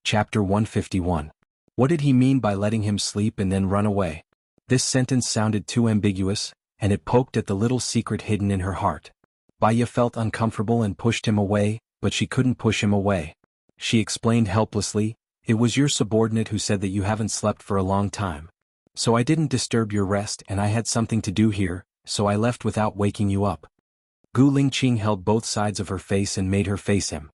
Chapter 151. What did he mean by letting him sleep and then run away? This sentence sounded too ambiguous, and it poked at the little secret hidden in her heart. Baya felt uncomfortable and pushed him away, but she couldn't push him away. She explained helplessly, "It was your subordinate who said that you haven't slept for a long time. So I didn't disturb your rest and I had something to do here, so I left without waking you up." Gu Lingqing held both sides of her face and made her face him.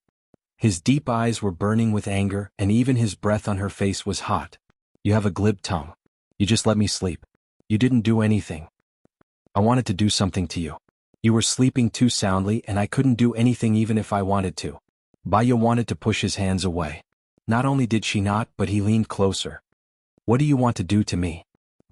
His deep eyes were burning with anger and even his breath on her face was hot. "You have a glib tongue. You just let me sleep. You didn't do anything. I wanted to do something to you. You were sleeping too soundly and I couldn't do anything even if I wanted to." Baya wanted to push his hands away. Not only did she not, but he leaned closer. "What do you want to do to me?"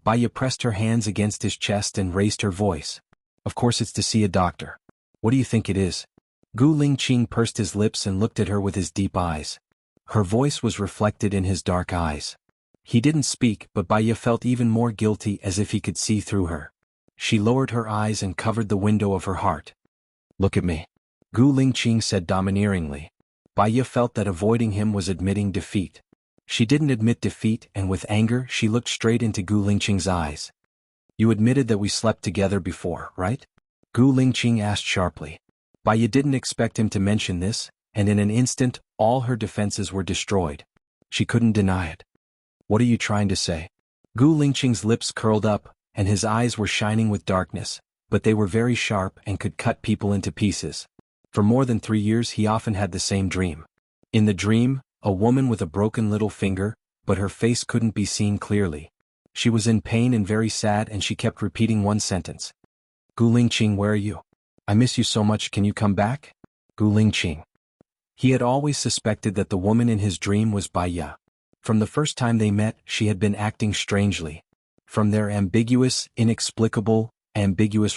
Baya pressed her hands against his chest and raised her voice. "Of course it's to see a doctor. What do you think it is?" Gu Lingqing pursed his lips and looked at her with his deep eyes. Her voice was reflected in his dark eyes. He didn't speak, but Baya felt even more guilty as if he could see through her. She lowered her eyes and covered the window of her heart. "Look at me," Gu Lingqing said domineeringly. Baya felt that avoiding him was admitting defeat. She didn't admit defeat, and with anger she looked straight into Gu Lingqing's eyes. "You admitted that we slept together before, right?" Gu Lingqing asked sharply. Baya didn't expect him to mention this, and in an instant, all her defenses were destroyed. She couldn't deny it. "What are you trying to say?" Gu Lingqing's lips curled up, and his eyes were shining with darkness, but they were very sharp and could cut people into pieces. For more than 3 years he often had the same dream. In the dream, a woman with a broken little finger, but her face couldn't be seen clearly. She was in pain and very sad and she kept repeating one sentence. "Gu Lingqing, where are you? I miss you so much, can you come back?" Gu Lingqing. He had always suspected that the woman in his dream was Baya. From the first time they met, she had been acting strangely. From their ambiguous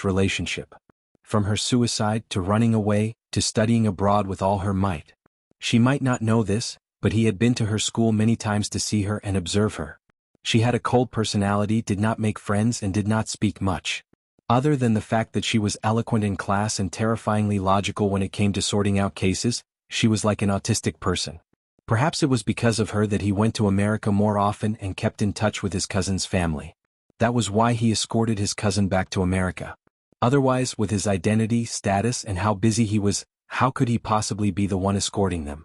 relationship. From her suicide to running away, to studying abroad with all her might. She might not know this, but he had been to her school many times to see her and observe her. She had a cold personality, did not make friends and did not speak much. Other than the fact that she was eloquent in class and terrifyingly logical when it came to sorting out cases, she was like an autistic person. Perhaps it was because of her that he went to America more often and kept in touch with his cousin's family. That was why he escorted his cousin back to America. Otherwise, with his identity, status, and how busy he was, how could he possibly be the one escorting them?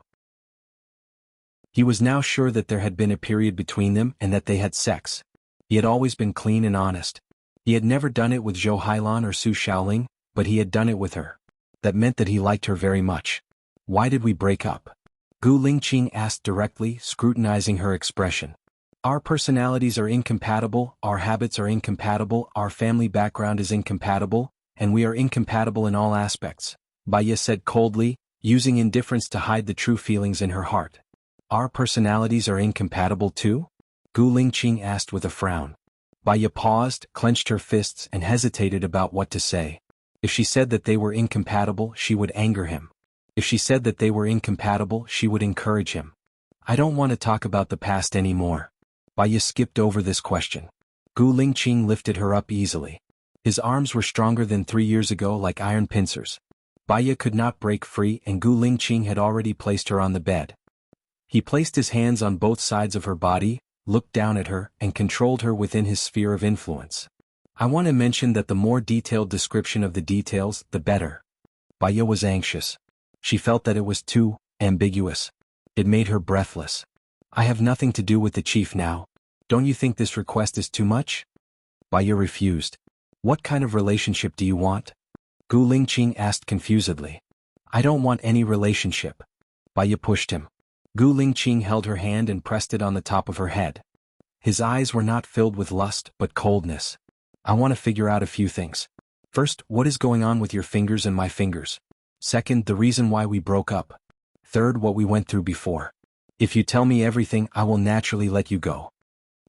He was now sure that there had been a period between them and that they had sex. He had always been clean and honest. He had never done it with Zhou Hailan or Su Shaoling, but he had done it with her. That meant that he liked her very much. "Why did we break up?" Gu Lingqing asked directly, scrutinizing her expression. "Our personalities are incompatible, our habits are incompatible, our family background is incompatible, and we are incompatible in all aspects," Baya said coldly, using indifference to hide the true feelings in her heart. "Our personalities are incompatible too?" Gu Lingqing asked with a frown. Baya paused, clenched her fists and hesitated about what to say. If she said that they were incompatible, she would anger him. If she said that they were incompatible, she would encourage him. "I don't want to talk about the past anymore." Baya skipped over this question. Gu Lingqing lifted her up easily. His arms were stronger than 3 years ago, like iron pincers. Baya could not break free and Gu Lingqing had already placed her on the bed. He placed his hands on both sides of her body, looked down at her, and controlled her within his sphere of influence. "I want to mention that the more detailed description of the details, the better." Baya was anxious. She felt that it was too ambiguous. It made her breathless. "I have nothing to do with the chief now. Don't you think this request is too much?" Baya refused. "What kind of relationship do you want?" Gu Lingqing asked confusedly. "I don't want any relationship." Baya pushed him. Gu Lingqing held her hand and pressed it on the top of her head. His eyes were not filled with lust, but coldness. "I want to figure out a few things. First, what is going on with your fingers and my fingers? Second, the reason why we broke up. Third, what we went through before. If you tell me everything, I will naturally let you go."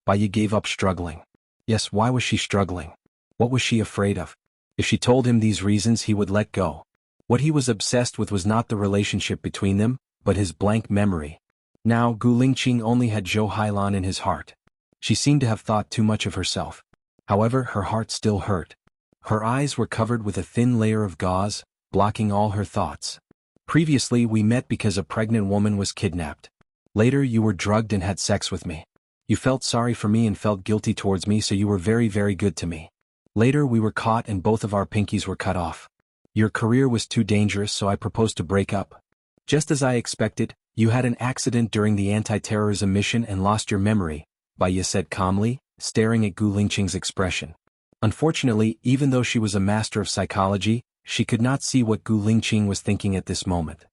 Baya gave up struggling. Yes, why was she struggling? What was she afraid of? If she told him these reasons, he would let go. What he was obsessed with was not the relationship between them, but his blank memory. Now, Gu Lingqing only had Zhou Hailan in his heart. She seemed to have thought too much of herself. However, her heart still hurt. Her eyes were covered with a thin layer of gauze, blocking all her thoughts. "Previously we met because a pregnant woman was kidnapped. Later you were drugged and had sex with me. You felt sorry for me and felt guilty towards me, so you were very, very good to me. Later we were caught and both of our pinkies were cut off. Your career was too dangerous, so I proposed to break up. Just as I expected, you had an accident during the anti-terrorism mission and lost your memory, Baiya said calmly, staring at Gu Lingqing's expression. Unfortunately, even though she was a master of psychology, she could not see what Gu Lingqing was thinking at this moment.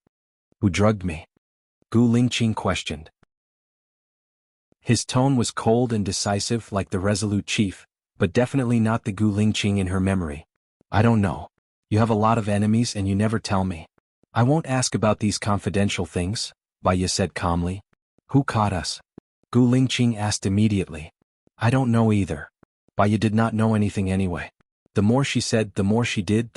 Who drugged me? Gu Lingqing questioned. His tone was cold and decisive like the resolute chief, but definitely not the Gu Lingqing in her memory. I don't know. You have a lot of enemies and you never tell me. I won't ask about these confidential things, Baiya said calmly. Who caught us? Gu Lingqing asked immediately. I don't know either. Baiya did not know anything anyway. The more she said, the more she did,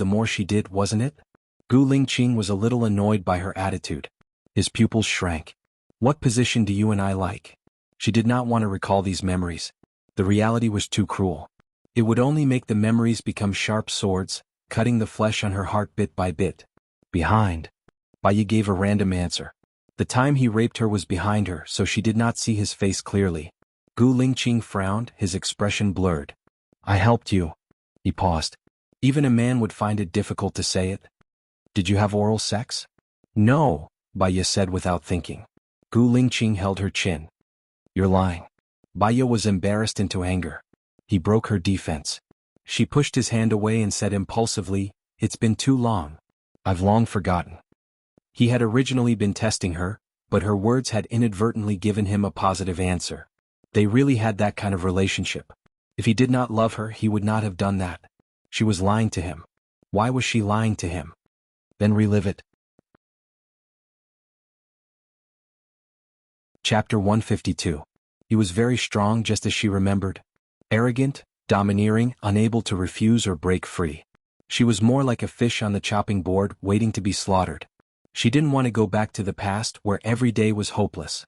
wasn't it? Gu Lingqing was a little annoyed by her attitude. His pupils shrank. What position do you and I like? She did not want to recall these memories. The reality was too cruel. It would only make the memories become sharp swords, cutting the flesh on her heart bit by bit. Behind. Baiya gave a random answer. The time he raped her was behind her, so she did not see his face clearly. Gu Lingqing frowned, his expression blurred. I helped you. He paused. Even a man would find it difficult to say it. Did you have oral sex? No, Baiya said without thinking. Gu Lingqing held her chin. You're lying. Baiya was embarrassed into anger. He broke her defense. She pushed his hand away and said impulsively, It's been too long. I've long forgotten. He had originally been testing her, but her words had inadvertently given him a positive answer. They really had that kind of relationship. If he did not love her, he would not have done that. She was lying to him. Why was she lying to him? Then relive it. Chapter 152. He was very strong, just as she remembered. Arrogant, domineering, unable to refuse or break free. She was more like a fish on the chopping board, waiting to be slaughtered. She didn't want to go back to the past, where every day was hopeless.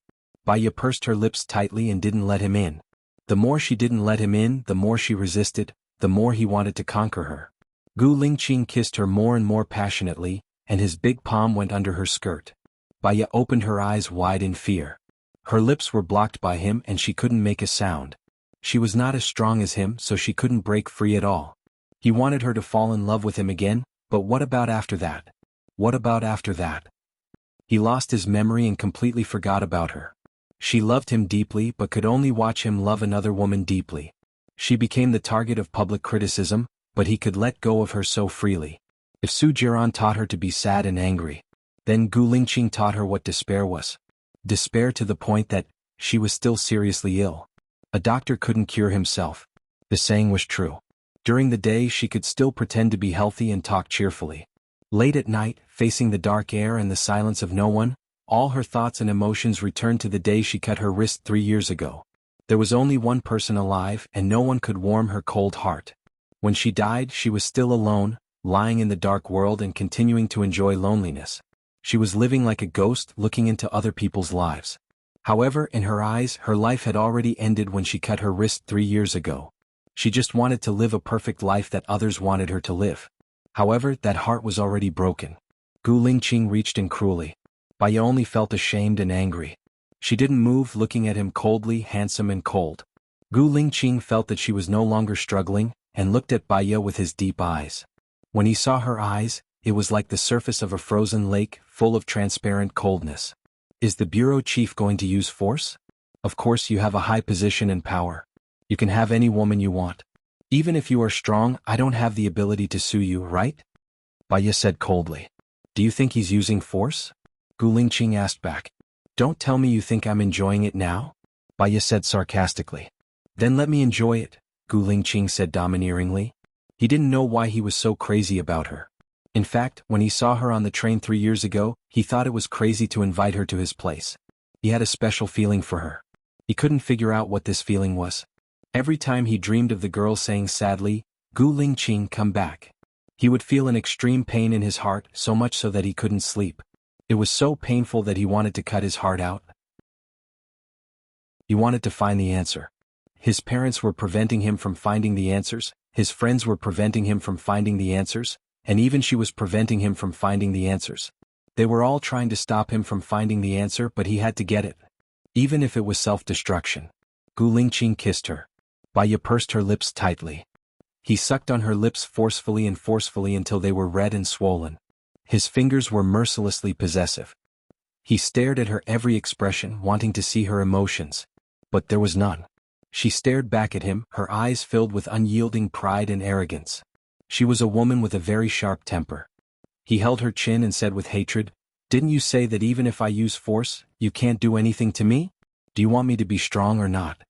Baiya pursed her lips tightly and didn't let him in. The more she didn't let him in, the more she resisted, the more he wanted to conquer her. Gu Lingqing kissed her more and more passionately, and his big palm went under her skirt. Baiya opened her eyes wide in fear. Her lips were blocked by him and she couldn't make a sound. She was not as strong as him, so she couldn't break free at all. He wanted her to fall in love with him again, but what about after that? What about after that? He lost his memory and completely forgot about her. She loved him deeply but could only watch him love another woman deeply. She became the target of public criticism, but he could let go of her so freely. If Su Jiran taught her to be sad and angry, then Gu Lingqing taught her what despair was. Despair to the point that she was still seriously ill. A doctor couldn't cure himself. The saying was true. During the day she could still pretend to be healthy and talk cheerfully. Late at night, facing the dark air and the silence of no one, all her thoughts and emotions returned to the day she cut her wrist 3 years ago. There was only one person alive and no one could warm her cold heart. When she died, she was still alone, lying in the dark world and continuing to enjoy loneliness. She was living like a ghost, looking into other people's lives. However, in her eyes, her life had already ended when she cut her wrist 3 years ago. She just wanted to live a perfect life that others wanted her to live. However, that heart was already broken. Gu Lingqing reached in cruelly. Baiya only felt ashamed and angry. She didn't move, looking at him coldly, handsome and cold. Gu Lingqing felt that she was no longer struggling, and looked at Baiya with his deep eyes. When he saw her eyes, it was like the surface of a frozen lake, full of transparent coldness. Is the bureau chief going to use force? Of course you have a high position and power. You can have any woman you want. Even if you are strong, I don't have the ability to sue you, right? Baiya said coldly. Do you think he's using force? Gu Lingqing asked back. Don't tell me you think I'm enjoying it now? Baiya said sarcastically. Then let me enjoy it, Gu Lingqing said domineeringly. He didn't know why he was so crazy about her. In fact, when he saw her on the train 3 years ago, he thought it was crazy to invite her to his place. He had a special feeling for her. He couldn't figure out what this feeling was. Every time he dreamed of the girl saying sadly, Gu Lingqing, come back. He would feel an extreme pain in his heart, so much so that he couldn't sleep. It was so painful that he wanted to cut his heart out. He wanted to find the answer. His parents were preventing him from finding the answers, his friends were preventing him from finding the answers, and even she was preventing him from finding the answers. They were all trying to stop him from finding the answer, but he had to get it. even if it was self-destruction. Gu Lingqing kissed her. Baiya pursed her lips tightly. He sucked on her lips forcefully until they were red and swollen. His fingers were mercilessly possessive. He stared at her every expression, wanting to see her emotions. But there was none. She stared back at him, her eyes filled with unyielding pride and arrogance. She was a woman with a very sharp temper. He held her chin and said with hatred, "Didn't you say that even if I use force, you can't do anything to me? Do you want me to be strong or not?"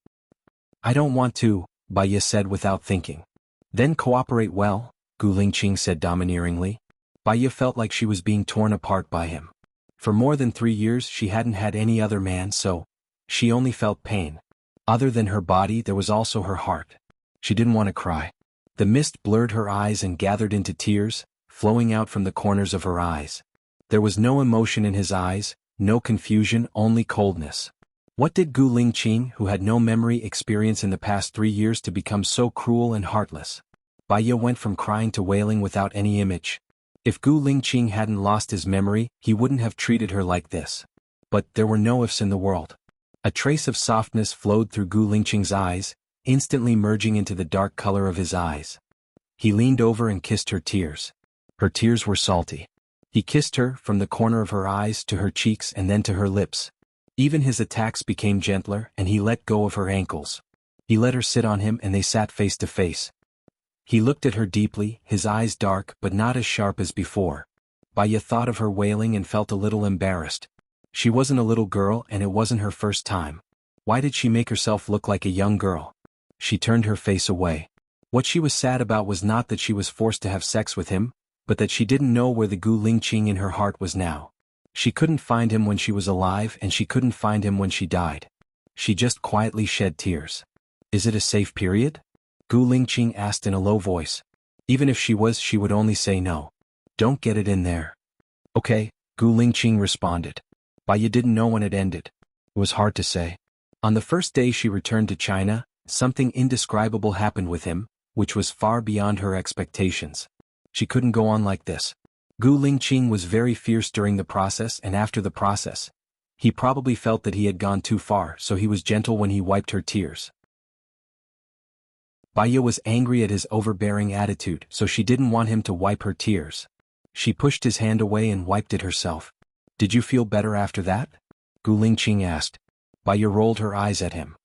"I don't want to," Baiya said without thinking. "Then cooperate well," Gu Lingqing said domineeringly. Baiya felt like she was being torn apart by him. For more than 3 years she hadn't had any other man, so she only felt pain. Other than her body, there was also her heart. She didn't want to cry. The mist blurred her eyes and gathered into tears, flowing out from the corners of her eyes. There was no emotion in his eyes, no confusion, only coldness. What did Gu Lingqing, who had no memory experience in the past 3 years, to become so cruel and heartless? Baiya went from crying to wailing without any image. If Gu Lingqing hadn't lost his memory, he wouldn't have treated her like this. But there were no ifs in the world. A trace of softness flowed through Gu Lingqing's eyes, instantly merging into the dark color of his eyes. He leaned over and kissed her tears. Her tears were salty. He kissed her from the corner of her eyes to her cheeks and then to her lips. Even his attacks became gentler, and he let go of her ankles. He let her sit on him and they sat face to face. He looked at her deeply, his eyes dark but not as sharp as before. Baiya thought of her wailing and felt a little embarrassed. She wasn't a little girl and it wasn't her first time. Why did she make herself look like a young girl? She turned her face away. What she was sad about was not that she was forced to have sex with him, but that she didn't know where the Gu Lingqing in her heart was now. She couldn't find him when she was alive and she couldn't find him when she died. She just quietly shed tears. "Is it a safe period?" Gu Lingqing asked in a low voice. Even if she was, she would only say no. "Don't get it in there." "Okay," Gu Lingqing responded. Baiya didn't know when it ended. It was hard to say. On the first day she returned to China, something indescribable happened with him, which was far beyond her expectations. She couldn't go on like this. Gu Lingqing was very fierce during the process and after the process. He probably felt that he had gone too far, so he was gentle when he wiped her tears. Baiya was angry at his overbearing attitude, so she didn't want him to wipe her tears. She pushed his hand away and wiped it herself. "Did you feel better after that?" Gu Lingqing asked. Baiya rolled her eyes at him.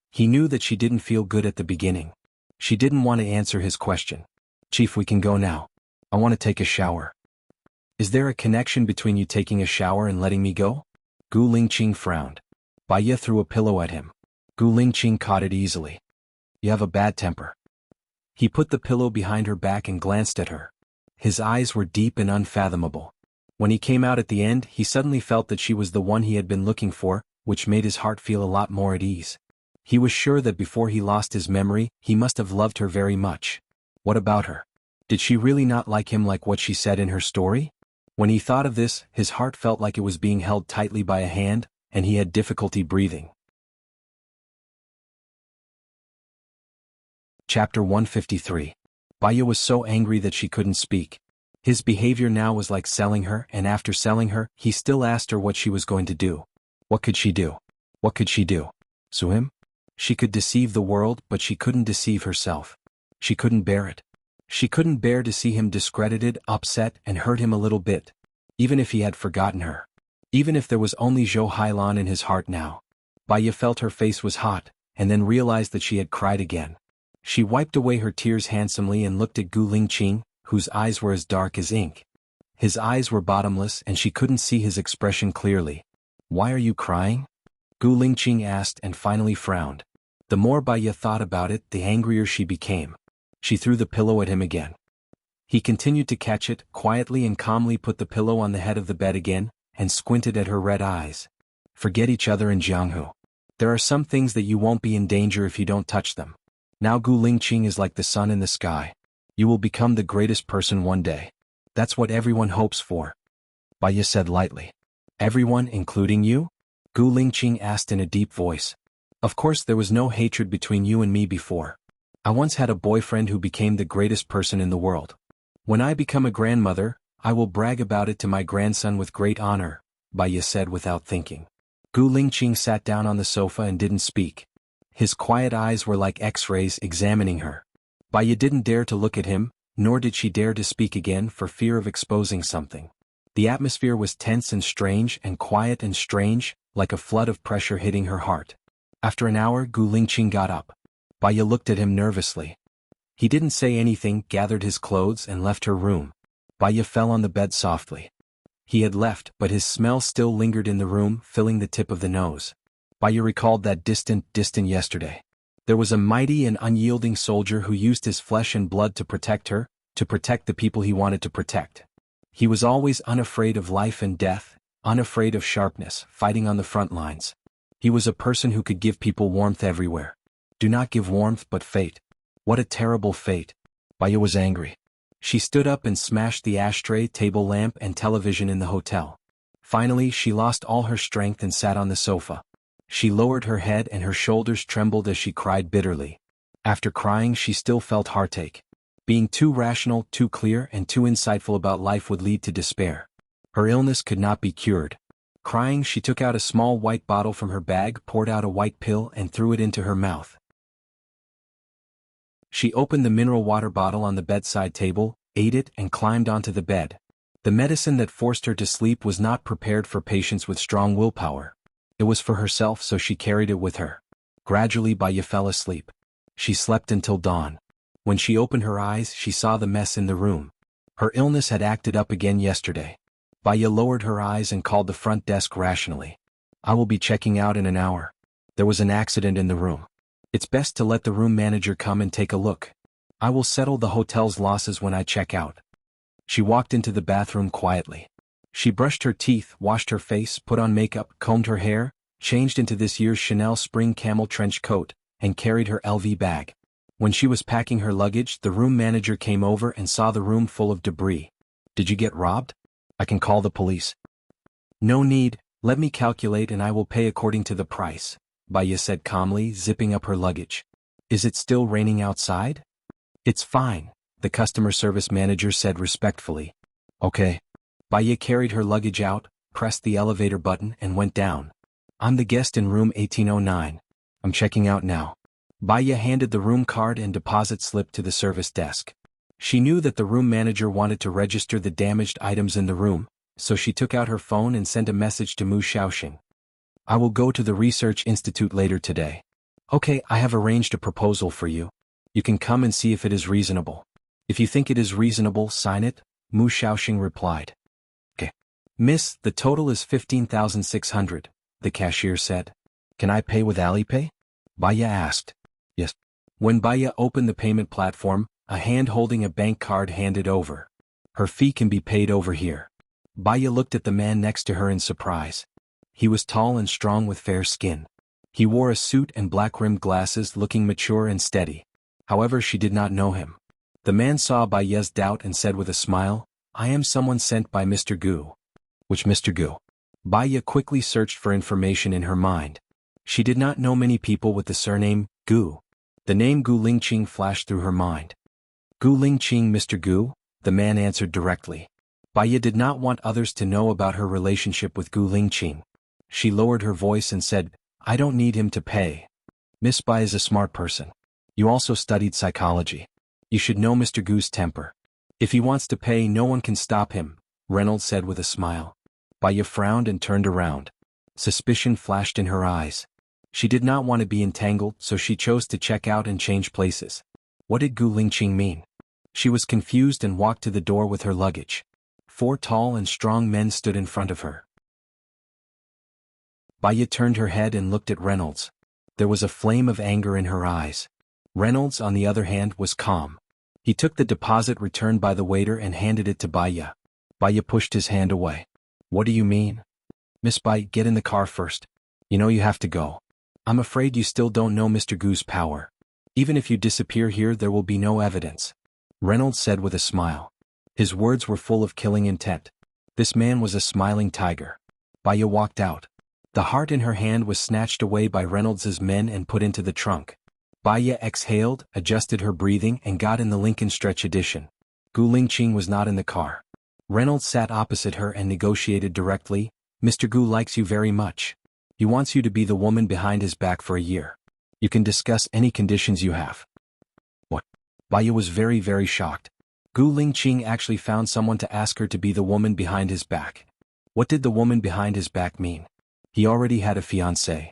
He knew that she didn't feel good at the beginning. She didn't want to answer his question. "Chief, we can go now. I want to take a shower." "Is there a connection between you taking a shower and letting me go?" Gu Lingqing frowned. Baiya threw a pillow at him. Gu Lingqing caught it easily. "You have a bad temper." He put the pillow behind her back and glanced at her. His eyes were deep and unfathomable. When he came out at the end, he suddenly felt that she was the one he had been looking for, which made his heart feel a lot more at ease. He was sure that before he lost his memory, he must have loved her very much. What about her? Did she really not like him like what she said in her story? When he thought of this, his heart felt like it was being held tightly by a hand, and he had difficulty breathing. Chapter 153. Baiya was so angry that she couldn't speak. His behavior now was like selling her, and after selling her, he still asked her what she was going to do. What could she do? What could she do? Sue him? She could deceive the world, but she couldn't deceive herself. She couldn't bear it. She couldn't bear to see him discredited, upset, and hurt him a little bit. Even if he had forgotten her. Even if there was only Zhou Hailan in his heart now. Baiya felt her face was hot, and then realized that she had cried again. She wiped away her tears handsomely and looked at Gu Lingqing, whose eyes were as dark as ink. His eyes were bottomless and she couldn't see his expression clearly. "Why are you crying?" Gu Lingqing asked and finally frowned. The more Baiya thought about it, the angrier she became. She threw the pillow at him again. He continued to catch it, quietly and calmly put the pillow on the head of the bed again, and squinted at her red eyes. "Forget each other in Jianghu. There are some things that you won't be in danger if you don't touch them. Now Gu Lingqing is like the sun in the sky. You will become the greatest person one day. That's what everyone hopes for." Baiya said lightly. "Everyone, including you?" Gu Lingqing asked in a deep voice. "Of course there was no hatred between you and me before. I once had a boyfriend who became the greatest person in the world. When I become a grandmother, I will brag about it to my grandson with great honor," Baiya said without thinking. Gu Lingqing sat down on the sofa and didn't speak. His quiet eyes were like X-rays examining her. Baya didn't dare to look at him, nor did she dare to speak again for fear of exposing something. The atmosphere was tense and strange and quiet and strange, like a flood of pressure hitting her heart. After an hour, Gu Lingqing got up. Baya looked at him nervously. He didn't say anything, gathered his clothes and left her room. Baya fell on the bed softly. He had left, but his smell still lingered in the room, filling the tip of the nose. Baya recalled that distant yesterday. There was a mighty and unyielding soldier who used his flesh and blood to protect her, to protect the people he wanted to protect. He was always unafraid of life and death, unafraid of sharpness, fighting on the front lines. He was a person who could give people warmth everywhere. Do not give warmth but fate. What a terrible fate. Baya was angry. She stood up and smashed the ashtray, table lamp and television in the hotel. Finally, she lost all her strength and sat on the sofa. She lowered her head and her shoulders trembled as she cried bitterly. After crying, she still felt heartache. Being too rational, too clear and too insightful about life would lead to despair. Her illness could not be cured. Crying, she took out a small white bottle from her bag, poured out a white pill and threw it into her mouth. She opened the mineral water bottle on the bedside table, ate it and climbed onto the bed. The medicine that forced her to sleep was not prepared for patients with strong willpower. It was for herself, so she carried it with her. Gradually Baya fell asleep. She slept until dawn. When she opened her eyes, she saw the mess in the room. Her illness had acted up again yesterday. Baya lowered her eyes and called the front desk rationally. I will be checking out in an hour. There was an accident in the room. It's best to let the room manager come and take a look. I will settle the hotel's losses when I check out. She walked into the bathroom quietly. She brushed her teeth, washed her face, put on makeup, combed her hair, changed into this year's Chanel spring camel trench coat, and carried her LV bag. When she was packing her luggage, the room manager came over and saw the room full of debris. Did you get robbed? I can call the police. No need, let me calculate and I will pay according to the price, Baya said calmly, zipping up her luggage. Is it still raining outside? It's fine, the customer service manager said respectfully. Okay. Baya carried her luggage out, pressed the elevator button and went down. I'm the guest in room 1809. I'm checking out now. Baya handed the room card and deposit slip to the service desk. She knew that the room manager wanted to register the damaged items in the room, so she took out her phone and sent a message to Mu Xiaoxing. I will go to the research institute later today. Okay, I have arranged a proposal for you. You can come and see if it is reasonable. If you think it is reasonable, sign it, Mu Xiaoxing replied. Okay. Miss, the total is 15,600, the cashier said. Can I pay with Alipay? Baya asked. Yes. When Baya opened the payment platform, a hand holding a bank card handed over. Her fee can be paid over here. Baya looked at the man next to her in surprise. He was tall and strong with fair skin. He wore a suit and black-rimmed glasses, looking mature and steady. However, she did not know him. The man saw Baya's doubt and said with a smile, I am someone sent by Mr. Gu. Which Mr. Gu? Baya quickly searched for information in her mind. She did not know many people with the surname Gu. The name Gu Lingqing flashed through her mind. Gu Lingqing, Mr. Gu, the man answered directly. Baya did not want others to know about her relationship with Gu Lingqing. She lowered her voice and said, I don't need him to pay. Miss Bai is a smart person. You also studied psychology. You should know Mr. Gu's temper. If he wants to pay, no one can stop him, Reynolds said with a smile. Baya frowned and turned around. Suspicion flashed in her eyes. She did not want to be entangled, so she chose to check out and change places. What did Gu Lingqing mean? She was confused and walked to the door with her luggage. 4 tall and strong men stood in front of her. Baya turned her head and looked at Reynolds. There was a flame of anger in her eyes. Reynolds, on the other hand, was calm. He took the deposit returned by the waiter and handed it to Baya. Baya pushed his hand away. What do you mean? Miss Bai, get in the car first. You know you have to go. I'm afraid you still don't know Mr. Gu's power. Even if you disappear here, there will be no evidence, Reynolds said with a smile. His words were full of killing intent. This man was a smiling tiger. Baya walked out. The heart in her hand was snatched away by Reynolds's men and put into the trunk. Baya exhaled, adjusted her breathing and got in the Lincoln Stretch Edition. Gu Lingqing was not in the car. Reynolds sat opposite her and negotiated directly. Mr. Gu likes you very much. He wants you to be the woman behind his back for a year. You can discuss any conditions you have. What? Baya was very shocked. Gu Lingqing actually found someone to ask her to be the woman behind his back. What did the woman behind his back mean? He already had a fiancée.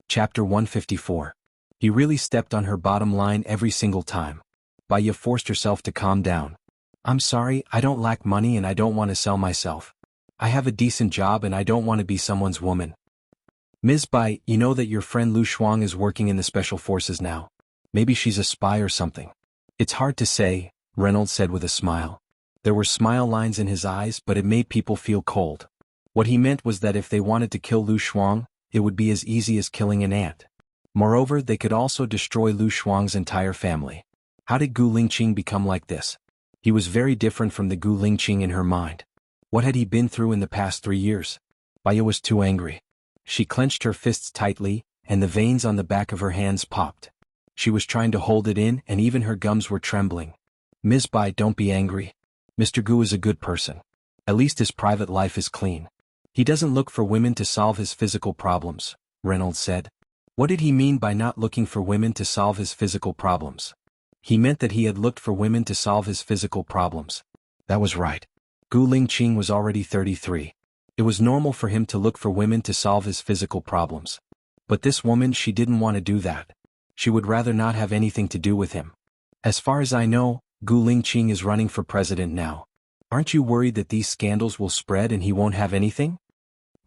Chapter 154. He really stepped on her bottom line every single time. Baya forced herself to calm down. I'm sorry, I don't lack money and I don't want to sell myself. I have a decent job and I don't want to be someone's woman. Ms. Bai, you know that your friend Lu Shuang is working in the special forces now. Maybe she's a spy or something. It's hard to say, Reynolds said with a smile. There were smile lines in his eyes, but it made people feel cold. What he meant was that if they wanted to kill Lu Shuang, it would be as easy as killing an ant. Moreover, they could also destroy Lu Shuang's entire family. How did Gu Lingqing become like this? He was very different from the Gu Lingqing in her mind. What had he been through in the past 3 years? Baya was too angry. She clenched her fists tightly, and the veins on the back of her hands popped. She was trying to hold it in, and even her gums were trembling. Ms. Bai, don't be angry. Mr. Gu is a good person. At least his private life is clean. He doesn't look for women to solve his physical problems, Reynolds said. What did he mean by not looking for women to solve his physical problems? He meant that he had looked for women to solve his physical problems. That was right. Gu Lingqing was already 33. It was normal for him to look for women to solve his physical problems. But this woman, she didn't want to do that. She would rather not have anything to do with him. As far as I know, Gu Lingqing is running for president now. Aren't you worried that these scandals will spread and he won't have anything?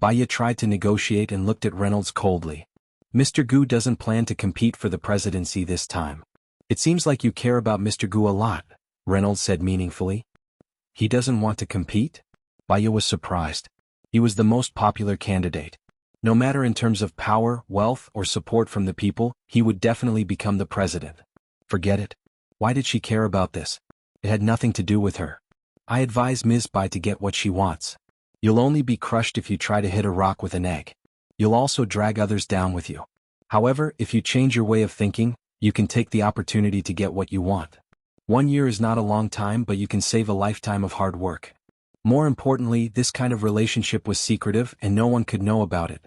Baya tried to negotiate and looked at Reynolds coldly. Mr. Gu doesn't plan to compete for the presidency this time. It seems like you care about Mr. Gu a lot, Reynolds said meaningfully. He doesn't want to compete? Baya was surprised. He was the most popular candidate. No matter in terms of power, wealth, or support from the people, he would definitely become the president. Forget it. Why did she care about this? It had nothing to do with her. I advise Ms. Bai to get what she wants. You'll only be crushed if you try to hit a rock with an egg. You'll also drag others down with you. However, if you change your way of thinking, you can take the opportunity to get what you want. 1 year is not a long time, but you can save a lifetime of hard work. More importantly, this kind of relationship was secretive and no one could know about it.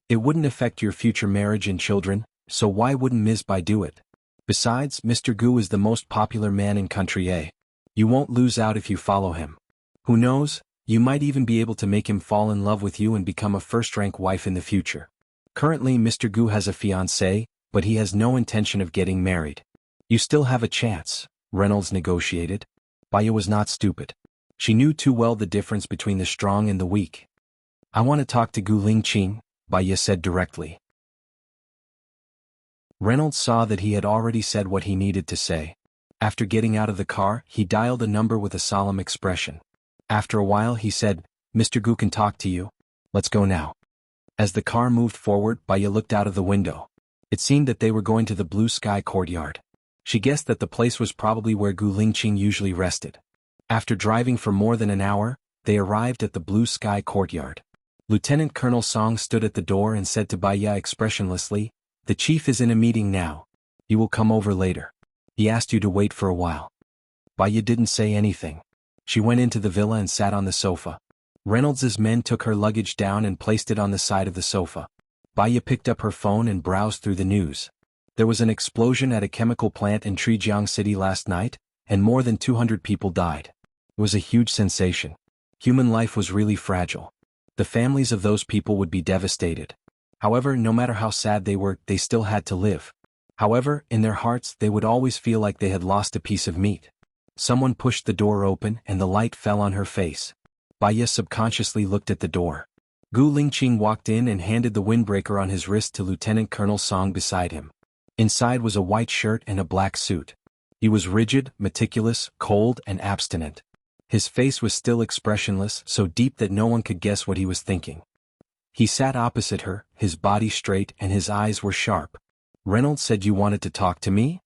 It wouldn't affect your future marriage and children, so why wouldn't Ms. Bai do it? Besides, Mr. Gu is the most popular man in country A. You won't lose out if you follow him. Who knows, you might even be able to make him fall in love with you and become a first-rank wife in the future. Currently, Mr. Gu has a fiancée, but he has no intention of getting married. You still have a chance, Reynolds negotiated. Baya was not stupid. She knew too well the difference between the strong and the weak. I want to talk to Gu Lingqing, Baya said directly. Reynolds saw that he had already said what he needed to say. After getting out of the car, he dialed a number with a solemn expression. After a while he said, Mr. Gu can talk to you. Let's go now. As the car moved forward, Baya looked out of the window. It seemed that they were going to the blue sky courtyard. She guessed that the place was probably where Gu Lingqing usually rested. After driving for more than an hour, they arrived at the blue sky courtyard. Lieutenant Colonel Song stood at the door and said to Baya expressionlessly, The chief is in a meeting now. He will come over later. He asked you to wait for a while. Baya didn't say anything. She went into the villa and sat on the sofa. Reynolds's men took her luggage down and placed it on the side of the sofa. Baya picked up her phone and browsed through the news. There was an explosion at a chemical plant in Jianghu City last night, and more than 200 people died. It was a huge sensation. Human life was really fragile. The families of those people would be devastated. However, no matter how sad they were, they still had to live. However, in their hearts they would always feel like they had lost a piece of meat. Someone pushed the door open and the light fell on her face. Baya subconsciously looked at the door. Gu Lingqing walked in and handed the windbreaker on his wrist to Lieutenant Colonel Song beside him. Inside was a white shirt and a black suit. He was rigid, meticulous, cold, and abstinent. His face was still expressionless, so deep that no one could guess what he was thinking. He sat opposite her, his body straight and his eyes were sharp. Reynolds said you wanted to talk to me?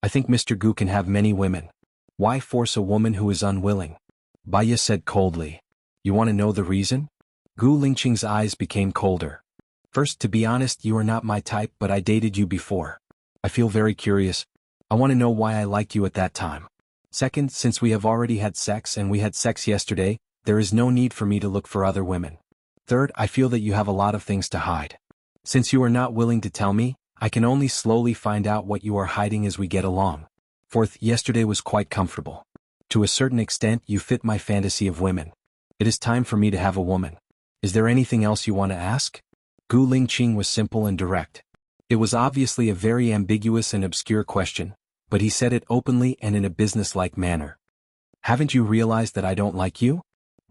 I think Mr. Gu can have many women. Why force a woman who is unwilling? Baya said coldly. You want to know the reason? Gu Lingqing's eyes became colder. First, to be honest, you are not my type, but I dated you before. I feel very curious. I want to know why I liked you at that time. Second, since we have already had sex and we had sex yesterday, There is no need for me to look for other women. Third, I feel that you have a lot of things to hide. Since you are not willing to tell me, I can only slowly find out what you are hiding as we get along. Fourth, yesterday was quite comfortable. To a certain extent, you fit my fantasy of women. It is time for me to have a woman. Is there anything else you want to ask? Gu Lingqing was simple and direct. It was obviously a very ambiguous and obscure question, but he said it openly and in a business-like manner. Haven't you realized that I don't like you?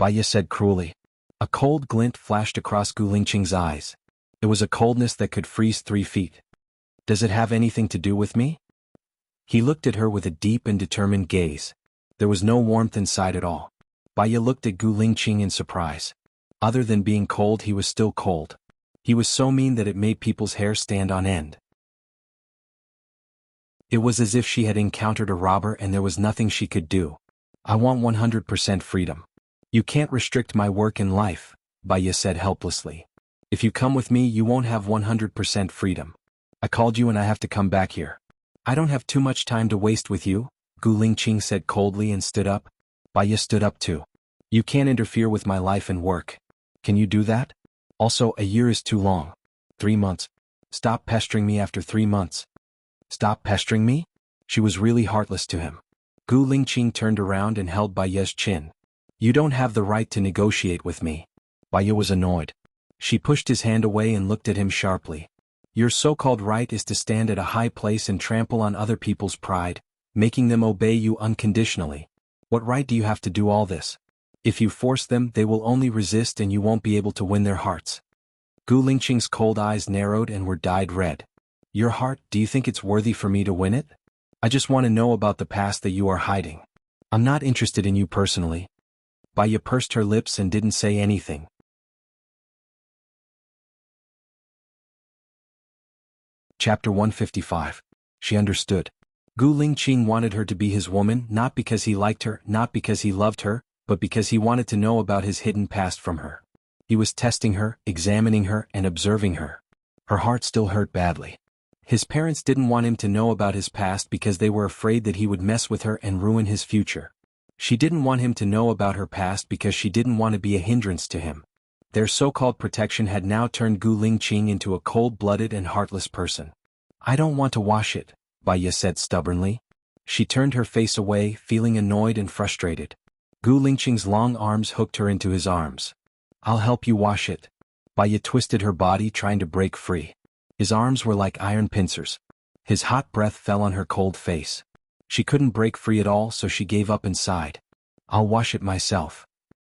Baiya said cruelly. A cold glint flashed across Gu Lingqing's eyes. It was a coldness that could freeze 3 feet. Does it have anything to do with me? He looked at her with a deep and determined gaze. There was no warmth inside at all. Baiya looked at Gu Lingqing in surprise. Other than being cold, he was still cold. He was so mean that it made people's hair stand on end. It was as if she had encountered a robber and there was nothing she could do. I want 100% freedom. You can't restrict my work and life, Baiya said helplessly. If you come with me, you won't have 100% freedom. I called you and I have to come back here. I don't have too much time to waste with you, Gu Lingqing said coldly and stood up. Baiya stood up too. You can't interfere with my life and work. Can you do that? Also, a year is too long. 3 months. Stop pestering me after 3 months. Stop pestering me? She was really heartless to him. Gu Lingqing turned around and held Baiya's chin. You don't have the right to negotiate with me. Baiya was annoyed. She pushed his hand away and looked at him sharply. Your so-called right is to stand at a high place and trample on other people's pride, making them obey you unconditionally. What right do you have to do all this? If you force them, they will only resist and you won't be able to win their hearts. Gu Lingqing's cold eyes narrowed and were dyed red. Your heart, do you think it's worthy for me to win it? I just want to know about the past that you are hiding. I'm not interested in you personally. Baiya pursed her lips and didn't say anything. Chapter 155. She understood. Gu Lingqing wanted her to be his woman not because he liked her, not because he loved her, but because he wanted to know about his hidden past from her. He was testing her, examining her, and observing her. Her heart still hurt badly. His parents didn't want him to know about his past because they were afraid that he would mess with her and ruin his future. She didn't want him to know about her past because she didn't want to be a hindrance to him. Their so-called protection had now turned Gu Lingqing into a cold-blooded and heartless person. I don't want to wash it, Baiya said stubbornly. She turned her face away, feeling annoyed and frustrated. Gu Lingqing's long arms hooked her into his arms. I'll help you wash it. Baiya twisted her body, trying to break free. His arms were like iron pincers. His hot breath fell on her cold face. She couldn't break free at all, so she gave up and sighed. I'll wash it myself.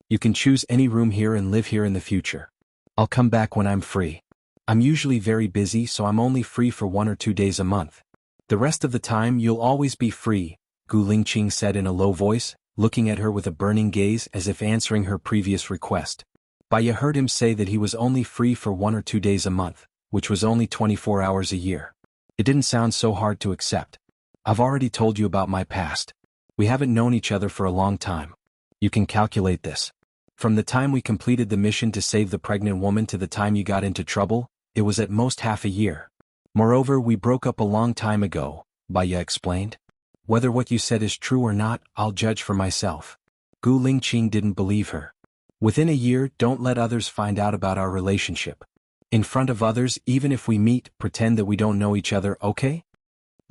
You can choose any room here and live here in the future. I'll come back when I'm free. I'm usually very busy, so I'm only free for 1 or 2 days a month. The rest of the time you'll always be free, Gu Lingqing said in a low voice, looking at her with a burning gaze as if answering her previous request. Baiya heard him say that he was only free for 1 or 2 days a month, which was only 24 hours a year. It didn't sound so hard to accept. I've already told you about my past. We haven't known each other for a long time. You can calculate this. From the time we completed the mission to save the pregnant woman to the time you got into trouble, it was at most half a year. Moreover, we broke up a long time ago, Baiya explained. Whether what you said is true or not, I'll judge for myself. Gu Lingqing didn't believe her. Within a year, don't let others find out about our relationship. In front of others, even if we meet, pretend that we don't know each other, okay?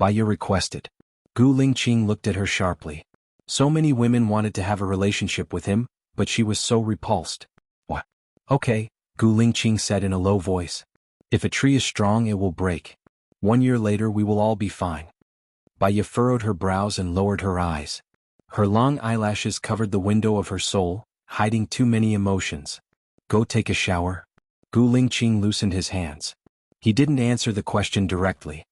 Baiya requested. Gu Lingqing looked at her sharply. So many women wanted to have a relationship with him, but she was so repulsed. What? Okay, Gu Lingqing said in a low voice. If a tree is strong, it will break. 1 year later we will all be fine. Baiya furrowed her brows and lowered her eyes. Her long eyelashes covered the window of her soul, hiding too many emotions. Go take a shower. Gu Lingqing loosened his hands. He didn't answer the question directly.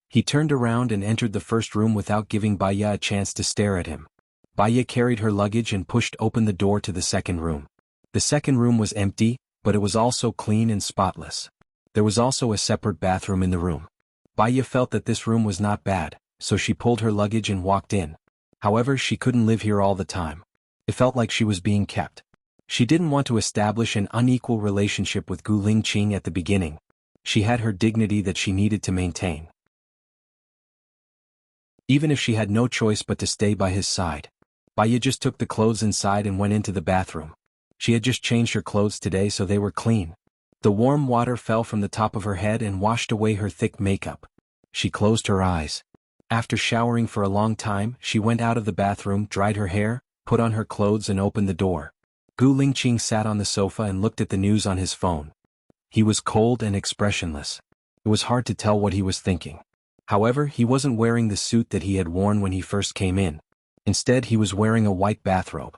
He turned around and entered the first room without giving Baiya a chance to stare at him. Baiya carried her luggage and pushed open the door to the second room. The second room was empty, but it was also clean and spotless. There was also a separate bathroom in the room. Baiya felt that this room was not bad, so she pulled her luggage and walked in. However, she couldn't live here all the time. It felt like she was being kept. She didn't want to establish an unequal relationship with Gu Lingqing at the beginning. She had her dignity that she needed to maintain. Even if she had no choice but to stay by his side. Baya just took the clothes inside and went into the bathroom. She had just changed her clothes today so they were clean. The warm water fell from the top of her head and washed away her thick makeup. She closed her eyes. After showering for a long time, she went out of the bathroom, dried her hair, put on her clothes and opened the door. Gu Lingqing sat on the sofa and looked at the news on his phone. He was cold and expressionless. It was hard to tell what he was thinking. However, he wasn't wearing the suit that he had worn when he first came in. Instead, he was wearing a white bathrobe.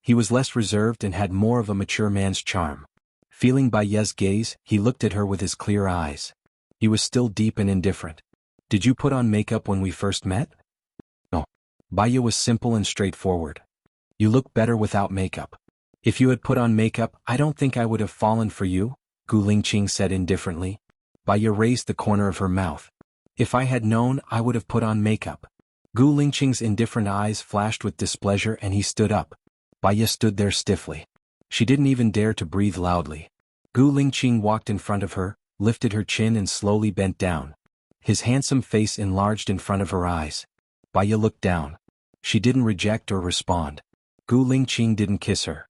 He was less reserved and had more of a mature man's charm. Feeling Baya's gaze, he looked at her with his clear eyes. He was still deep and indifferent. Did you put on makeup when we first met? No. Baya was simple and straightforward. You look better without makeup. If you had put on makeup, I don't think I would have fallen for you, Gu Lingqing said indifferently. Baya raised the corner of her mouth. If I had known, I would have put on makeup. Gu Lingqing's indifferent eyes flashed with displeasure and he stood up. Baya stood there stiffly. She didn't even dare to breathe loudly. Gu Lingqing walked in front of her, lifted her chin and slowly bent down. His handsome face enlarged in front of her eyes. Baya looked down. She didn't reject or respond. Gu Lingqing didn't kiss her.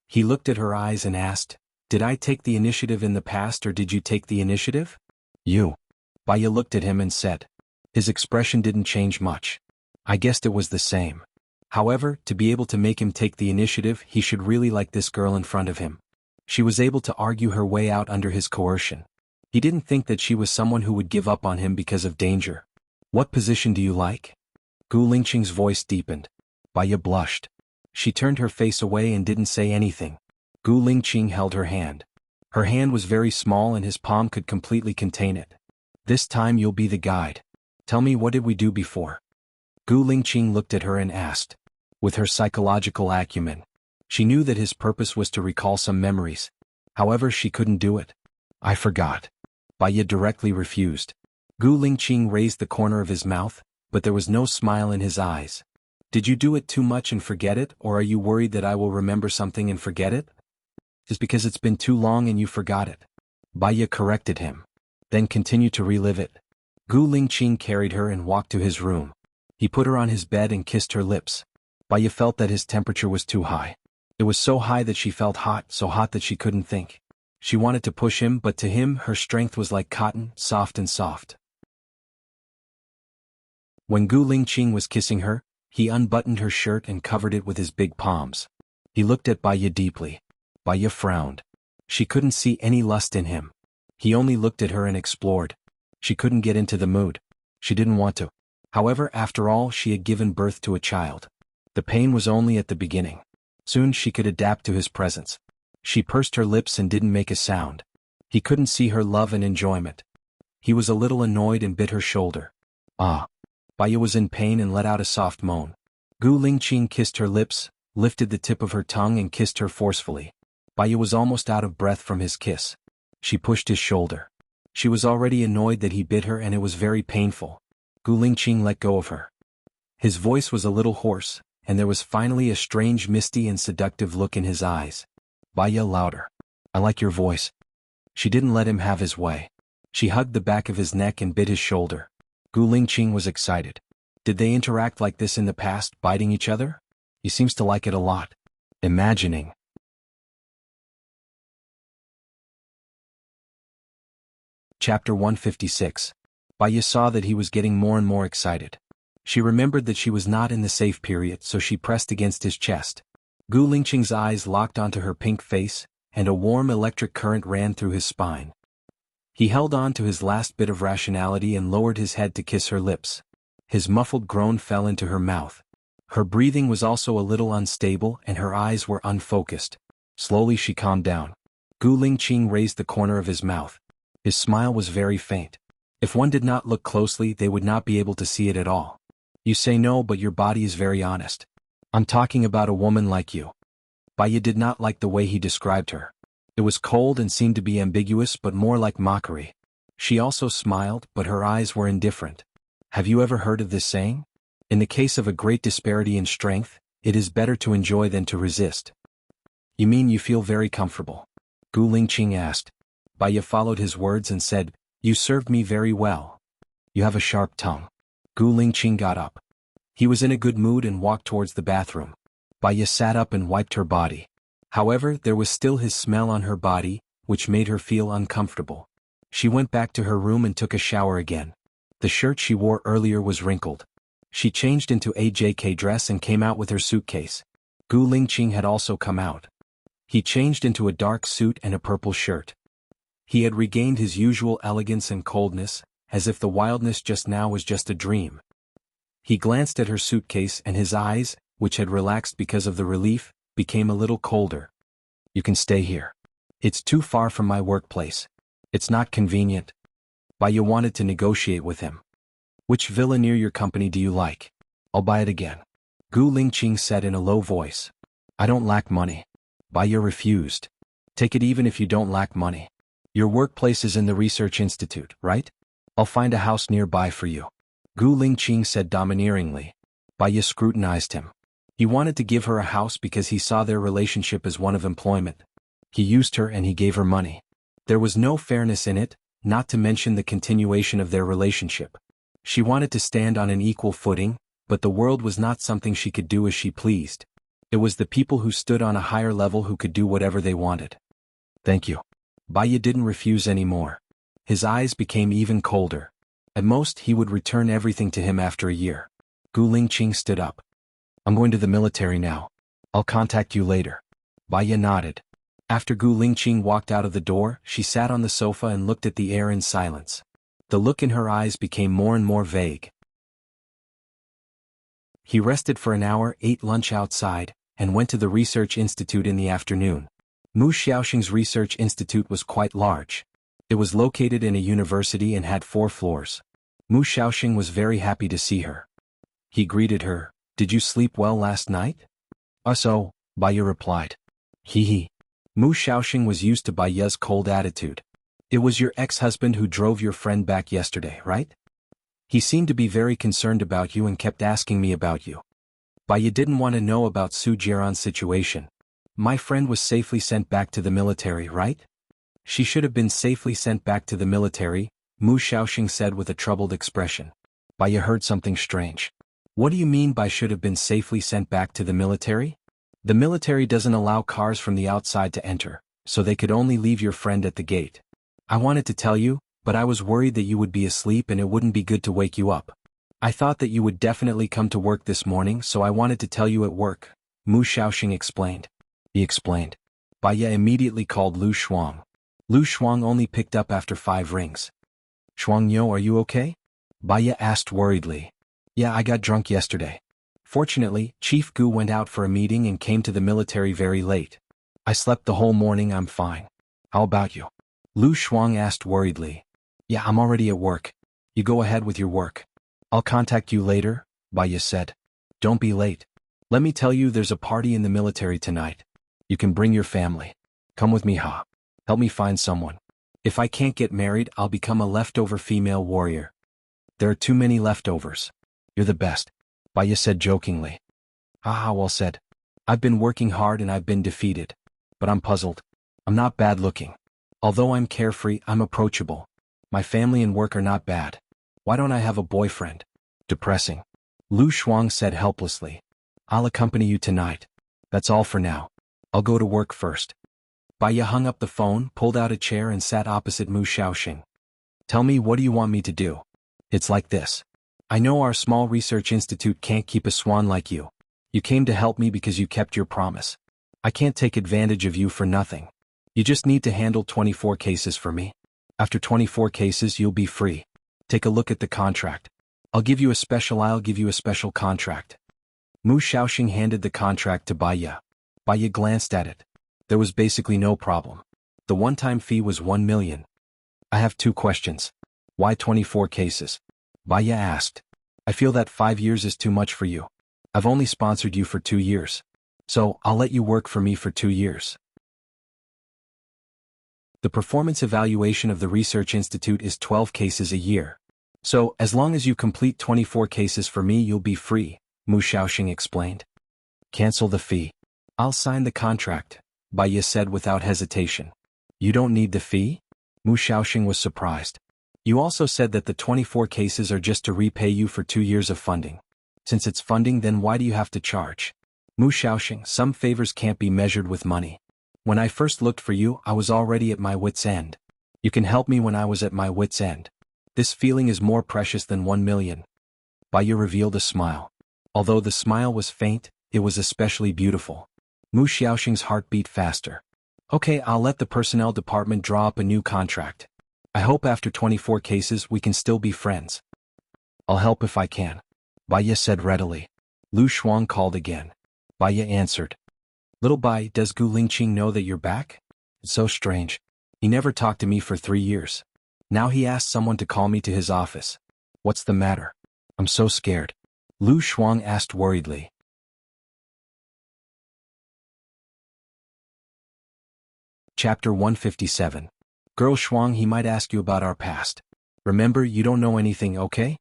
He looked at her eyes and asked, "Did I take the initiative in the past or did you take the initiative?" "You." Baya looked at him and said. His expression didn't change much. I guessed it was the same. However, to be able to make him take the initiative, he should really like this girl in front of him. She was able to argue her way out under his coercion. He didn't think that she was someone who would give up on him because of danger. What position do you like? Gu Lingqing's voice deepened. Baya blushed. She turned her face away and didn't say anything. Gu Lingqing held her hand. Her hand was very small and his palm could completely contain it. This time you'll be the guide. Tell me, what did we do before? Gu Lingqing looked at her and asked. With her psychological acumen, she knew that his purpose was to recall some memories. However, she couldn't do it. I forgot. Baya directly refused. Gu Lingqing raised the corner of his mouth, but there was no smile in his eyes. Did you do it too much and forget it, or are you worried that I will remember something and forget it? Just because it's been too long and you forgot it. Baya corrected him. Then continue to relive it. Gu Lingqing carried her and walked to his room. He put her on his bed and kissed her lips. Baya felt that his temperature was too high. It was so high that she felt hot, so hot that she couldn't think. She wanted to push him, but to him, her strength was like cotton, soft and soft. When Gu Lingqing was kissing her, he unbuttoned her shirt and covered it with his big palms. He looked at Baya deeply. Baya frowned. She couldn't see any lust in him. He only looked at her and explored. She couldn't get into the mood. She didn't want to. However, after all, she had given birth to a child. The pain was only at the beginning. Soon she could adapt to his presence. She pursed her lips and didn't make a sound. He couldn't see her love and enjoyment. He was a little annoyed and bit her shoulder. Ah. Baya was in pain and let out a soft moan. Gu Lingqing kissed her lips, lifted the tip of her tongue and kissed her forcefully. Baya was almost out of breath from his kiss. She pushed his shoulder. She was already annoyed that he bit her and it was very painful. Gu Lingqing let go of her. His voice was a little hoarse, and there was finally a strange misty and seductive look in his eyes. Baya louder. I like your voice. She didn't let him have his way. She hugged the back of his neck and bit his shoulder. Gu Lingqing was excited. Did they interact like this in the past, biting each other? He seems to like it a lot. Imagining. Chapter 156. Baya saw that he was getting more and more excited. She remembered that she was not in the safe period, so she pressed against his chest. Gu Lingqing's eyes locked onto her pink face, and a warm electric current ran through his spine. He held on to his last bit of rationality and lowered his head to kiss her lips. His muffled groan fell into her mouth. Her breathing was also a little unstable and her eyes were unfocused. Slowly she calmed down. Gu Lingqing raised the corner of his mouth. His smile was very faint. If one did not look closely, they would not be able to see it at all. You say no, but your body is very honest. I'm talking about a woman like you. Baya did not like the way he described her. It was cold and seemed to be ambiguous but more like mockery. She also smiled, but her eyes were indifferent. Have you ever heard of this saying? In the case of a great disparity in strength, it is better to enjoy than to resist. You mean you feel very comfortable? Gu Lingqing asked. Baya followed his words and said, You served me very well. You have a sharp tongue. Gu Lingqing got up. He was in a good mood and walked towards the bathroom. Baya sat up and wiped her body. However, there was still his smell on her body, which made her feel uncomfortable. She went back to her room and took a shower again. The shirt she wore earlier was wrinkled. She changed into a JK dress and came out with her suitcase. Gu Lingqing had also come out. He changed into a dark suit and a purple shirt. He had regained his usual elegance and coldness, as if the wildness just now was just a dream. He glanced at her suitcase and his eyes, which had relaxed because of the relief, became a little colder. You can stay here. It's too far from my workplace. It's not convenient. Baya wanted to negotiate with him. Which villa near your company do you like? I'll buy it again. Gu Lingqing said in a low voice. I don't lack money. Baya refused. Take it even if you don't lack money. Your workplace is in the research institute, right? I'll find a house nearby for you. Gu Lingqing said domineeringly. Baya scrutinized him. He wanted to give her a house because he saw their relationship as one of employment. He used her and he gave her money. There was no fairness in it, not to mention the continuation of their relationship. She wanted to stand on an equal footing, but the world was not something she could do as she pleased. It was the people who stood on a higher level who could do whatever they wanted. Thank you. Baya didn't refuse anymore. His eyes became even colder. At most, he would return everything to him after a year. Gu Lingqing stood up. I'm going to the military now. I'll contact you later. Baya nodded. After Gu Lingqing walked out of the door, she sat on the sofa and looked at the air in silence. The look in her eyes became more and more vague. He rested for an hour, ate lunch outside, and went to the research institute in the afternoon. Mu Xiaoxing's research institute was quite large. It was located in a university and had 4 floors. Mu Xiaoxing was very happy to see her. He greeted her. Did you sleep well last night? So, Baya replied. Hee. Mu Xiaoxing was used to Baya's cold attitude. It was your ex-husband who drove your friend back yesterday, right? He seemed to be very concerned about you and kept asking me about you. Baya didn't want to know about Su Jiaran's situation. My friend was safely sent back to the military, right? She should have been safely sent back to the military, Mu Xiaoxing said with a troubled expression. Baya heard something strange. What do you mean by should have been safely sent back to the military? The military doesn't allow cars from the outside to enter, so they could only leave your friend at the gate. I wanted to tell you, but I was worried that you would be asleep and it wouldn't be good to wake you up. I thought that you would definitely come to work this morning, so I wanted to tell you at work, Mu Xiaoxing explained. He explained. Baya immediately called Lu Shuang. Lu Shuang only picked up after 5 rings. Shuangyo, are you okay? Baya asked worriedly. Yeah, I got drunk yesterday. Fortunately, Chief Gu went out for a meeting and came to the military very late. I slept the whole morning, I'm fine. How about you? Lu Shuang asked worriedly. Yeah, I'm already at work. You go ahead with your work. I'll contact you later, Baya said. Don't be late. Let me tell you there's a party in the military tonight. You can bring your family. Come with me, Ha. Help me find someone. If I can't get married, I'll become a leftover female warrior. There are too many leftovers. You're the best, Baya said jokingly. Well said. I've been working hard and I've been defeated. But I'm puzzled. I'm not bad looking. Although I'm carefree, I'm approachable. My family and work are not bad. Why don't I have a boyfriend? Depressing. Lu Shuang said helplessly. I'll accompany you tonight. That's all for now. I'll go to work first. Baya hung up the phone, pulled out a chair and sat opposite Mu Xiaoxing. Tell me, what do you want me to do? It's like this. I know our small research institute can't keep a swan like you. You came to help me because you kept your promise. I can't take advantage of you for nothing. You just need to handle 24 cases for me. After 24 cases, you'll be free. Take a look at the contract. I'll give you a special contract. Mu Xiaoxing handed the contract to Baya. Baya glanced at it. There was basically no problem. The one-time fee was 1 million. I have 2 questions. Why 24 cases? Baya asked. I feel that 5 years is too much for you. I've only sponsored you for 2 years. So, I'll let you work for me for 2 years. The performance evaluation of the Research Institute is 12 cases a year. So, as long as you complete 24 cases for me, you'll be free, Mu Xiaoxing explained. Cancel the fee. I'll sign the contract, Baya said without hesitation. You don't need the fee? Mu Xiaoxing was surprised. You also said that the 24 cases are just to repay you for 2 years of funding. Since it's funding, then why do you have to charge? Mu Xiaoxing, some favors can't be measured with money. When I first looked for you, I was already at my wit's end. You can help me when I was at my wit's end. This feeling is more precious than 1,000,000. Baiya revealed a smile. Although the smile was faint, it was especially beautiful. Mu Xiaoxing's heart beat faster. Okay, I'll let the personnel department draw up a new contract. I hope after 24 cases we can still be friends. I'll help if I can, Baiya said readily. Lu Shuang called again. Baiya answered. Little Bai, does Gu Lingqing know that you're back? It's so strange. He never talked to me for 3 years. Now he asked someone to call me to his office. What's the matter? I'm so scared. Lu Shuang asked worriedly. Chapter 157. Girl Shuang, he might ask you about our past. Remember, you don't know anything, okay?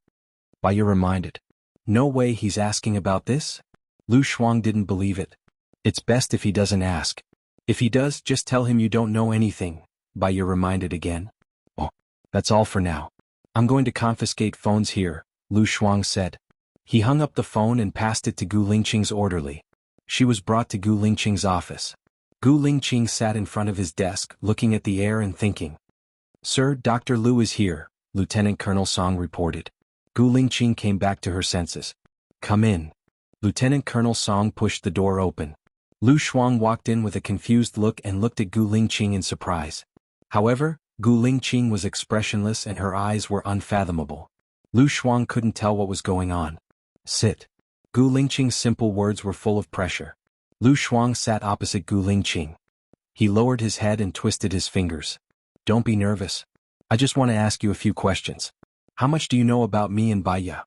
Baiya reminded. No way he's asking about this? Lu Shuang didn't believe it. It's best if he doesn't ask. If he does, just tell him you don't know anything, Baiya reminded again. Oh, that's all for now. I'm going to confiscate phones here, Lu Shuang said. He hung up the phone and passed it to Gu Lingqing's orderly. She was brought to Gu Lingqing's office. Gu Lingqing sat in front of his desk, looking at the air and thinking. Sir, Dr. Lu is here, Lieutenant Colonel Song reported. Gu Lingqing came back to her senses. Come in. Lieutenant Colonel Song pushed the door open. Lu Shuang walked in with a confused look and looked at Gu Lingqing in surprise. However, Gu Lingqing was expressionless and her eyes were unfathomable. Lu Shuang couldn't tell what was going on. Sit. Gu Lingqing's simple words were full of pressure. Lu Shuang sat opposite Gu Lingqing. He lowered his head and twisted his fingers. Don't be nervous. I just want to ask you a few questions. How much do you know about me and Baiya?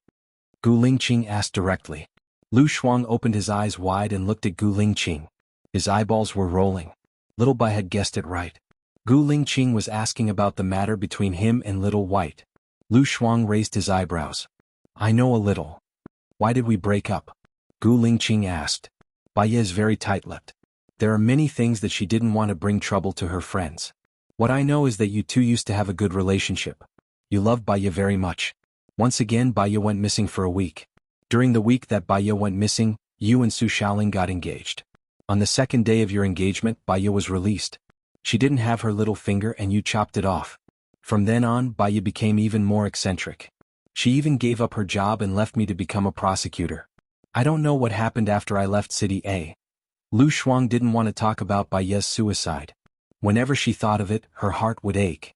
Gu Lingqing asked directly. Lu Shuang opened his eyes wide and looked at Gu Lingqing. His eyeballs were rolling. Little Bai had guessed it right. Gu Lingqing was asking about the matter between him and Little White. Lu Shuang raised his eyebrows. I know a little. Why did we break up? Gu Lingqing asked. Baiya is very tight-lipped. There are many things that she didn't want to bring trouble to her friends. What I know is that you two used to have a good relationship. You loved Baiya very much. Once again, Baiya went missing for a week. During the week that Baiya went missing, you and Su Shaoling got engaged. On the second day of your engagement, Baiya was released. She didn't have her little finger and you chopped it off. From then on, Baiya became even more eccentric. She even gave up her job and left me to become a prosecutor. I don't know what happened after I left City A. Lu Shuang didn't want to talk about Baiya's suicide. Whenever she thought of it, her heart would ache.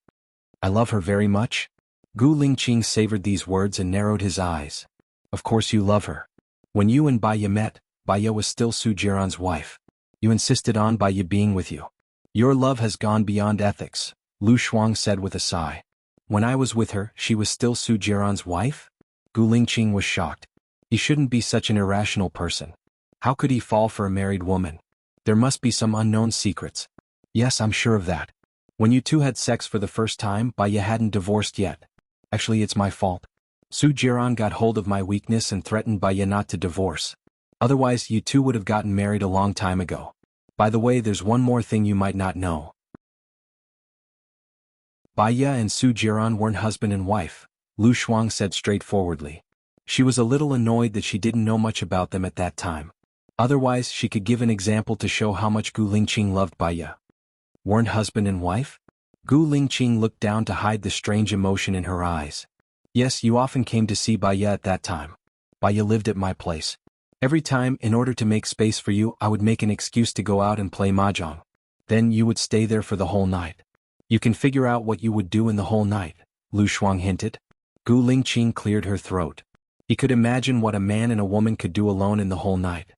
I love her very much. Gu Lingqing savored these words and narrowed his eyes. Of course you love her. When you and Baiya met, Baiya was still Su Jiran's wife. You insisted on Baiya being with you. Your love has gone beyond ethics, Lu Shuang said with a sigh. When I was with her, she was still Su Jiran's wife? Gu Lingqing was shocked. He shouldn't be such an irrational person. How could he fall for a married woman? There must be some unknown secrets. Yes, I'm sure of that. When you two had sex for the first time, Baiya hadn't divorced yet. Actually, it's my fault. Su Jiran got hold of my weakness and threatened Baiya not to divorce. Otherwise, you two would have gotten married a long time ago. By the way, there's one more thing you might not know. Baiya and Su Jiran weren't husband and wife, Lu Shuang said straightforwardly. She was a little annoyed that she didn't know much about them at that time. Otherwise, she could give an example to show how much Gu Lingqing loved Baiya. Weren't husband and wife? Gu Lingqing looked down to hide the strange emotion in her eyes. Yes, you often came to see Baiya at that time. Baiya lived at my place. Every time, in order to make space for you, I would make an excuse to go out and play mahjong. Then you would stay there for the whole night. You can figure out what you would do in the whole night, Lu Shuang hinted. Gu Lingqing cleared her throat. He could imagine what a man and a woman could do alone in the whole night.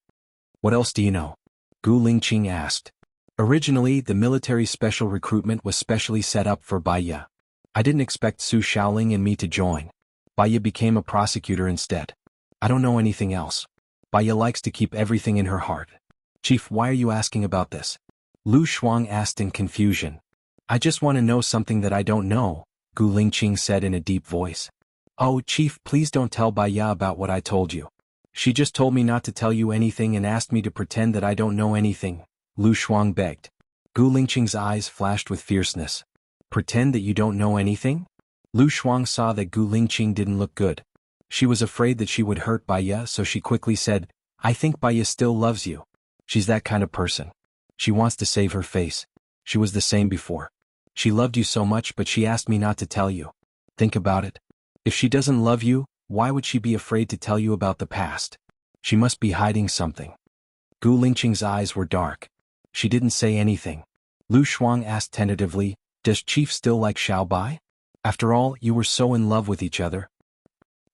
What else do you know? Gu Lingqing asked. Originally, the military special recruitment was specially set up for Baiya. I didn't expect Su Shaoling and me to join. Baiya became a prosecutor instead. I don't know anything else. Baiya likes to keep everything in her heart. Chief, why are you asking about this? Lu Shuang asked in confusion. I just want to know something that I don't know, Gu Lingqing said in a deep voice. Oh, Chief, please don't tell Baiya about what I told you. She just told me not to tell you anything and asked me to pretend that I don't know anything, Lu Shuang begged. Gu Lingqing's eyes flashed with fierceness. Pretend that you don't know anything? Lu Shuang saw that Gu Lingqing didn't look good. She was afraid that she would hurt Baya, so she quickly said, I think Baya still loves you. She's that kind of person. She wants to save her face. She was the same before. She loved you so much, but she asked me not to tell you. Think about it. If she doesn't love you, why would she be afraid to tell you about the past? She must be hiding something. Gu Lingqing's eyes were dark. She didn't say anything. Lu Shuang asked tentatively, Does Chief still like Xiaobai? After all, you were so in love with each other.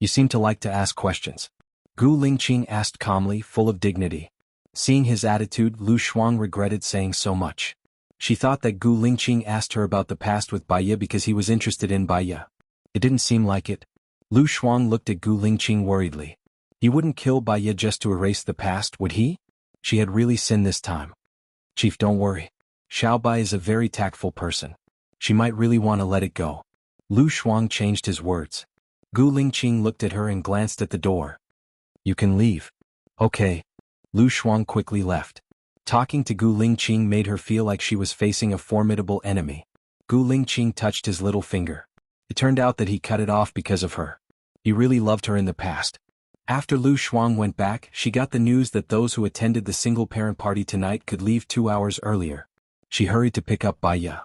You seem to like to ask questions. Gu Lingqing asked calmly, full of dignity. Seeing his attitude, Lu Shuang regretted saying so much. She thought that Gu Lingqing asked her about the past with Baya because he was interested in Baya. It didn't seem like it. Lu Shuang looked at Gu Lingqing worriedly. He wouldn't kill Baya just to erase the past, would he? She had really sinned this time. Chief, don't worry. Xiaobai is a very tactful person. She might really want to let it go. Lu Shuang changed his words. Gu Lingqing looked at her and glanced at the door. You can leave. Okay. Lu Shuang quickly left. Talking to Gu Lingqing made her feel like she was facing a formidable enemy. Gu Lingqing touched his little finger. It turned out that he cut it off because of her. He really loved her in the past. After Lu Shuang went back, she got the news that those who attended the single-parent party tonight could leave 2 hours earlier. She hurried to pick up Baya.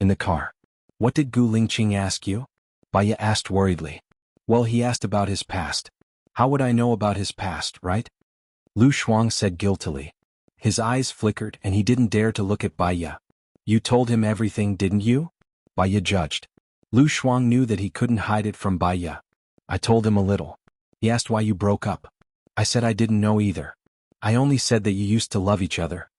In the car. What did Gu Lingqing ask you? Baya asked worriedly. Well, he asked about his past. How would I know about his past, right? Lu Shuang said guiltily. His eyes flickered and he didn't dare to look at Baya. You told him everything, didn't you? Baya judged. Lu Shuang knew that he couldn't hide it from Baya. I told him a little. He asked why you broke up. I said I didn't know either. I only said that you used to love each other.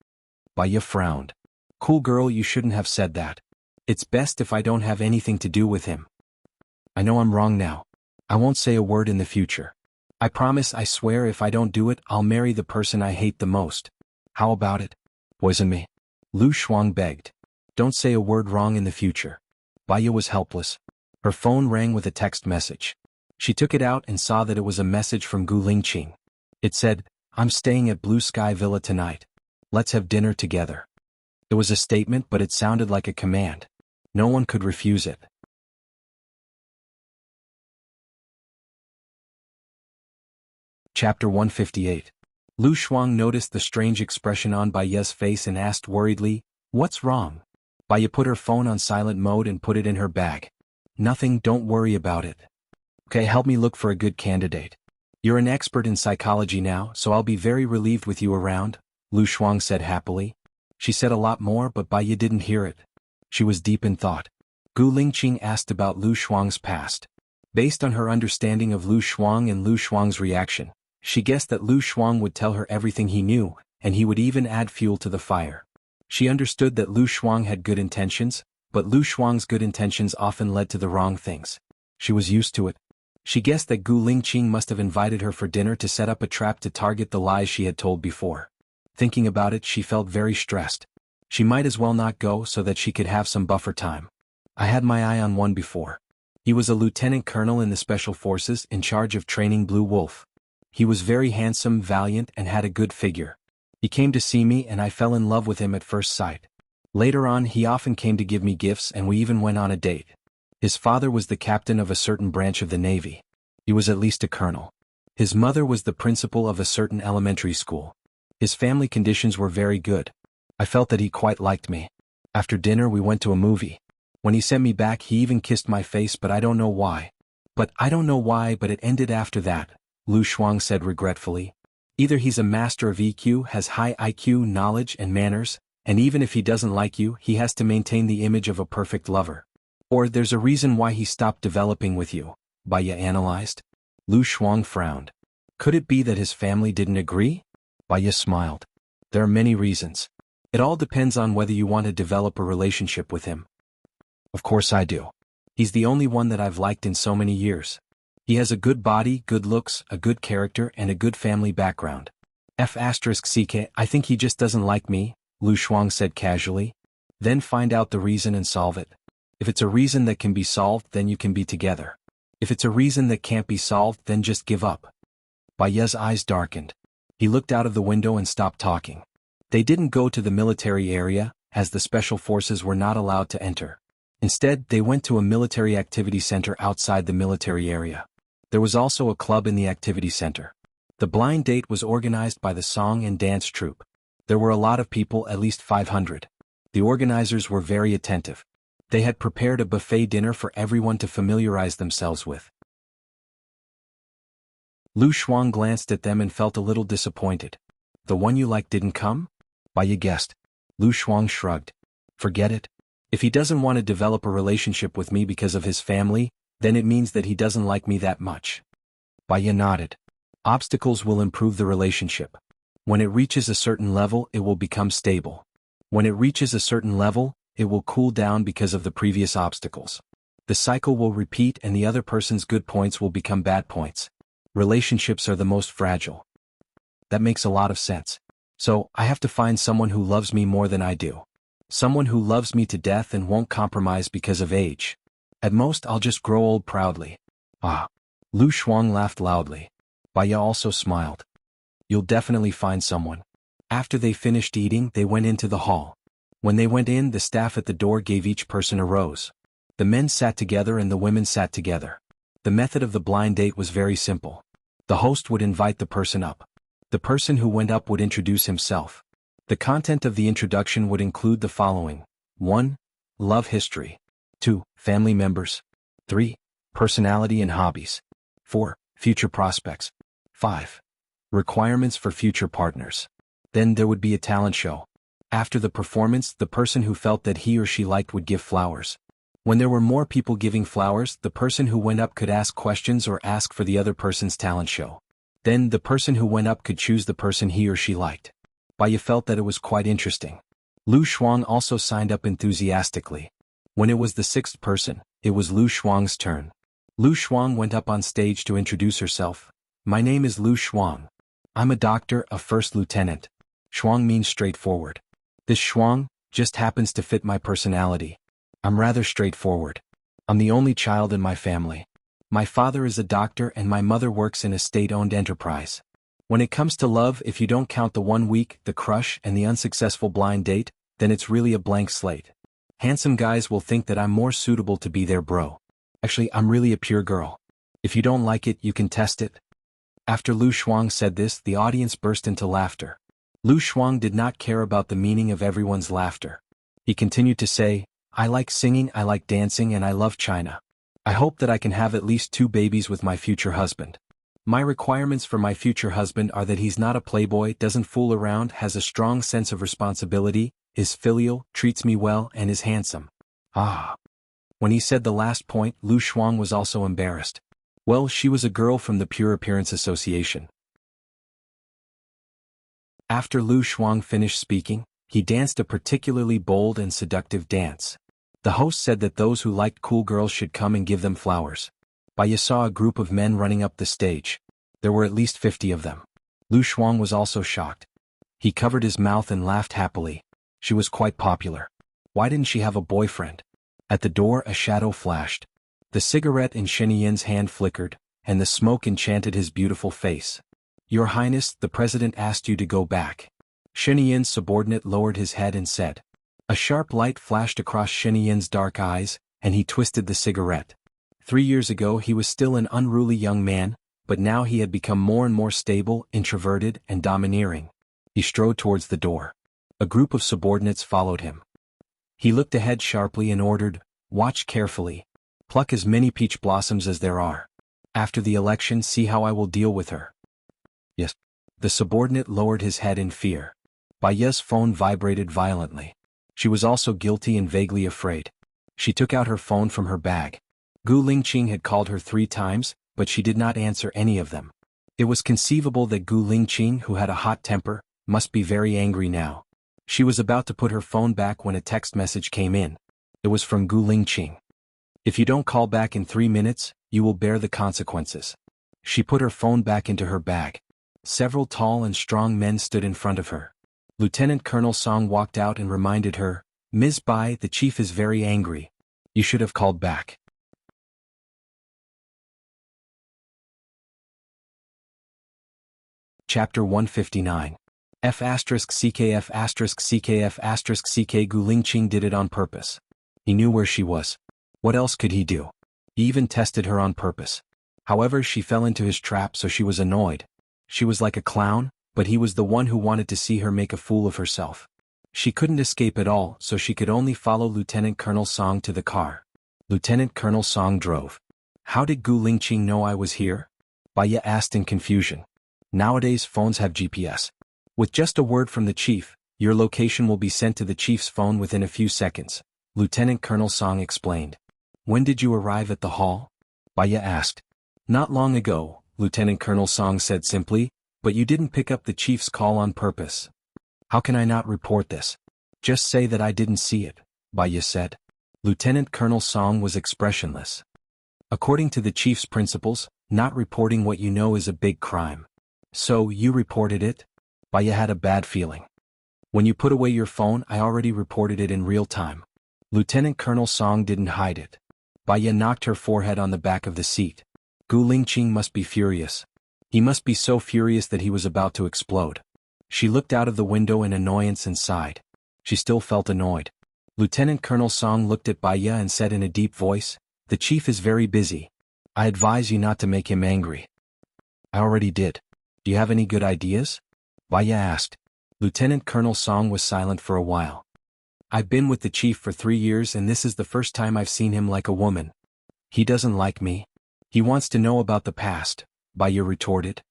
Baya frowned. Cool girl, you shouldn't have said that. It's best if I don't have anything to do with him. I know I'm wrong now. I won't say a word in the future. I promise, I swear, if I don't do it, I'll marry the person I hate the most. How about it? Poison me. Lu Shuang begged. Don't say a word wrong in the future. Baya was helpless. Her phone rang with a text message. She took it out and saw that it was a message from Gu Lingqing. It said, I'm staying at Blue Sky Villa tonight. Let's have dinner together. It was a statement, but it sounded like a command. No one could refuse it. Chapter 158. Lu Shuang noticed the strange expression on Baya's face and asked worriedly, What's wrong? Baya put her phone on silent mode and put it in her bag. Nothing, don't worry about it. Okay, help me look for a good candidate. You're an expert in psychology now, so I'll be very relieved with you around, Lu Shuang said happily. She said a lot more, but Baya didn't hear it. She was deep in thought. Gu Lingqing asked about Lu Shuang's past. Based on her understanding of Lu Shuang and Lu Shuang's reaction, she guessed that Lu Shuang would tell her everything he knew, and he would even add fuel to the fire. She understood that Lu Shuang had good intentions, but Lu Shuang's good intentions often led to the wrong things. She was used to it. She guessed that Gu Lingqing must have invited her for dinner to set up a trap to target the lies she had told before. Thinking about it, she felt very stressed. She might as well not go so that she could have some buffer time. I had my eye on one before. He was a lieutenant colonel in the Special Forces in charge of training Blue Wolf. He was very handsome, valiant, and had a good figure. He came to see me and I fell in love with him at first sight. Later on, he often came to give me gifts and we even went on a date. His father was the captain of a certain branch of the Navy. He was at least a colonel. His mother was the principal of a certain elementary school. His family conditions were very good. I felt that he quite liked me. After dinner we went to a movie. When he sent me back he even kissed my face, but I don't know why. But it ended after that, Lu Shuang said regretfully. Either he's a master of EQ, has high IQ, knowledge and manners, and even if he doesn't like you, he has to maintain the image of a perfect lover. Or there's a reason why he stopped developing with you, Baya analyzed. Lu Shuang frowned. Could it be that his family didn't agree? Baya smiled. There are many reasons. It all depends on whether you want to develop a relationship with him. Of course I do. He's the only one that I've liked in so many years. He has a good body, good looks, a good character, and a good family background. F***ck, I think he just doesn't like me, Lu Shuang said casually. Then find out the reason and solve it. If it's a reason that can be solved, then you can be together. If it's a reason that can't be solved, then just give up. Baya's eyes darkened. He looked out of the window and stopped talking. They didn't go to the military area, as the special forces were not allowed to enter. Instead, they went to a military activity center outside the military area. There was also a club in the activity center. The blind date was organized by the song and dance troupe. There were a lot of people, at least 500. The organizers were very attentive. They had prepared a buffet dinner for everyone to familiarize themselves with. Lu Shuang glanced at them and felt a little disappointed. The one you like didn't come? Why, you guessed. Lu Shuang shrugged. Forget it. If he doesn't want to develop a relationship with me because of his family, then it means that he doesn't like me that much. Baya nodded. Obstacles will improve the relationship. When it reaches a certain level, it will become stable. When it reaches a certain level, it will cool down because of the previous obstacles. The cycle will repeat and the other person's good points will become bad points. Relationships are the most fragile. That makes a lot of sense. So, I have to find someone who loves me more than I do. Someone who loves me to death and won't compromise because of age. At most, I'll just grow old proudly. Ah. Lu Shuang laughed loudly. Baya also smiled. You'll definitely find someone. After they finished eating, they went into the hall. When they went in, the staff at the door gave each person a rose. The men sat together and the women sat together. The method of the blind date was very simple. The host would invite the person up. The person who went up would introduce himself. The content of the introduction would include the following. 1. Love history. 2. Family members. 3. Personality and hobbies. 4. Future prospects. 5. Requirements for future partners. Then there would be a talent show. After the performance, the person who felt that he or she liked would give flowers. When there were more people giving flowers, the person who went up could ask questions or ask for the other person's talent show. Then the person who went up could choose the person he or she liked. Baya felt that it was quite interesting. Lu Shuang also signed up enthusiastically. When it was the sixth person, it was Lu Shuang's turn. Lu Shuang went up on stage to introduce herself. My name is Lu Shuang. I'm a doctor, a first lieutenant. Shuang means straightforward. This Shuang just happens to fit my personality. I'm rather straightforward. I'm the only child in my family. My father is a doctor and my mother works in a state-owned enterprise. When it comes to love, if you don't count the 1 week, the crush, and the unsuccessful blind date, then it's really a blank slate. Handsome guys will think that I'm more suitable to be their bro. Actually, I'm really a pure girl. If you don't like it, you can test it. After Lu Shuang said this, the audience burst into laughter. Lu Shuang did not care about the meaning of everyone's laughter. He continued to say, I like singing, I like dancing, and I love China. I hope that I can have at least 2 babies with my future husband. My requirements for my future husband are that he's not a playboy, doesn't fool around, has a strong sense of responsibility, is filial, treats me well, and is handsome. Ah. When he said the last point, Lu Shuang was also embarrassed. Well, she was a girl from the Pure Appearance Association. After Lu Shuang finished speaking, he danced a particularly bold and seductive dance. The host said that those who liked cool girls should come and give them flowers. Baya saw a group of men running up the stage. There were at least 50 of them. Lu Shuang was also shocked. He covered his mouth and laughed happily. She was quite popular. Why didn't she have a boyfriend? At the door, a shadow flashed. The cigarette in Shen Yin's hand flickered, and the smoke enchanted his beautiful face. Your Highness, the President asked you to go back. Shen Yin's subordinate lowered his head and said. A sharp light flashed across Shen Yin's dark eyes, and he twisted the cigarette. 3 years ago he was still an unruly young man, but now he had become more and more stable, introverted, and domineering. He strode towards the door. A group of subordinates followed him. He looked ahead sharply and ordered, Watch carefully. Pluck as many peach blossoms as there are. After the election, see how I will deal with her. Yes. The subordinate lowered his head in fear. Baya's phone vibrated violently. She was also guilty and vaguely afraid. She took out her phone from her bag. Gu Lingqing had called her 3 times, but she did not answer any of them. It was conceivable that Gu Lingqing, who had a hot temper, must be very angry now. She was about to put her phone back when a text message came in. It was from Gu Lingqing. If you don't call back in 3 minutes, you will bear the consequences. She put her phone back into her bag. Several tall and strong men stood in front of her. Lieutenant Colonel Song walked out and reminded her, Ms. Bai, the chief is very angry. You should have called back. Chapter 159. F***CKF**CKF**CK Gu Lingqing did it on purpose. He knew where she was. What else could he do? He even tested her on purpose. However, she fell into his trap, so she was annoyed. She was like a clown, but he was the one who wanted to see her make a fool of herself. She couldn't escape at all, so she could only follow Lieutenant Colonel Song to the car. Lieutenant Colonel Song drove. How did Gu Lingqing know I was here? Baya asked in confusion. Nowadays phones have GPS. With just a word from the chief, your location will be sent to the chief's phone within a few seconds, Lieutenant Colonel Song explained. When did you arrive at the hall? Baya asked. Not long ago, Lieutenant Colonel Song said simply, but you didn't pick up the chief's call on purpose. How can I not report this? Just say that I didn't see it, Baya said. Lieutenant Colonel Song was expressionless. According to the chief's principles, not reporting what you know is a big crime. So, you reported it? Baya had a bad feeling. When you put away your phone, I already reported it in real time. Lieutenant Colonel Song didn't hide it. Baya knocked her forehead on the back of the seat. Gu Lingqing must be furious. He must be so furious that he was about to explode. She looked out of the window in annoyance and sighed. She still felt annoyed. Lieutenant Colonel Song looked at Baya and said in a deep voice, "The chief is very busy. I advise you not to make him angry." I already did. Do you have any good ideas? Baya asked. Lieutenant Colonel Song was silent for a while. I've been with the chief for 3 years and this is the first time I've seen him like a woman. He doesn't like me. He wants to know about the past, Baya retorted.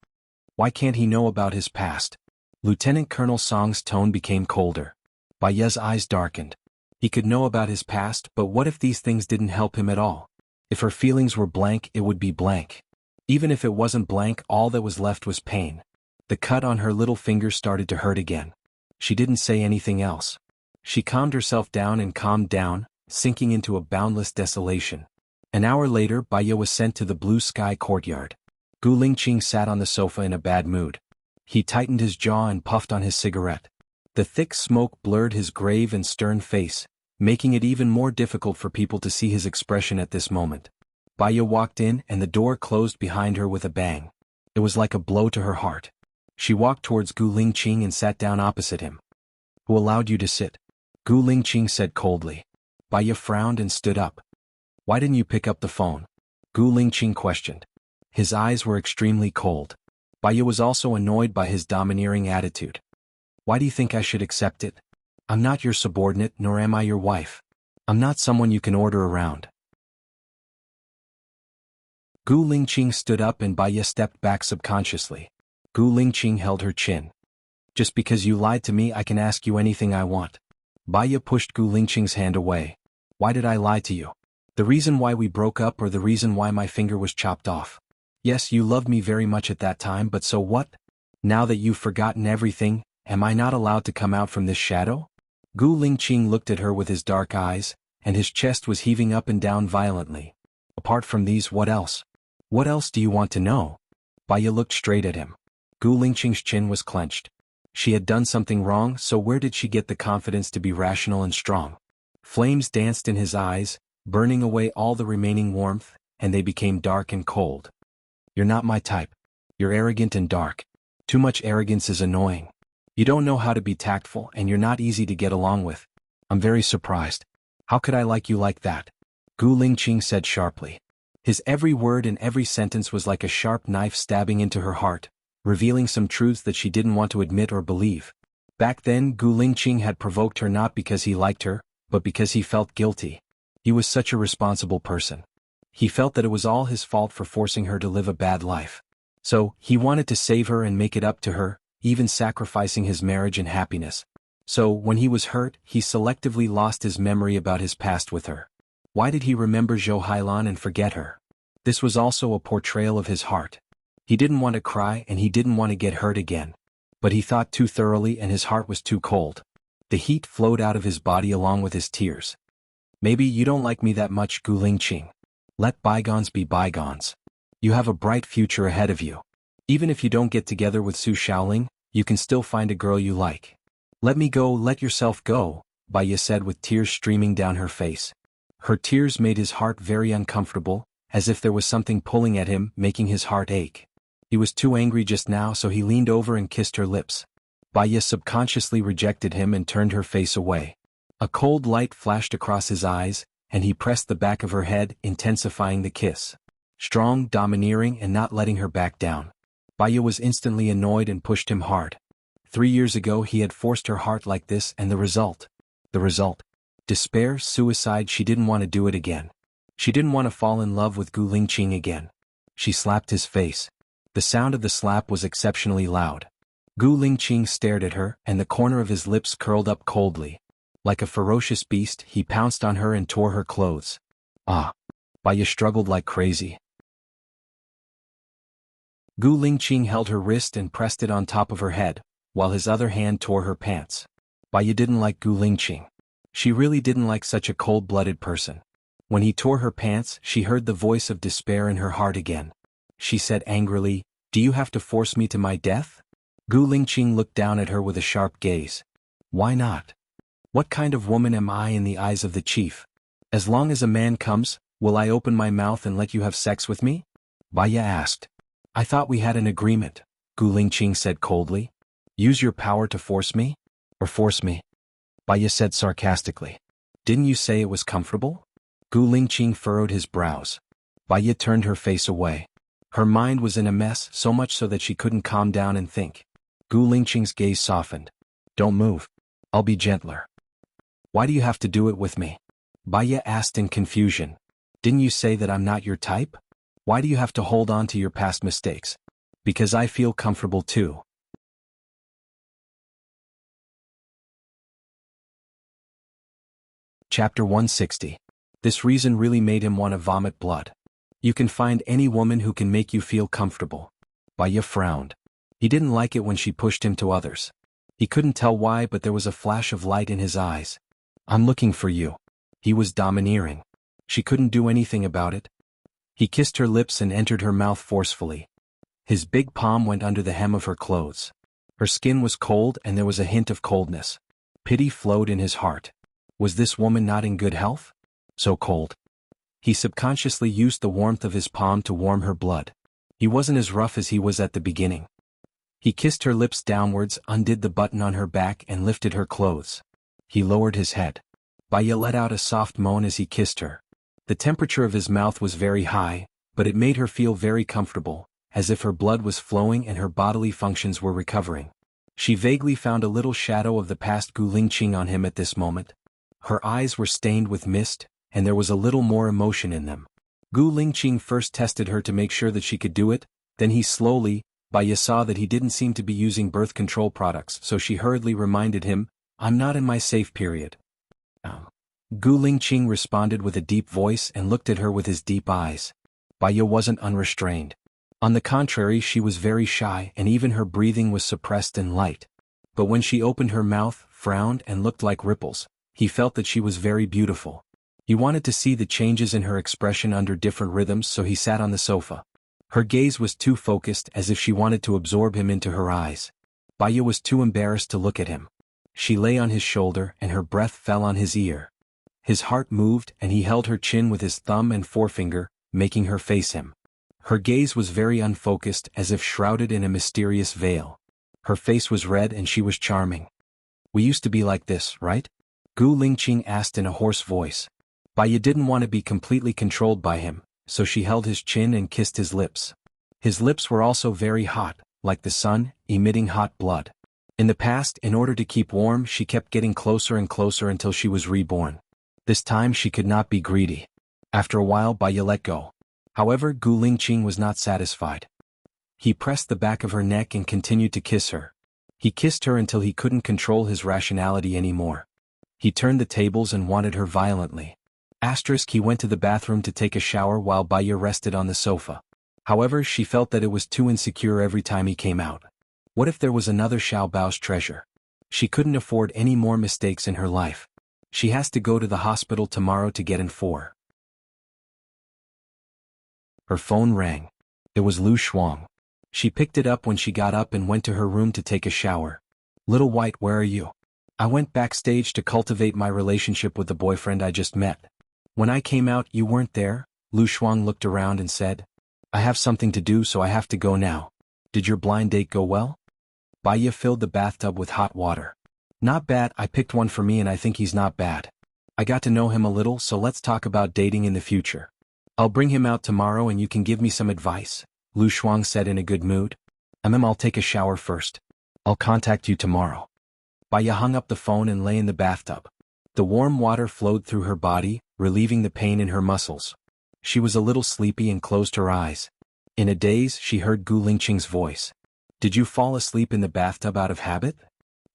Why can't he know about his past? Lieutenant Colonel Song's tone became colder. Baya's eyes darkened. He could know about his past, but what if these things didn't help him at all? If her feelings were blank, it would be blank. Even if it wasn't blank, all that was left was pain. The cut on her little finger started to hurt again. She didn't say anything else. She calmed herself down and calmed down, sinking into a boundless desolation. An hour later, Baya was sent to the blue sky courtyard. Gu Lingqing sat on the sofa in a bad mood. He tightened his jaw and puffed on his cigarette. The thick smoke blurred his grave and stern face, making it even more difficult for people to see his expression at this moment. Baya walked in and the door closed behind her with a bang. It was like a blow to her heart. She walked towards Gu Lingqing and sat down opposite him. Who allowed you to sit? Gu Lingqing said coldly. Baya frowned and stood up. Why didn't you pick up the phone? Gu Lingqing questioned. His eyes were extremely cold. Baya was also annoyed by his domineering attitude. Why do you think I should accept it? I'm not your subordinate, nor am I your wife. I'm not someone you can order around. Gu Lingqing stood up and Baya stepped back subconsciously. Gu Lingqing held her chin. Just because you lied to me, I can ask you anything I want. Baya pushed Gu Lingqing's hand away. Why did I lie to you? The reason why we broke up or the reason why my finger was chopped off? Yes, you loved me very much at that time, but so what? Now that you've forgotten everything, am I not allowed to come out from this shadow? Gu Lingqing looked at her with his dark eyes, and his chest was heaving up and down violently. Apart from these, what else? What else do you want to know? Baya looked straight at him. Gu Lingqing's chin was clenched. She had done something wrong, so where did she get the confidence to be rational and strong? Flames danced in his eyes, burning away all the remaining warmth, and they became dark and cold. You're not my type. You're arrogant and dark. Too much arrogance is annoying. You don't know how to be tactful and you're not easy to get along with. I'm very surprised. How could I like you like that? Gu Lingqing said sharply. His every word and every sentence was like a sharp knife stabbing into her heart, revealing some truths that she didn't want to admit or believe. Back then, Gu Lingqing had provoked her not because he liked her, but because he felt guilty. He was such a responsible person. He felt that it was all his fault for forcing her to live a bad life. So, he wanted to save her and make it up to her, even sacrificing his marriage and happiness. So, when he was hurt, he selectively lost his memory about his past with her. Why did he remember Zhou Hailan and forget her? This was also a portrayal of his heart. He didn't want to cry and he didn't want to get hurt again. But he thought too thoroughly and his heart was too cold. The heat flowed out of his body along with his tears. Maybe you don't like me that much, Gu Lingqing. Let bygones be bygones. You have a bright future ahead of you. Even if you don't get together with Su Shaoling, you can still find a girl you like. Let me go, let yourself go, Baya said with tears streaming down her face. Her tears made his heart very uncomfortable, as if there was something pulling at him, making his heart ache. He was too angry just now, so he leaned over and kissed her lips. Baya subconsciously rejected him and turned her face away. A cold light flashed across his eyes, and he pressed the back of her head, intensifying the kiss. Strong, domineering, and not letting her back down. Baya was instantly annoyed and pushed him hard. 3 years ago he had forced her heart like this, and the result? The result? Despair, suicide. She didn't want to do it again. She didn't want to fall in love with Gu Lingqing again. She slapped his face. The sound of the slap was exceptionally loud. Gu Lingqing stared at her, and the corner of his lips curled up coldly. Like a ferocious beast, he pounced on her and tore her clothes. Ah! Baya struggled like crazy. Gu Lingqing held her wrist and pressed it on top of her head, while his other hand tore her pants. Baya didn't like Gu Lingqing. She really didn't like such a cold-blooded person. When he tore her pants, she heard the voice of despair in her heart again. She said angrily, "Do you have to force me to my death?" Gu Lingqing looked down at her with a sharp gaze. Why not? What kind of woman am I in the eyes of the chief? As long as a man comes, will I open my mouth and let you have sex with me? Baya asked. I thought we had an agreement, Gu Lingqing said coldly. Use your power to force me? Or force me? Baya said sarcastically. Didn't you say it was comfortable? Gu Lingqing furrowed his brows. Baya turned her face away. Her mind was in a mess, so much so that she couldn't calm down and think. Gu Lingqing's gaze softened. Don't move. I'll be gentler. Why do you have to do it with me? Baya asked in confusion. Didn't you say that I'm not your type? Why do you have to hold on to your past mistakes? Because I feel comfortable too. Chapter 160. This reason really made him want to vomit blood. You can find any woman who can make you feel comfortable. Baya frowned. He didn't like it when she pushed him to others. He couldn't tell why, but there was a flash of light in his eyes. I'm looking for you. He was domineering. She couldn't do anything about it. He kissed her lips and entered her mouth forcefully. His big palm went under the hem of her clothes. Her skin was cold and there was a hint of coldness. Pity flowed in his heart. Was this woman not in good health? So cold. He subconsciously used the warmth of his palm to warm her blood. He wasn't as rough as he was at the beginning. He kissed her lips downwards, undid the button on her back and lifted her clothes. He lowered his head. Baya let out a soft moan as he kissed her. The temperature of his mouth was very high, but it made her feel very comfortable, as if her blood was flowing and her bodily functions were recovering. She vaguely found a little shadow of the past Gu Lingqing on him at this moment. Her eyes were stained with mist, and there was a little more emotion in them. Gu Lingqing first tested her to make sure that she could do it, then he slowly, Baya saw that he didn't seem to be using birth control products, so she hurriedly reminded him, I'm not in my safe period. Gu Lingqing responded with a deep voice and looked at her with his deep eyes. Baya wasn't unrestrained. On the contrary, she was very shy and even her breathing was suppressed and light. But when she opened her mouth, frowned and looked like ripples, he felt that she was very beautiful. He wanted to see the changes in her expression under different rhythms, so he sat on the sofa. Her gaze was too focused, as if she wanted to absorb him into her eyes. Baya was too embarrassed to look at him. She lay on his shoulder and her breath fell on his ear. His heart moved and he held her chin with his thumb and forefinger, making her face him. Her gaze was very unfocused, as if shrouded in a mysterious veil. Her face was red and she was charming. We used to be like this, right? Gu Lingqing asked in a hoarse voice. Baya didn't want to be completely controlled by him, so she held his chin and kissed his lips. His lips were also very hot, like the sun, emitting hot blood. In the past, in order to keep warm, she kept getting closer and closer until she was reborn. This time she could not be greedy. After a while, Baya let go. However, Gu Lingqing was not satisfied. He pressed the back of her neck and continued to kiss her. He kissed her until he couldn't control his rationality anymore. He turned the tables and wanted her violently. He went to the bathroom to take a shower while Baya rested on the sofa. However, she felt that it was too insecure every time he came out. What if there was another Xiao Bao's treasure? She couldn't afford any more mistakes in her life. She has to go to the hospital tomorrow to get in for. Her phone rang. It was Lu Shuang. She picked it up when she got up and went to her room to take a shower. Little White, where are you? I went backstage to cultivate my relationship with the boyfriend I just met. When I came out, you weren't there. Lu Shuang looked around and said, I have something to do, so I have to go now. Did your blind date go well? Baya filled the bathtub with hot water. Not bad, I picked one for me and I think he's not bad. I got to know him a little, so let's talk about dating in the future. I'll bring him out tomorrow and you can give me some advice, Lu Shuang said in a good mood. I'll take a shower first. I'll contact you tomorrow. Baya hung up the phone and lay in the bathtub. The warm water flowed through her body, relieving the pain in her muscles. She was a little sleepy and closed her eyes. In a daze, she heard Gu Lingqing's voice. Did you fall asleep in the bathtub out of habit?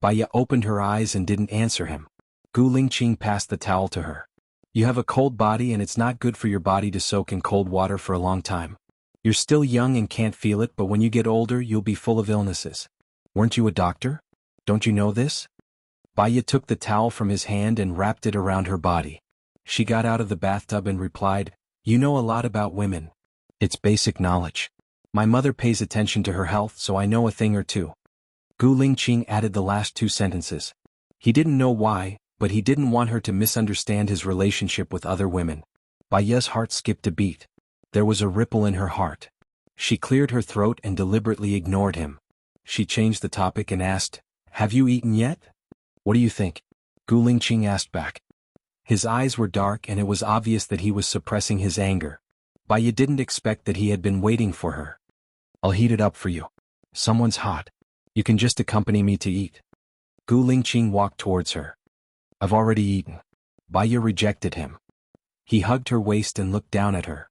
Baya opened her eyes and didn't answer him. Gu Lingqing passed the towel to her. You have a cold body and it's not good for your body to soak in cold water for a long time. You're still young and can't feel it, but when you get older you'll be full of illnesses. Weren't you a doctor? Don't you know this? Baya took the towel from his hand and wrapped it around her body. She got out of the bathtub and replied, You know a lot about women. It's basic knowledge. My mother pays attention to her health, so I know a thing or two. Gu Lingqing added the last two sentences. He didn't know why, but he didn't want her to misunderstand his relationship with other women. Baya's heart skipped a beat. There was a ripple in her heart. She cleared her throat and deliberately ignored him. She changed the topic and asked, Have you eaten yet? What do you think? Gu Lingqing asked back. His eyes were dark and it was obvious that he was suppressing his anger. Baya didn't expect that he had been waiting for her. I'll heat it up for you. Someone's hot. You can just accompany me to eat. Gu Lingqing walked towards her. I've already eaten. Baya rejected him. He hugged her waist and looked down at her.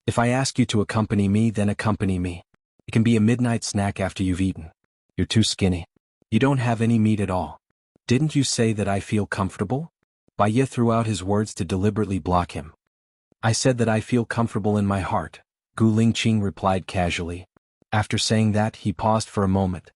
If I ask you to accompany me, then accompany me. It can be a midnight snack after you've eaten. You're too skinny. You don't have any meat at all. Didn't you say that I feel comfortable? Baya threw out his words to deliberately block him. I said that I feel comfortable in my heart, Gu Lingqing replied casually. After saying that, he paused for a moment.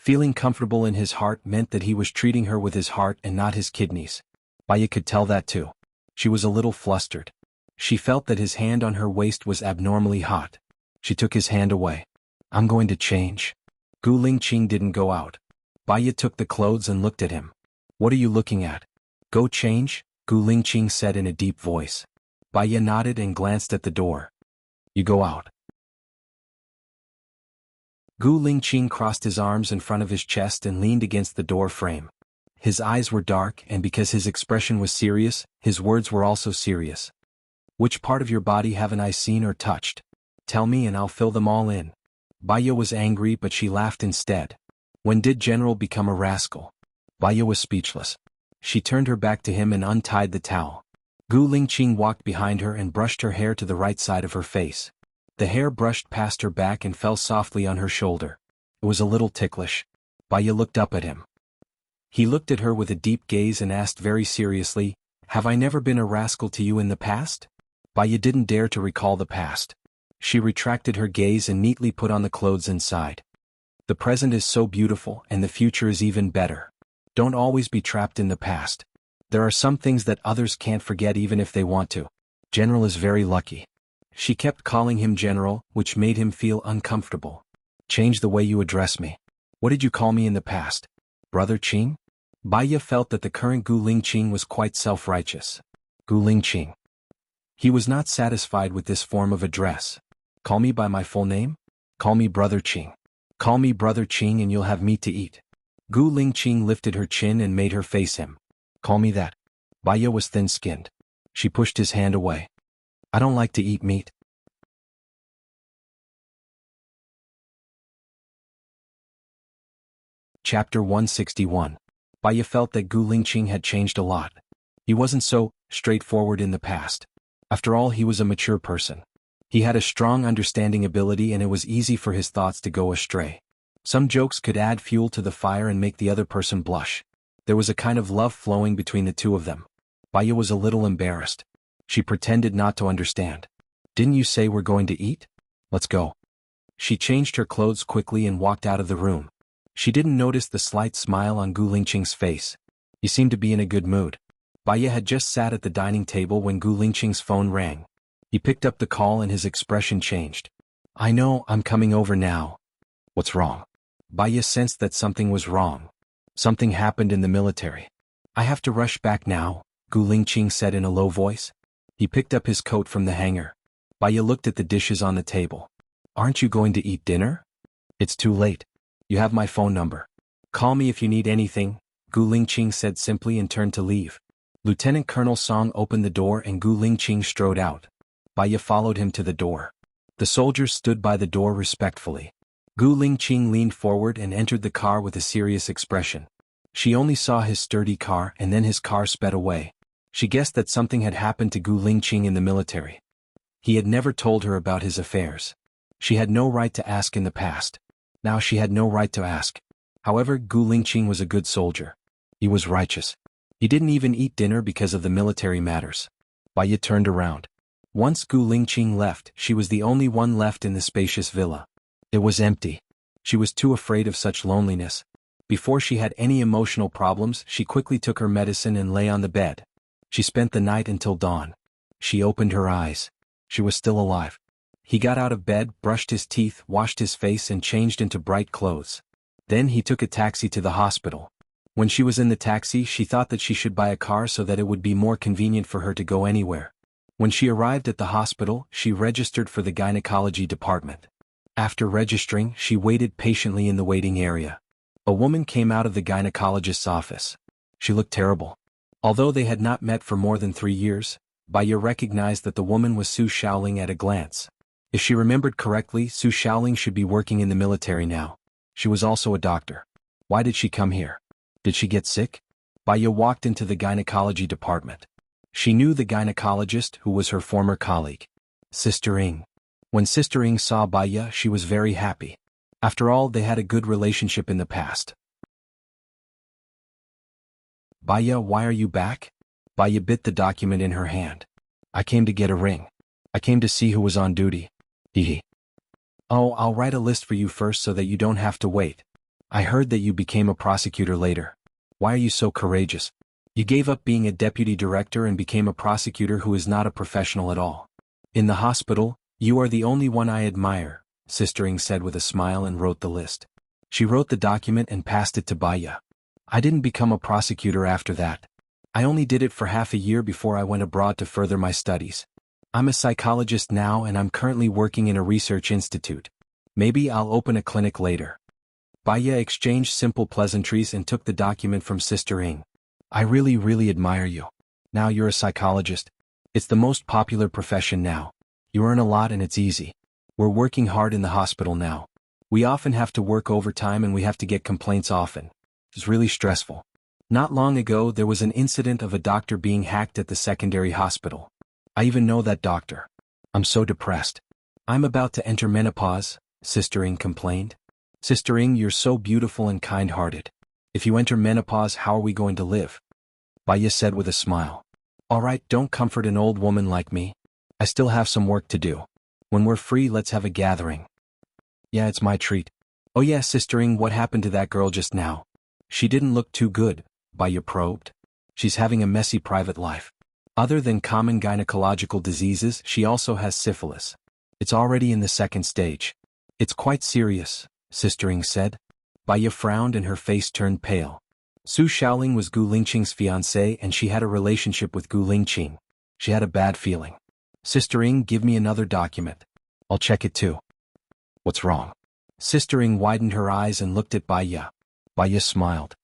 Feeling comfortable in his heart meant that he was treating her with his heart and not his kidneys. Baya could tell that too. She was a little flustered. She felt that his hand on her waist was abnormally hot. She took his hand away. I'm going to change. Gu Lingqing didn't go out. Baya took the clothes and looked at him. What are you looking at? Go change, Gu Lingqing said in a deep voice. Baya nodded and glanced at the door. You go out. Gu Lingqing crossed his arms in front of his chest and leaned against the door frame. His eyes were dark, and because his expression was serious, his words were also serious. Which part of your body haven't I seen or touched? Tell me and I'll fill them all in. Baya was angry, but she laughed instead. When did General become a rascal? Baya was speechless. She turned her back to him and untied the towel. Gu Lingqing walked behind her and brushed her hair to the right side of her face. The hair brushed past her back and fell softly on her shoulder. It was a little ticklish. Baya looked up at him. He looked at her with a deep gaze and asked very seriously, Have I never been a rascal to you in the past? Baya didn't dare to recall the past. She retracted her gaze and neatly put on the clothes inside. The present is so beautiful and the future is even better. Don't always be trapped in the past. There are some things that others can't forget even if they want to. General is very lucky. She kept calling him General, which made him feel uncomfortable. Change the way you address me. What did you call me in the past? Brother Qing? Baya felt that the current Gu Lingqing was quite self-righteous. Gu Lingqing. He was not satisfied with this form of address. Call me by my full name? Call me Brother Qing. Call me Brother Qing and you'll have meat to eat. Gu Lingqing lifted her chin and made her face him. Call me that. Baya was thin-skinned. She pushed his hand away. I don't like to eat meat. Chapter 161. Baya felt that Gu Lingqing had changed a lot. He wasn't so straightforward in the past. After all, he was a mature person. He had a strong understanding ability and it was easy for his thoughts to go astray. Some jokes could add fuel to the fire and make the other person blush. There was a kind of love flowing between the two of them. Baya was a little embarrassed. She pretended not to understand. Didn't you say we're going to eat? Let's go. She changed her clothes quickly and walked out of the room. She didn't notice the slight smile on Gu Lingqing's face. He seemed to be in a good mood. Baya had just sat at the dining table when Gu Lingqing's phone rang. He picked up the call and his expression changed. I know, I'm coming over now. What's wrong? Baya sensed that something was wrong. Something happened in the military. I have to rush back now, Gu Lingqing said in a low voice. He picked up his coat from the hanger. Baya looked at the dishes on the table. Aren't you going to eat dinner? It's too late. You have my phone number. Call me if you need anything, Gu Lingqing said simply and turned to leave. Lieutenant Colonel Song opened the door and Gu Lingqing strode out. Baya followed him to the door. The soldiers stood by the door respectfully. Gu Lingqing leaned forward and entered the car with a serious expression. She only saw his sturdy car and then his car sped away. She guessed that something had happened to Gu Lingqing in the military. He had never told her about his affairs. She had no right to ask in the past. Now she had no right to ask. However, Gu Lingqing was a good soldier. He was righteous. He didn't even eat dinner because of the military matters. Baya turned around. Once Gu Lingqing left, she was the only one left in the spacious villa. It was empty. She was too afraid of such loneliness. Before she had any emotional problems, she quickly took her medicine and lay on the bed. She spent the night until dawn. She opened her eyes. She was still alive. He got out of bed, brushed his teeth, washed his face and changed into bright clothes. Then he took a taxi to the hospital. When she was in the taxi, she thought that she should buy a car so that it would be more convenient for her to go anywhere. When she arrived at the hospital, she registered for the gynecology department. After registering, she waited patiently in the waiting area. A woman came out of the gynecologist's office. She looked terrible. Although they had not met for more than 3 years, Baya recognized that the woman was Su Shaoling at a glance. If she remembered correctly, Su Shaoling should be working in the military now. She was also a doctor. Why did she come here? Did she get sick? Baya walked into the gynecology department. She knew the gynecologist, who was her former colleague. Sister Ing. When Sister Ing saw Baya, she was very happy. After all, they had a good relationship in the past. Baya, why are you back? Baya bit the document in her hand. I came to get a ring. I came to see who was on duty. Hehe. Oh, I'll write a list for you first so that you don't have to wait. I heard that you became a prosecutor later. Why are you so courageous? You gave up being a deputy director and became a prosecutor who is not a professional at all. In the hospital, you are the only one I admire, Sister Ing said with a smile and wrote the list. She wrote the document and passed it to Baya. I didn't become a prosecutor after that. I only did it for half a year before I went abroad to further my studies. I'm a psychologist now and I'm currently working in a research institute. Maybe I'll open a clinic later. Baya exchanged simple pleasantries and took the document from Sister Ing. I really admire you. Now you're a psychologist. It's the most popular profession now. You earn a lot and it's easy. We're working hard in the hospital now. We often have to work overtime and we have to get complaints often. It's really stressful. Not long ago there was an incident of a doctor being hacked at the secondary hospital. I even know that doctor. I'm so depressed. I'm about to enter menopause, Sister Ing complained. Sister Ing, you're so beautiful and kind-hearted. If you enter menopause, how are we going to live? Baya said with a smile. All right, don't comfort an old woman like me. I still have some work to do. When we're free, let's have a gathering. Yeah, it's my treat. Oh yeah, Sister Ing, what happened to that girl just now? She didn't look too good, Baya probed. She's having a messy private life. Other than common gynecological diseases, she also has syphilis. It's already in the 2nd stage. It's quite serious, Sister Ing said. Baya frowned and her face turned pale. Su Shaoling was Gu Lingqing's fiancée and she had a relationship with Gu Lingqing. She had a bad feeling. Sister Ing, give me another document. I'll check it too. What's wrong? Sister Ing widened her eyes and looked at Baya. Baya smiled.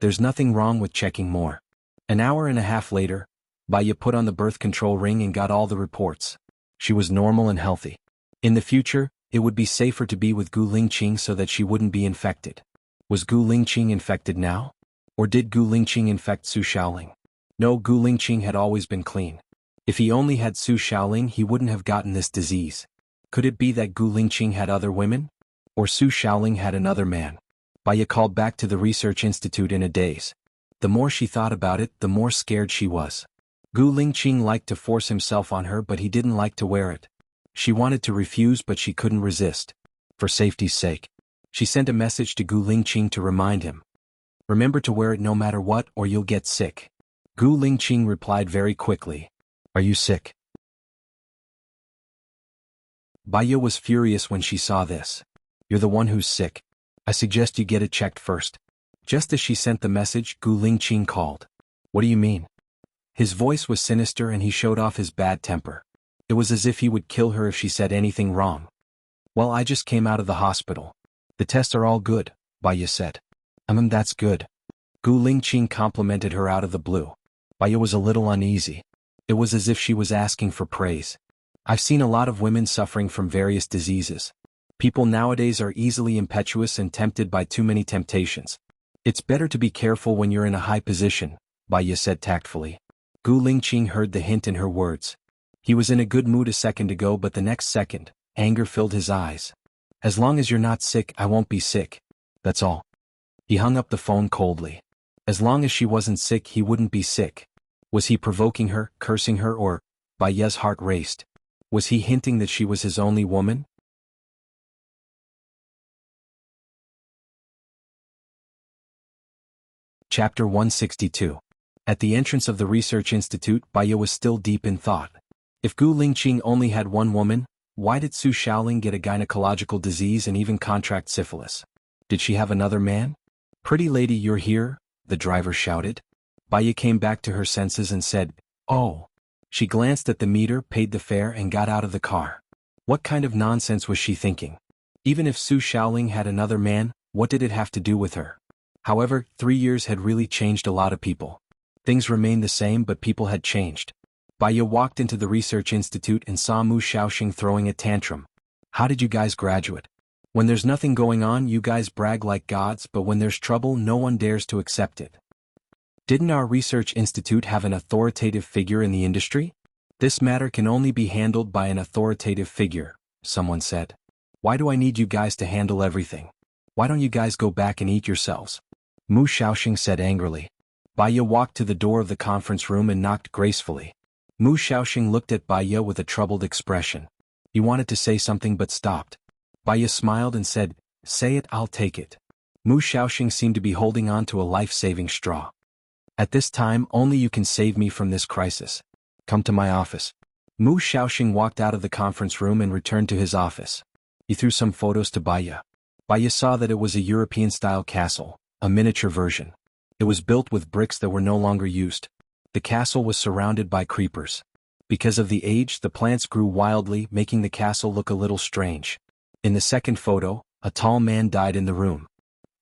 There's nothing wrong with checking more. An hour and a half later, Baya put on the birth control ring and got all the reports. She was normal and healthy. In the future, it would be safer to be with Gu Lingqing so that she wouldn't be infected. Was Gu Lingqing infected now? Or did Gu Lingqing infect Su Shaoling? No, Gu Lingqing had always been clean. If he only had Su Shaoling, he wouldn't have gotten this disease. Could it be that Gu Lingqing had other women? Or Su Shaoling had another man? Baya called back to the research institute in a daze. The more she thought about it, the more scared she was. Gu Lingqing liked to force himself on her, but he didn't like to wear it. She wanted to refuse, but she couldn't resist. For safety's sake, she sent a message to Gu Lingqing to remind him. Remember to wear it no matter what, or you'll get sick. Gu Lingqing replied very quickly. Are you sick? Baya was furious when she saw this. You're the one who's sick. I suggest you get it checked first. Just as she sent the message, Gu Lingqing called. What do you mean? His voice was sinister and he showed off his bad temper. It was as if he would kill her if she said anything wrong. Well, I just came out of the hospital. The tests are all good, Baya said. That's good. Gu Lingqing complimented her out of the blue. Baya was a little uneasy. It was as if she was asking for praise. I've seen a lot of women suffering from various diseases. People nowadays are easily impetuous and tempted by too many temptations. It's better to be careful when you're in a high position, Baya said tactfully. Gu Lingqing heard the hint in her words. He was in a good mood a second ago, but the next second, anger filled his eyes. As long as you're not sick, I won't be sick. That's all. He hung up the phone coldly. As long as she wasn't sick, he wouldn't be sick. Was he provoking her, cursing her, or? Baya's heart raced. Was he hinting that she was his only woman? Chapter 162. At the entrance of the research institute, Baya was still deep in thought. If Gu Lingqing only had one woman, why did Su Shaoling get a gynecological disease and even contract syphilis? Did she have another man? Pretty lady, you're here, the driver shouted. Baya came back to her senses and said, "Oh." She glanced at the meter, paid the fare, and got out of the car. What kind of nonsense was she thinking? Even if Su Shaoling had another man, what did it have to do with her? However, 3 years had really changed a lot of people. Things remained the same, but people had changed. Baya walked into the research institute and saw Mu Shaoxing throwing a tantrum. How did you guys graduate? When there's nothing going on, you guys brag like gods, but when there's trouble, no one dares to accept it. Didn't our research institute have an authoritative figure in the industry? This matter can only be handled by an authoritative figure, someone said. Why do I need you guys to handle everything? Why don't you guys go back and eat yourselves? Mu Shaoxing said angrily. Baya walked to the door of the conference room and knocked gracefully. Mu Shaoxing looked at Baya with a troubled expression. He wanted to say something but stopped. Baya smiled and said, "Say it, I'll take it." Mu Shaoxing seemed to be holding on to a life-saving straw. At this time, only you can save me from this crisis. Come to my office. Mu Shaoxing walked out of the conference room and returned to his office. He threw some photos to Baya. Baya saw that it was a European-style castle, a miniature version. It was built with bricks that were no longer used. The castle was surrounded by creepers. Because of the age, the plants grew wildly, making the castle look a little strange. In the second photo, a tall man died in the room.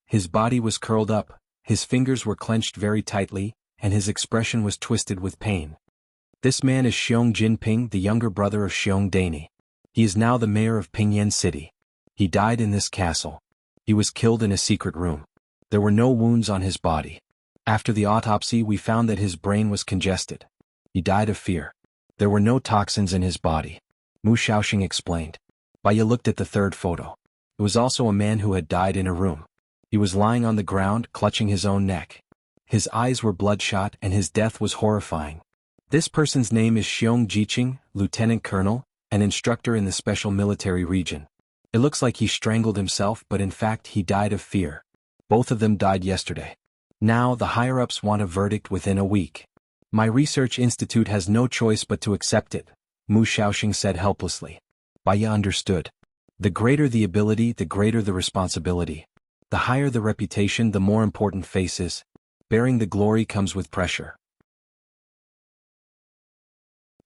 His body was curled up, his fingers were clenched very tightly, and his expression was twisted with pain. This man is Xiong Jinping, the younger brother of Xiong Daini. He is now the mayor of Pingyan City. He died in this castle. He was killed in a secret room. There were no wounds on his body. After the autopsy, we found that his brain was congested. He died of fear. There were no toxins in his body. Mu Shaoxing explained. Baya looked at the third photo. It was also a man who had died in a room. He was lying on the ground, clutching his own neck. His eyes were bloodshot and his death was horrifying. This person's name is Xiong Jiqing, Lieutenant Colonel, an instructor in the Special Military Region. It looks like he strangled himself, but in fact he died of fear. Both of them died yesterday. Now the higher-ups want a verdict within a week. My research institute has no choice but to accept it, Mu Shaoxing said helplessly. Baya understood. The greater the ability, the greater the responsibility. The higher the reputation, the more important face is. Bearing the glory comes with pressure.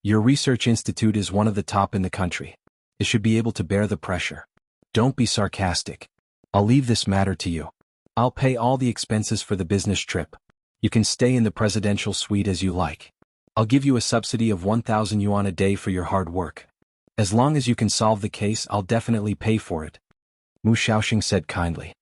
Your research institute is one of the top in the country. It should be able to bear the pressure. Don't be sarcastic. I'll leave this matter to you. I'll pay all the expenses for the business trip. You can stay in the presidential suite as you like. I'll give you a subsidy of 1,000 yuan a day for your hard work. As long as you can solve the case, I'll definitely pay for it. Mu Shaoxing said kindly.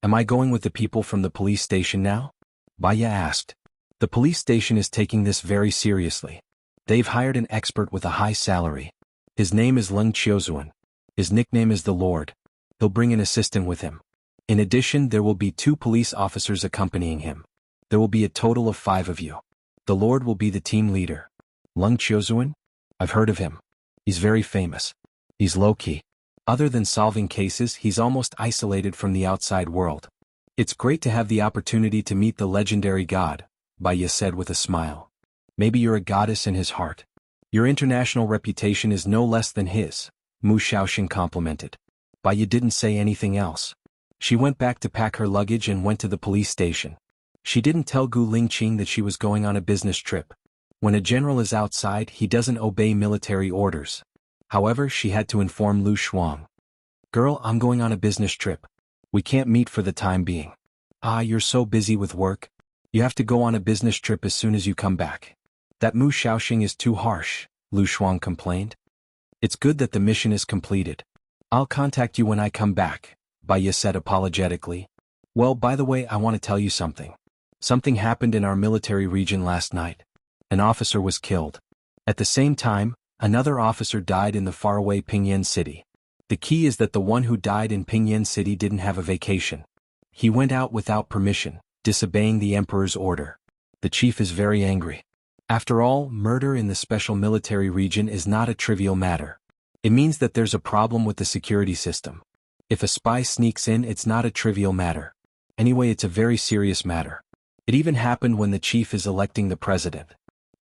Am I going with the people from the police station now? Baya asked. The police station is taking this very seriously. They've hired an expert with a high salary. His name is Leng Qiuzuan. His nickname is the Lord. He'll bring an assistant with him. In addition, there will be 2 police officers accompanying him. There will be a total of 5 of you. The Lord will be the team leader. Leng Qiuzuan? I've heard of him. He's very famous. He's low-key. Other than solving cases, he's almost isolated from the outside world. It's great to have the opportunity to meet the legendary god, Baya said with a smile. Maybe you're a goddess in his heart. Your international reputation is no less than his, Mu Shaoxing complimented. Baya didn't say anything else. She went back to pack her luggage and went to the police station. She didn't tell Gu Lingqing that she was going on a business trip. When a general is outside, he doesn't obey military orders. However, she had to inform Lu Shuang. Girl, I'm going on a business trip. We can't meet for the time being. Ah, you're so busy with work. You have to go on a business trip as soon as you come back. That Mu Shaoxing is too harsh, Lu Shuang complained. It's good that the mission is completed. I'll contact you when I come back, Baya said apologetically. Well, by the way, I want to tell you something. Something happened in our military region last night. An officer was killed. At the same time, another officer died in the faraway Pingyan city. The key is that the one who died in Pingyan city didn't have a vacation. He went out without permission, disobeying the emperor's order. The chief is very angry. After all, murder in the special military region is not a trivial matter. It means that there's a problem with the security system. If a spy sneaks in, it's not a trivial matter. Anyway, it's a very serious matter. It even happened when the chief is electing the president.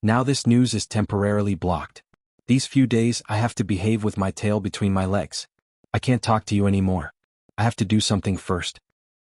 Now this news is temporarily blocked. These few days I have to behave with my tail between my legs. I can't talk to you anymore. I have to do something first.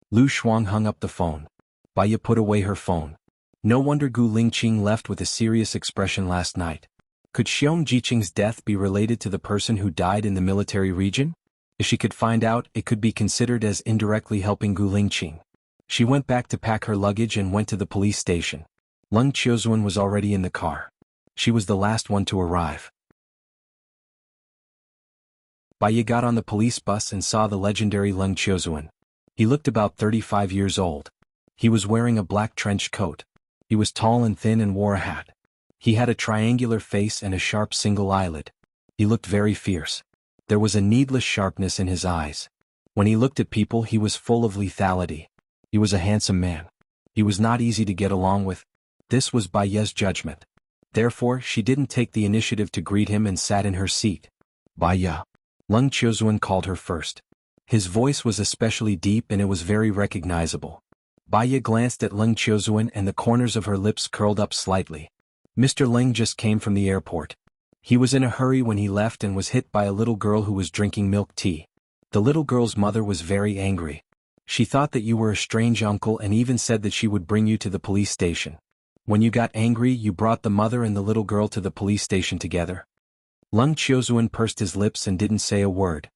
Lu Shuang hung up the phone. Baya put away her phone. No wonder Gu Lingqing left with a serious expression last night. Could Xiong Jiqing's death be related to the person who died in the military region? If she could find out, it could be considered as indirectly helping Gu Lingqing. She went back to pack her luggage and went to the police station. Leng Qiuzuan was already in the car. She was the last one to arrive. Baya got on the police bus and saw the legendary Leng Qiuzuan. He looked about 35 years old. He was wearing a black trench coat. He was tall and thin and wore a hat. He had a triangular face and a sharp single eyelid. He looked very fierce. There was a needless sharpness in his eyes. When he looked at people, he was full of lethality. He was a handsome man. He was not easy to get along with. This was Baya's judgment. Therefore, she didn't take the initiative to greet him and sat in her seat. Baya. Leng Qiuzuan called her first. His voice was especially deep and it was very recognizable. Baya glanced at Leng Qiuzuan and the corners of her lips curled up slightly. Mr. Leng just came from the airport. He was in a hurry when he left and was hit by a little girl who was drinking milk tea. The little girl's mother was very angry. She thought that you were a strange uncle and even said that she would bring you to the police station. When you got angry, you brought the mother and the little girl to the police station together. Leng Qiuzuan pursed his lips and didn't say a word.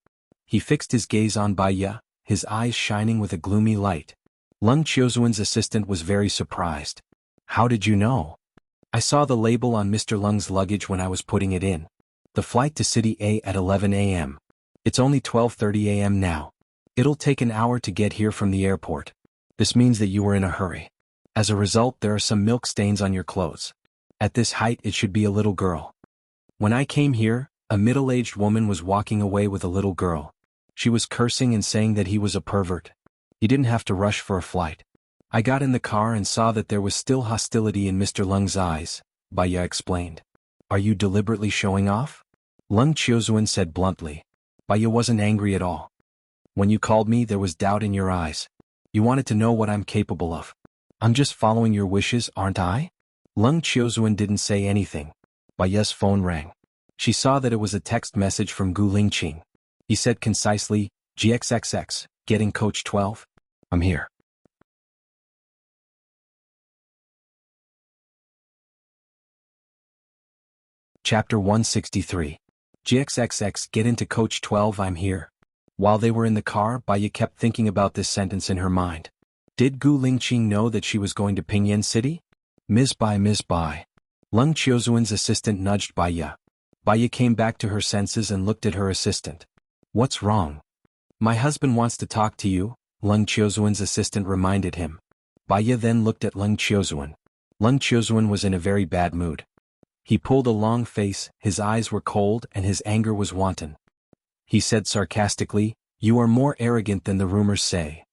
He fixed his gaze on Baya, his eyes shining with a gloomy light. Leng Qiuzuan's assistant was very surprised. How did you know? I saw the label on Mr. Leng's luggage when I was putting it in. The flight to City A at 11 a.m. It's only 12:30 a.m. now. It'll take an hour to get here from the airport. This means that you were in a hurry. As a result, there are some milk stains on your clothes. At this height, it should be a little girl. When I came here, a middle-aged woman was walking away with a little girl. She was cursing and saying that he was a pervert. He didn't have to rush for a flight. I got in the car and saw that there was still hostility in Mr. Leng's eyes, Baya explained. Are you deliberately showing off? Leng Qiuzuan said bluntly. Baya wasn't angry at all. When you called me, there was doubt in your eyes. You wanted to know what I'm capable of. I'm just following your wishes, aren't I? Leng Qiuzuan didn't say anything. Baya's phone rang. She saw that it was a text message from Gu Lingqing. He said concisely, GXXX, getting coach 12? I'm here. Chapter 163. GXXX, get into coach 12, I'm here. While they were in the car, Baya kept thinking about this sentence in her mind. Did Gu Lingqing know that she was going to Pingyan City? Ms. Bai. Leng Qiuzuan's assistant nudged Baya. Baya came back to her senses and looked at her assistant. What's wrong? My husband wants to talk to you, Leng Qiuzuan's assistant reminded him. Baya then looked at Leng Qiuzuan. Leng Qiuzuan was in a very bad mood. He pulled a long face, his eyes were cold and his anger was wanton. He said sarcastically, you are more arrogant than the rumors say.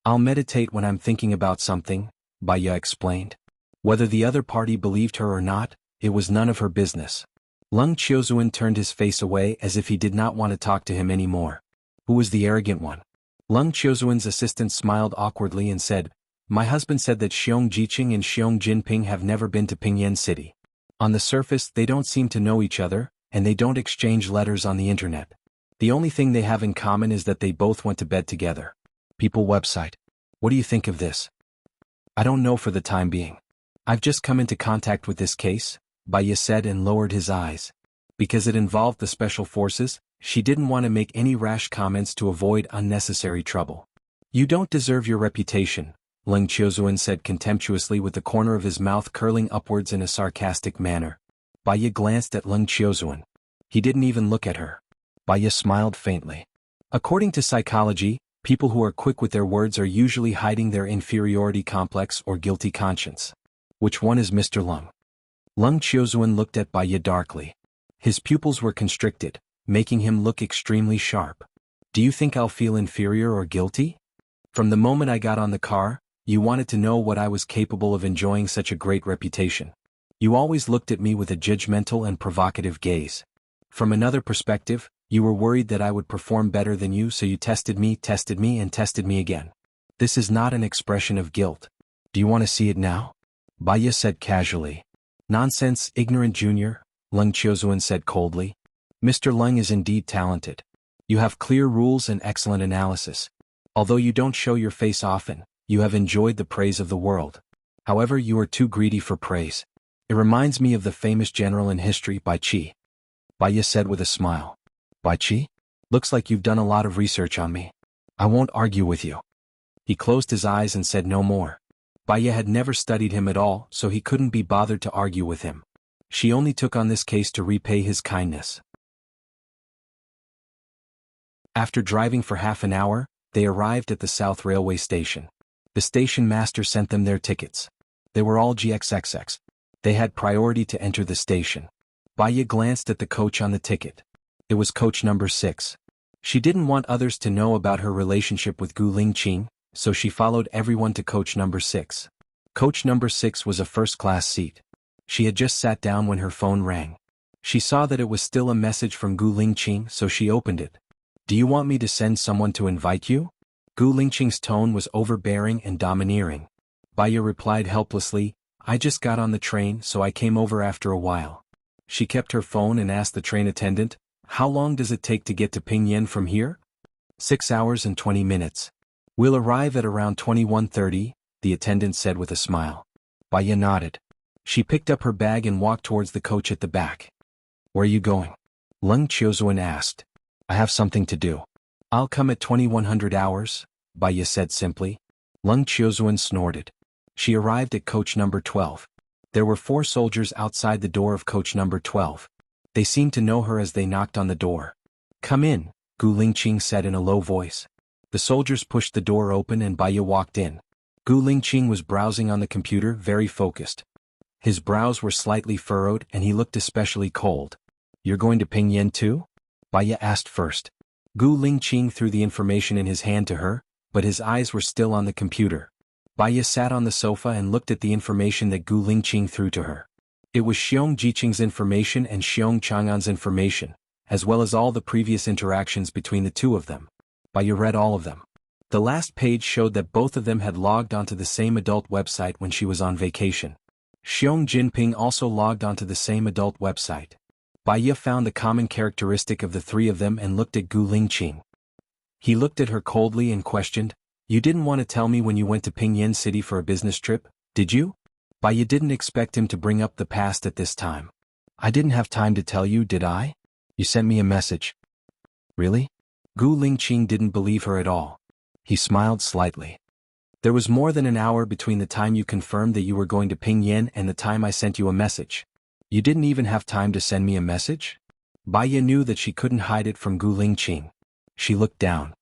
I'll meditate when I'm thinking about something, Baya explained. Whether the other party believed her or not, it was none of her business. Leng Qiuzuan turned his face away as if he did not want to talk to him anymore. Who was the arrogant one? Leng Qiuzuan's assistant smiled awkwardly and said, my husband said that Xiong Jiqing and Xiong Jinping have never been to Pingyan City. On the surface, they don't seem to know each other, and they don't exchange letters on the internet. The only thing they have in common is that they both went to bed together. People website. What do you think of this? I don't know for the time being. I've just come into contact with this case, Baya said and lowered his eyes. Because it involved the special forces, she didn't want to make any rash comments to avoid unnecessary trouble. You don't deserve your reputation, Leng Qiuzuan said contemptuously with the corner of his mouth curling upwards in a sarcastic manner. Baiye glanced at Leng Qiuzuan. He didn't even look at her. Baiye smiled faintly. According to psychology, people who are quick with their words are usually hiding their inferiority complex or guilty conscience. Which one is Mr. Leng? Leng Qiuzuan looked at Baiye darkly. His pupils were constricted, making him look extremely sharp. Do you think I'll feel inferior or guilty? From the moment I got on the car, you wanted to know what I was capable of enjoying such a great reputation. You always looked at me with a judgmental and provocative gaze. From another perspective, you were worried that I would perform better than you, so you tested me and tested me again. This is not an expression of guilt. Do you want to see it now? Baiye said casually. Nonsense, ignorant junior, Leng Qiuzuan said coldly. Mr. Leng is indeed talented. You have clear rules and excellent analysis. Although you don't show your face often, you have enjoyed the praise of the world. However, you are too greedy for praise. It reminds me of the famous general in history, Bai Qi. Baiye said with a smile. Bai Qi? Looks like you've done a lot of research on me. I won't argue with you. He closed his eyes and said no more. Baiye had never studied him at all, so he couldn't be bothered to argue with him. She only took on this case to repay his kindness. After driving for half an hour, they arrived at the South Railway Station. The station master sent them their tickets. They were all GXXX. They had priority to enter the station. Baiye glanced at the coach on the ticket. It was coach number 6. She didn't want others to know about her relationship with Gu Lingqing, so she followed everyone to coach number 6. Coach number 6 was a first-class seat. She had just sat down when her phone rang. She saw that it was still a message from Gu Lingqing, so she opened it. Do you want me to send someone to invite you? Gu Lingqing's tone was overbearing and domineering. Baiye replied helplessly, I just got on the train, so I came over after a while. She kept her phone and asked the train attendant, how long does it take to get to Pingyuan from here? 6 hours and 20 minutes. We'll arrive at around 21:30, the attendant said with a smile. Baiye nodded. She picked up her bag and walked towards the coach at the back. Where are you going? Leng Qiuzuan asked. I have something to do. I'll come at 2100 hours, Baiye said simply. Leng Qiuzuan snorted. She arrived at coach number 12. There were 4 soldiers outside the door of coach number 12. They seemed to know her as they knocked on the door. Come in, Gu Lingqing said in a low voice. The soldiers pushed the door open and Baiye walked in. Gu Lingqing was browsing on the computer, very focused. His brows were slightly furrowed and he looked especially cold. You're going to Pingyuan too? Baiye asked first. Gu Lingqing threw the information in his hand to her, but his eyes were still on the computer. Baiye sat on the sofa and looked at the information that Gu Lingqing threw to her. It was Xiong Jiqing's information and Xiong Chang'an's information, as well as all the previous interactions between the two of them. Baiye read all of them. The last page showed that both of them had logged onto the same adult website when she was on vacation. Xiong Jinping also logged onto the same adult website. Baiye found the common characteristic of the 3 of them and looked at Gu Lingqing. He looked at her coldly and questioned, You didn't want to tell me when you went to Pingyuan City for a business trip, did you? Baiye didn't expect him to bring up the past at this time. I didn't have time to tell you, did I? You sent me a message. Really? Gu Lingqing didn't believe her at all. He smiled slightly. There was more than an hour between the time you confirmed that you were going to Pingyuan and the time I sent you a message. You didn't even have time to send me a message? Baiye knew that she couldn't hide it from Gu Lingqing. She looked down.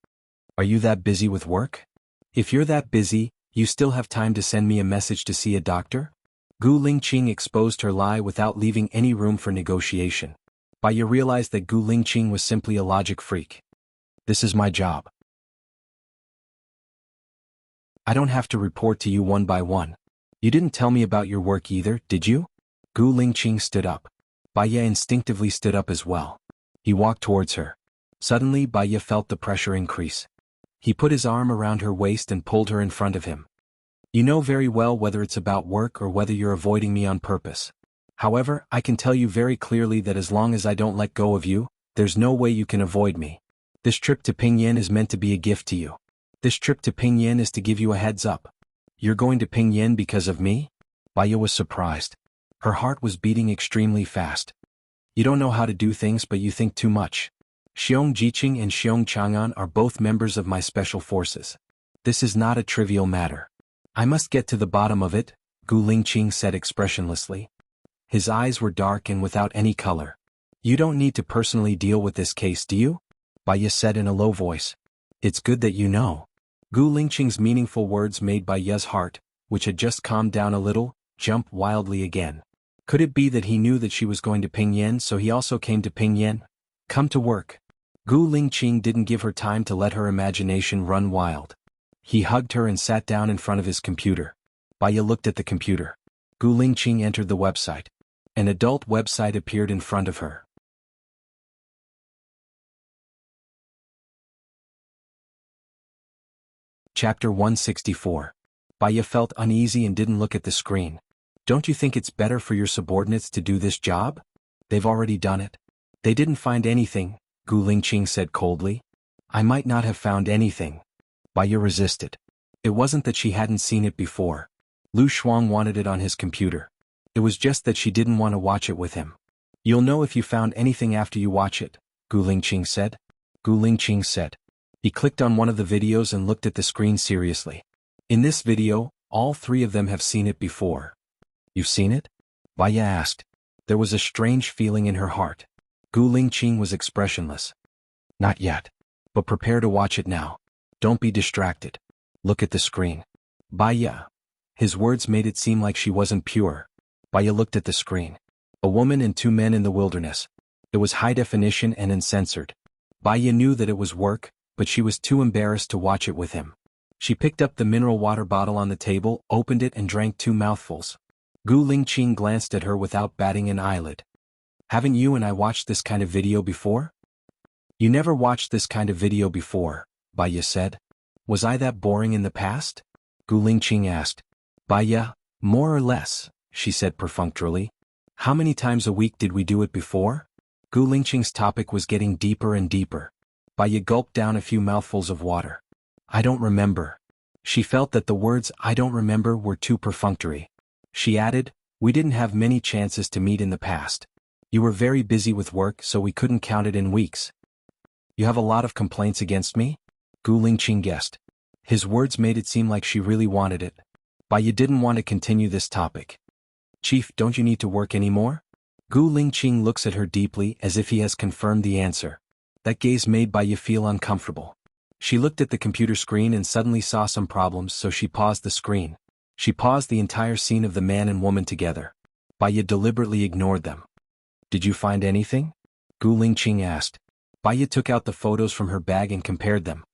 Are you that busy with work? If you're that busy, you still have time to send me a message to see a doctor? Gu Lingqing exposed her lie without leaving any room for negotiation. Baiye realized that Gu Lingqing was simply a logic freak. This is my job. I don't have to report to you one by one. You didn't tell me about your work either, did you? Gu Lingqing stood up. Baiye instinctively stood up as well. He walked towards her. Suddenly Baiye felt the pressure increase. He put his arm around her waist and pulled her in front of him. You know very well whether it's about work or whether you're avoiding me on purpose. However, I can tell you very clearly that as long as I don't let go of you, there's no way you can avoid me. This trip to Pingyuan is meant to be a gift to you. This trip to Pingyuan is to give you a heads up. You're going to Pingyuan because of me? Baiye was surprised. Her heart was beating extremely fast. You don't know how to do things, but you think too much. Xiong Jiqing and Xiong Chang'an are both members of my special forces. This is not a trivial matter. I must get to the bottom of it, Gu Lingqing said expressionlessly. His eyes were dark and without any color. You don't need to personally deal with this case, do you? Baiya said in a low voice. It's good that you know. Gu Lingqing's meaningful words made Baiya's heart, which had just calmed down a little, jump wildly again. Could it be that he knew that she was going to Pingyan, so he also came to Pingyan? Come to work. Gu Lingqing didn't give her time to let her imagination run wild. He hugged her and sat down in front of his computer. Baiya looked at the computer. Gu Lingqing entered the website. An adult website appeared in front of her. Chapter 164. Baiya felt uneasy and didn't look at the screen. Don't you think it's better for your subordinates to do this job? They've already done it. They didn't find anything, Gu Lingqing said coldly. I might not have found anything. Baiya resisted. It wasn't that she hadn't seen it before. Lu Shuang wanted it on his computer. It was just that she didn't want to watch it with him. You'll know if you found anything after you watch it, Gu Lingqing said. Gu Lingqing said. He clicked on one of the videos and looked at the screen seriously. In this video, all three of them have seen it before. You've seen it? Baiya asked. There was a strange feeling in her heart. Gu Lingqing was expressionless. Not yet. But prepare to watch it now. Don't be distracted. Look at the screen. Baiya. His words made it seem like she wasn't pure. Baiya looked at the screen. A woman and two men in the wilderness. It was high definition and uncensored. Baiya knew that it was work, but she was too embarrassed to watch it with him. She picked up the mineral water bottle on the table, opened it and drank 2 mouthfuls. Gu Lingqing glanced at her without batting an eyelid. Haven't you and I watched this kind of video before? You never watched this kind of video before, Baiya said. Was I that boring in the past? Gu Lingqing asked. Baiya, more or less, she said perfunctorily. How many times a week did we do it before? Gu Lingqing's topic was getting deeper and deeper. Baiya gulped down a few mouthfuls of water. I don't remember. She felt that the words I don't remember were too perfunctory. She added, we didn't have many chances to meet in the past. You were very busy with work, so we couldn't count it in weeks. You have a lot of complaints against me? Gu Lingqing guessed. His words made it seem like she really wanted it. Baiya didn't want to continue this topic. Chief, don't you need to work anymore? Gu Lingqing looks at her deeply as if he has confirmed the answer. That gaze made Baiya feel uncomfortable. She looked at the computer screen and suddenly saw some problems, so she paused the screen. She paused the entire scene of the man and woman together. Baiya deliberately ignored them. Did you find anything? Gu Lingqing asked. Baiya took out the photos from her bag and compared them.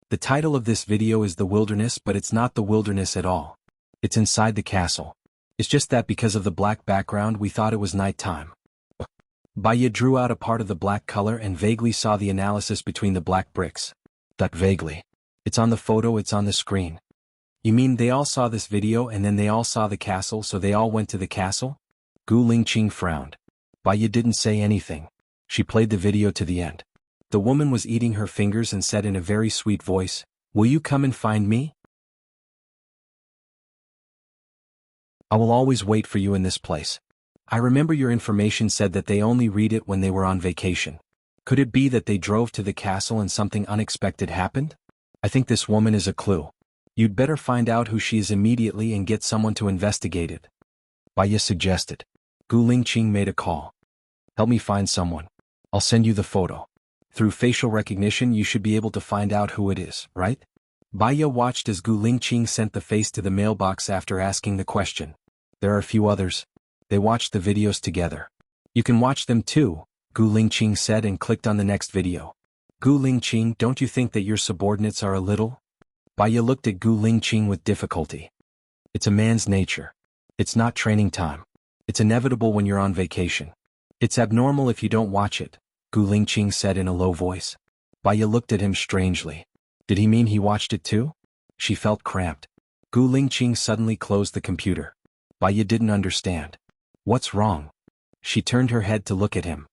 The title of this video is The Wilderness, but it's not the wilderness at all. It's inside the castle. It's just that because of the black background we thought it was nighttime. Baiya drew out a part of the black color and vaguely saw the analysis between the black bricks. That vaguely. It's on the photo, it's on the screen. You mean they all saw this video and then they all saw the castle, so they all went to the castle? Gu Lingqing frowned. Baiya didn't say anything. She played the video to the end. The woman was eating her fingers and said in a very sweet voice, Will you come and find me? I will always wait for you in this place. I remember your information said that they only read it when they were on vacation. Could it be that they drove to the castle and something unexpected happened? I think this woman is a clue. You'd better find out who she is immediately and get someone to investigate it. Baiya suggested. Gu Lingqing made a call. Help me find someone. I'll send you the photo. Through facial recognition you should be able to find out who it is, right? Baiya watched as Gu Lingqing sent the face to the mailbox after asking the question. There are a few others. They watched the videos together. You can watch them too, Gu Lingqing said and clicked on the next video. Gu Lingqing, don't you think that your subordinates are a little? Baiya looked at Gu Lingqing with difficulty. It's a man's nature. It's not training time. It's inevitable when you're on vacation. It's abnormal if you don't watch it, Gu Lingqing said in a low voice. Baiya looked at him strangely. Did he mean he watched it too? She felt cramped. Gu Lingqing suddenly closed the computer. Baiya didn't understand. What's wrong? She turned her head to look at him.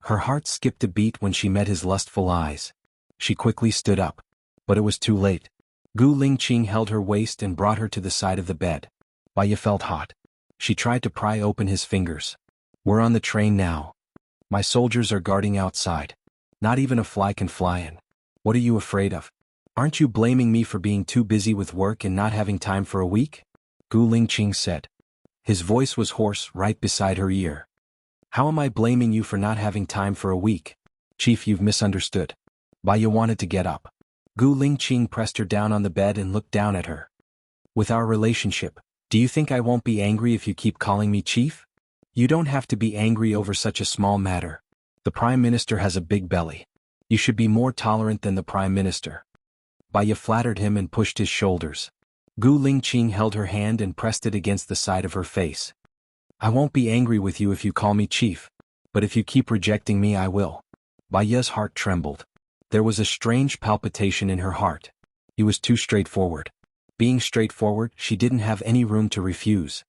Her heart skipped a beat when she met his lustful eyes. She quickly stood up. But it was too late. Gu Lingqing held her waist and brought her to the side of the bed. Baiya felt hot. She tried to pry open his fingers. We're on the train now. My soldiers are guarding outside. Not even a fly can fly in. What are you afraid of? Aren't you blaming me for being too busy with work and not having time for a week? Gu Lingqing said. His voice was hoarse right beside her ear. How am I blaming you for not having time for a week? Chief, you've misunderstood. Baiya wanted to get up. Gu Lingqing pressed her down on the bed and looked down at her. With our relationship, do you think I won't be angry if you keep calling me Chief? You don't have to be angry over such a small matter. The Prime Minister has a big belly. You should be more tolerant than the Prime Minister. Baiya flattered him and pushed his shoulders. Gu Lingqing held her hand and pressed it against the side of her face. I won't be angry with you if you call me Chief, but if you keep rejecting me I will. Baiya's heart trembled. There was a strange palpitation in her heart. He was too straightforward. Being straightforward, she didn't have any room to refuse.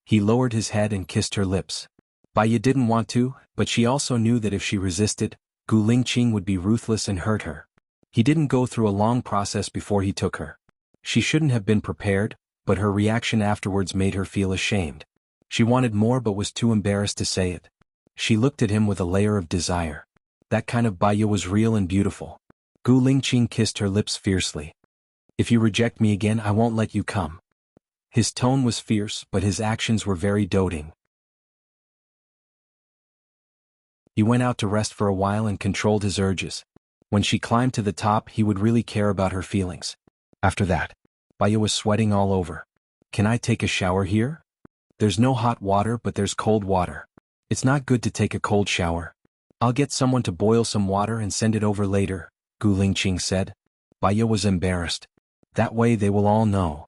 He lowered his head and kissed her lips. Baiya didn't want to, but she also knew that if she resisted, Gu Lingqing would be ruthless and hurt her. He didn't go through a long process before he took her. She shouldn't have been prepared, but her reaction afterwards made her feel ashamed. She wanted more but was too embarrassed to say it. She looked at him with a layer of desire. That kind of Baiya was real and beautiful. Gu Lingqing kissed her lips fiercely. If you reject me again I won't let you come. His tone was fierce but his actions were very doting. He went out to rest for a while and controlled his urges. When she climbed to the top he would really care about her feelings. After that, Baiya was sweating all over. Can I take a shower here? There's no hot water but there's cold water. It's not good to take a cold shower. I'll get someone to boil some water and send it over later, Gu Lingqing said. Baiya was embarrassed. That way they will all know.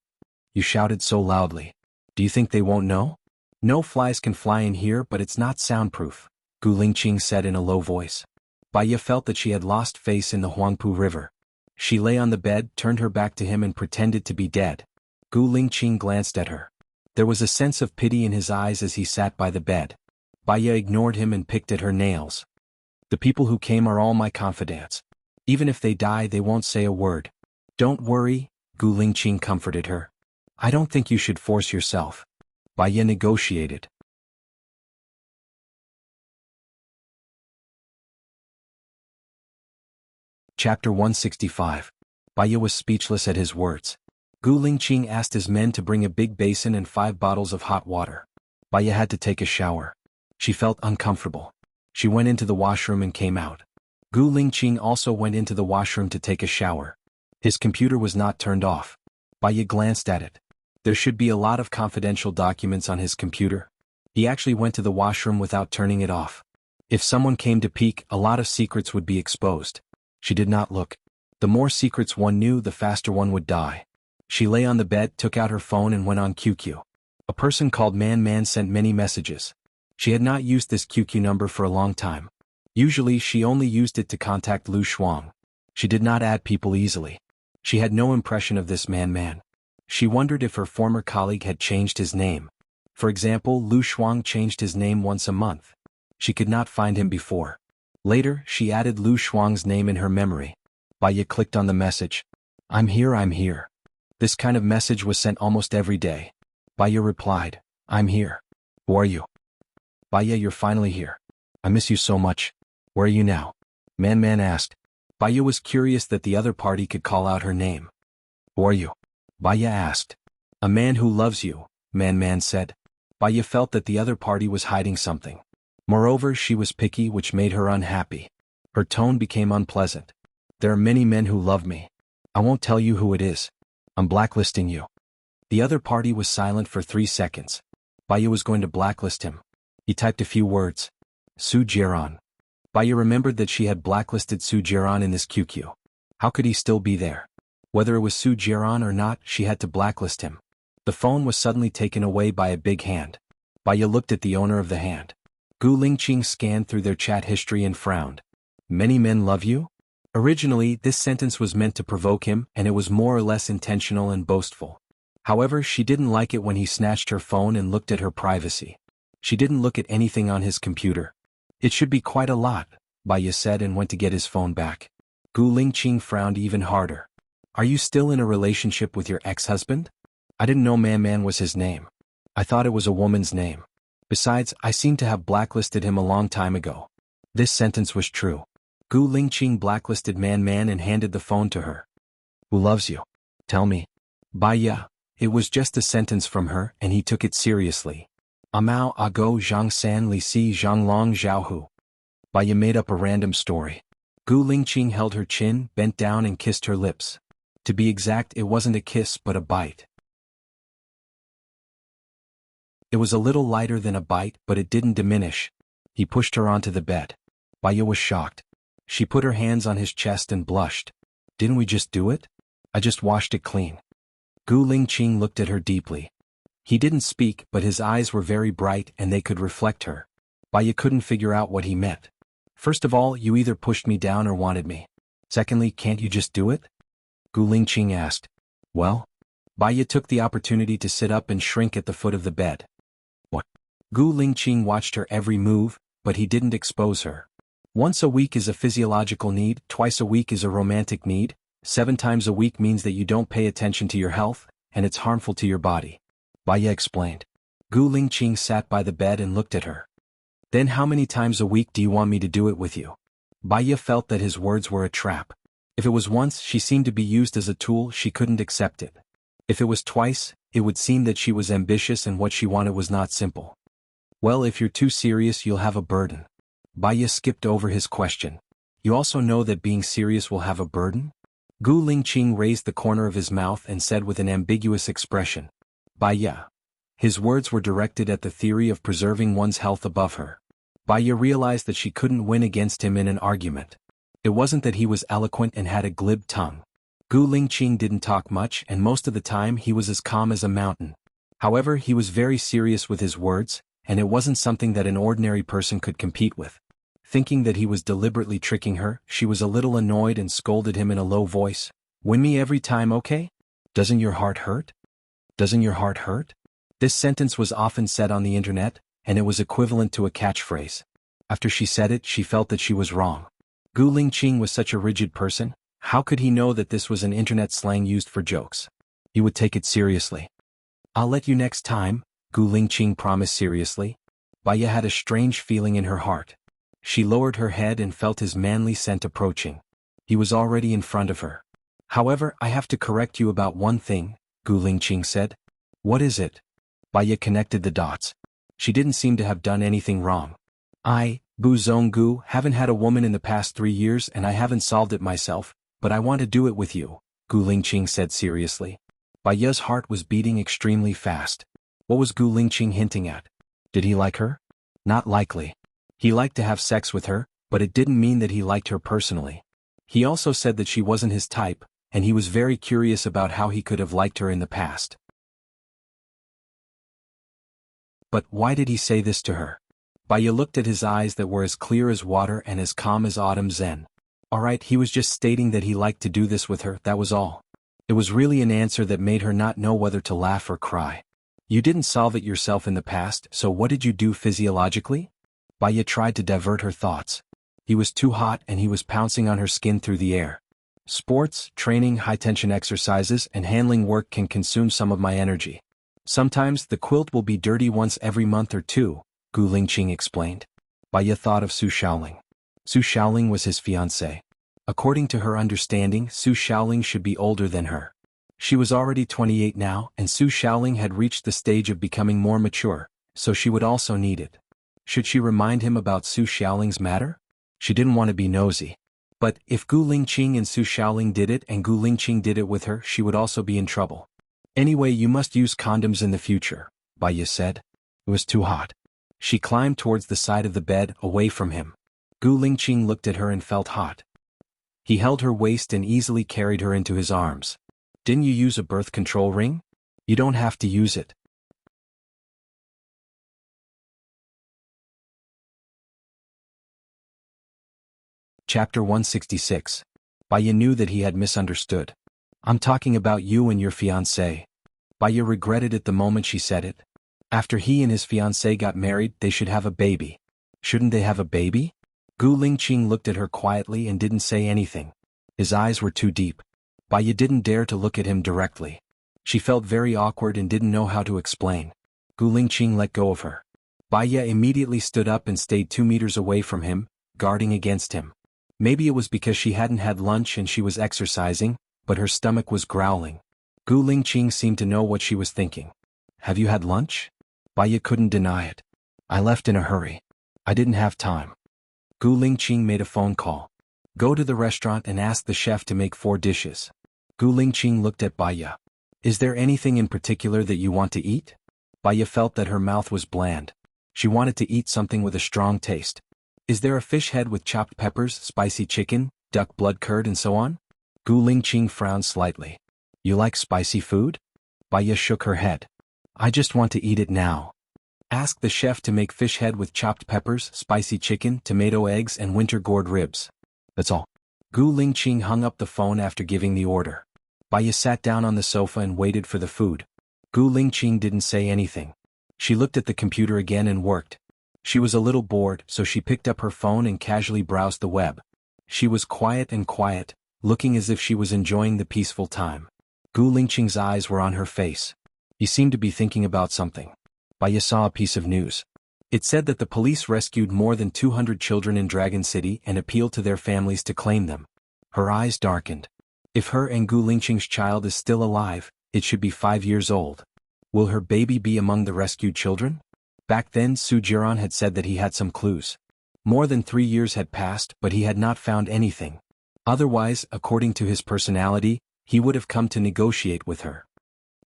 You shouted so loudly. Do you think they won't know? No flies can fly in here but it's not soundproof, Gu Lingqing said in a low voice. Baiya felt that she had lost face in the Huangpu River. She lay on the bed, turned her back to him and pretended to be dead. Gu Lingqing glanced at her. There was a sense of pity in his eyes as he sat by the bed. Baiya ignored him and picked at her nails. The people who came are all my confidants. Even if they die they won't say a word. Don't worry, Gu Lingqing comforted her. I don't think you should force yourself. Baiya negotiated. Chapter 165. Baiya was speechless at his words. Gu Lingqing asked his men to bring a big basin and 5 bottles of hot water. Baiya had to take a shower. She felt uncomfortable. She went into the washroom and came out. Gu Lingqing also went into the washroom to take a shower. His computer was not turned off. Baiya glanced at it. There should be a lot of confidential documents on his computer. He actually went to the washroom without turning it off. If someone came to peek, a lot of secrets would be exposed. She did not look. The more secrets one knew, the faster one would die. She lay on the bed, took out her phone and went on QQ. A person called Man sent many messages. She had not used this QQ number for a long time. Usually she only used it to contact Lu Shuang. She did not add people easily. She had no impression of this Man. She wondered if her former colleague had changed his name. For example, Lu Shuang changed his name once a month. She could not find him before. Later, she added Lu Shuang's name in her memory. Baiya clicked on the message. I'm here. This kind of message was sent almost every day. Baiya replied, I'm here. Who are you? Baiya, you're finally here. I miss you so much. Where are you now? Man asked. Baiya was curious that the other party could call out her name. Who are you? Baiya asked. A man who loves you, Man said. Baiya felt that the other party was hiding something. Moreover, she was picky, which made her unhappy. Her tone became unpleasant. There are many men who love me. I won't tell you who it is. I'm blacklisting you. The other party was silent for 3 seconds. Baiya was going to blacklist him. He typed a few words. Su Jiran. Baiya remembered that she had blacklisted Su Jiran in this QQ. How could he still be there? Whether it was Su Jiran or not, she had to blacklist him. The phone was suddenly taken away by a big hand. Baiya looked at the owner of the hand. Gu Lingqing scanned through their chat history and frowned. Many men love you? Originally, this sentence was meant to provoke him, and it was more or less intentional and boastful. However, she didn't like it when he snatched her phone and looked at her privacy. She didn't look at anything on his computer. It should be quite a lot, Baiya said and went to get his phone back. Gu Lingqing frowned even harder. Are you still in a relationship with your ex-husband? I didn't know Man was his name. I thought it was a woman's name. Besides, I seem to have blacklisted him a long time ago. This sentence was true. Gu Lingqing blacklisted Man and handed the phone to her. Who loves you? Tell me. Baya. It was just a sentence from her, and he took it seriously. Amao ago zhang san li si zhang long Jianghu. Baya made up a random story. Gu Lingqing held her chin, bent down and kissed her lips. To be exact, it wasn't a kiss but a bite. It was a little lighter than a bite, but it didn't diminish. He pushed her onto the bed. Baya was shocked. She put her hands on his chest and blushed. Didn't we just do it? I just washed it clean. Gu Lingqing looked at her deeply. He didn't speak, but his eyes were very bright and they could reflect her. Baya couldn't figure out what he meant. First of all, you either pushed me down or wanted me. Secondly, can't you just do it? Gu Lingqing asked. Well? Baya took the opportunity to sit up and shrink at the foot of the bed. What? Gu Lingqing watched her every move, but he didn't expose her. Once a week is a physiological need, twice a week is a romantic need, 7 times a week means that you don't pay attention to your health, and it's harmful to your body. Baya explained. Gu Lingqing sat by the bed and looked at her. Then how many times a week do you want me to do it with you? Baya felt that his words were a trap. If it was once, she seemed to be used as a tool, she couldn't accept it. If it was twice, it would seem that she was ambitious and what she wanted was not simple. Well, if you're too serious, you'll have a burden. Baya skipped over his question. You also know that being serious will have a burden? Gu Lingqing raised the corner of his mouth and said with an ambiguous expression. Baya. His words were directed at the theory of preserving one's health above her. Baya realized that she couldn't win against him in an argument. It wasn't that he was eloquent and had a glib tongue. Gu Lingqing didn't talk much and most of the time he was as calm as a mountain. However, he was very serious with his words, and it wasn't something that an ordinary person could compete with. Thinking that he was deliberately tricking her, she was a little annoyed and scolded him in a low voice. Win me every time, okay? Doesn't your heart hurt? Doesn't your heart hurt? This sentence was often said on the internet, and it was equivalent to a catchphrase. After she said it, she felt that she was wrong. Gu Lingqing was such a rigid person, how could he know that this was an internet slang used for jokes? He would take it seriously. I'll let you next time, Gu Lingqing promised seriously. Baya had a strange feeling in her heart. She lowered her head and felt his manly scent approaching. He was already in front of her. However, I have to correct you about one thing, Gu Lingqing said. What is it? Baya connected the dots. She didn't seem to have done anything wrong. I, Bu Zonggu, haven't had a woman in the past 3 years and I haven't solved it myself, but I want to do it with you, Gu Lingqing said seriously. Baya's heart was beating extremely fast. What was Gu Lingqing hinting at? Did he like her? Not likely. He liked to have sex with her, but it didn't mean that he liked her personally. He also said that she wasn't his type, and he was very curious about how he could have liked her in the past. But why did he say this to her? Baya looked at his eyes that were as clear as water and as calm as autumn zen. Alright, he was just stating that he liked to do this with her, that was all. It was really an answer that made her not know whether to laugh or cry. You didn't solve it yourself in the past, so what did you do physiologically? Baya tried to divert her thoughts. He was too hot and he was pouncing on her skin through the air. Sports, training, high-tension exercises, and handling work can consume some of my energy. Sometimes the quilt will be dirty once every month or two, Gu Lingqing explained. Baya thought of Su Shaoling. Su Shaoling was his fiancée. According to her understanding, Su Shaoling should be older than her. She was already 28 now, and Su Shaoling had reached the stage of becoming more mature, so she would also need it. Should she remind him about Su Shaoling's matter? She didn't want to be nosy. But if Gu Lingqing and Su Shaoling did it and Gu Lingqing did it with her, she would also be in trouble. Anyway, you must use condoms in the future, Baya said. It was too hot. She climbed towards the side of the bed, away from him. Gu Lingqing looked at her and felt hot. He held her waist and easily carried her into his arms. Didn't you use a birth control ring? You don't have to use it. Chapter 166. Baya knew that he had misunderstood. I'm talking about you and your fiancé. Baya regretted it the moment she said it. After he and his fiancé got married, they should have a baby. Shouldn't they have a baby? Gu Lingqing looked at her quietly and didn't say anything. His eyes were too deep. Baya didn't dare to look at him directly. She felt very awkward and didn't know how to explain. Gu Lingqing let go of her. Baya immediately stood up and stayed 2 meters away from him, guarding against him. Maybe it was because she hadn't had lunch and she was exercising, but her stomach was growling. Gu Lingqing seemed to know what she was thinking. Have you had lunch? Baya couldn't deny it. I left in a hurry. I didn't have time. Gu Lingqing made a phone call. Go to the restaurant and ask the chef to make 4 dishes. Gu Lingqing looked at Baya. Is there anything in particular that you want to eat? Baya felt that her mouth was bland. She wanted to eat something with a strong taste. Is there a fish head with chopped peppers, spicy chicken, duck blood curd and so on? Gu Lingqing frowned slightly. You like spicy food? Baya shook her head. I just want to eat it now. Ask the chef to make fish head with chopped peppers, spicy chicken, tomato eggs and winter gourd ribs. That's all. Gu Lingqing hung up the phone after giving the order. Baya sat down on the sofa and waited for the food. Gu Lingqing didn't say anything. She looked at the computer again and worked. She was a little bored, so she picked up her phone and casually browsed the web. She was quiet, looking as if she was enjoying the peaceful time. Gu Lingqing's eyes were on her face. He seemed to be thinking about something. Baya saw a piece of news. It said that the police rescued more than 200 children in Dragon City and appealed to their families to claim them. Her eyes darkened. If her and Gu Lingqing's child is still alive, it should be 5 years old. Will her baby be among the rescued children? Back then Su Jiran had said that he had some clues. More than 3 years had passed, but he had not found anything. Otherwise, according to his personality, he would have come to negotiate with her.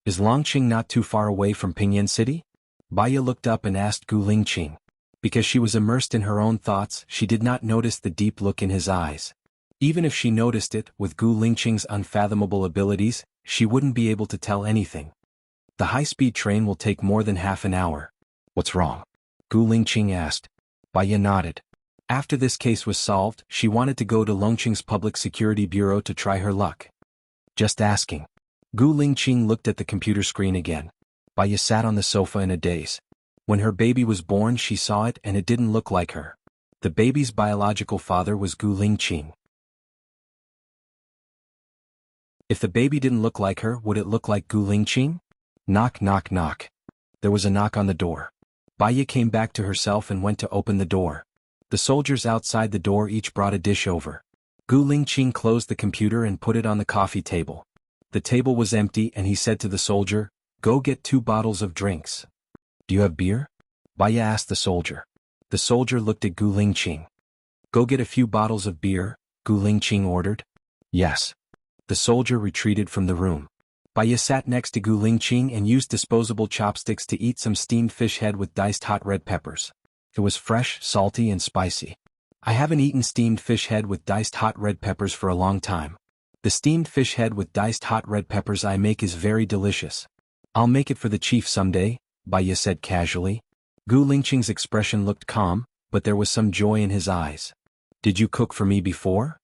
Is Longqing not too far away from Pingyuan City? Baya looked up and asked Gu Lingqing. Because she was immersed in her own thoughts, she did not notice the deep look in his eyes. Even if she noticed it, with Gu Lingqing's unfathomable abilities, she wouldn't be able to tell anything. The high-speed train will take more than half an hour. What's wrong? Gu Lingqing asked. Baya nodded. After this case was solved, she wanted to go to Longqing's Public Security Bureau to try her luck. Just asking. Gu Lingqing looked at the computer screen again. Baya sat on the sofa in a daze. When her baby was born, she saw it and it didn't look like her. The baby's biological father was Gu Lingqing. If the baby didn't look like her, would it look like Gu Lingqing? Knock, knock, knock. There was a knock on the door. Baya came back to herself and went to open the door. The soldiers outside the door each brought a dish over. Gu Lingqing closed the computer and put it on the coffee table. The table was empty and he said to the soldier, Go get 2 bottles of drinks. Do you have beer? Baya asked the soldier. The soldier looked at Gu Lingqing. Go get a few bottles of beer, Gu Lingqing ordered. Yes. The soldier retreated from the room. Baya sat next to Gu Lingqing and used disposable chopsticks to eat some steamed fish head with diced hot red peppers. It was fresh, salty and spicy. I haven't eaten steamed fish head with diced hot red peppers for a long time. The steamed fish head with diced hot red peppers I make is very delicious. I'll make it for the chief someday, Baya said casually. Gu Lingqing's expression looked calm, but there was some joy in his eyes. Did you cook for me before?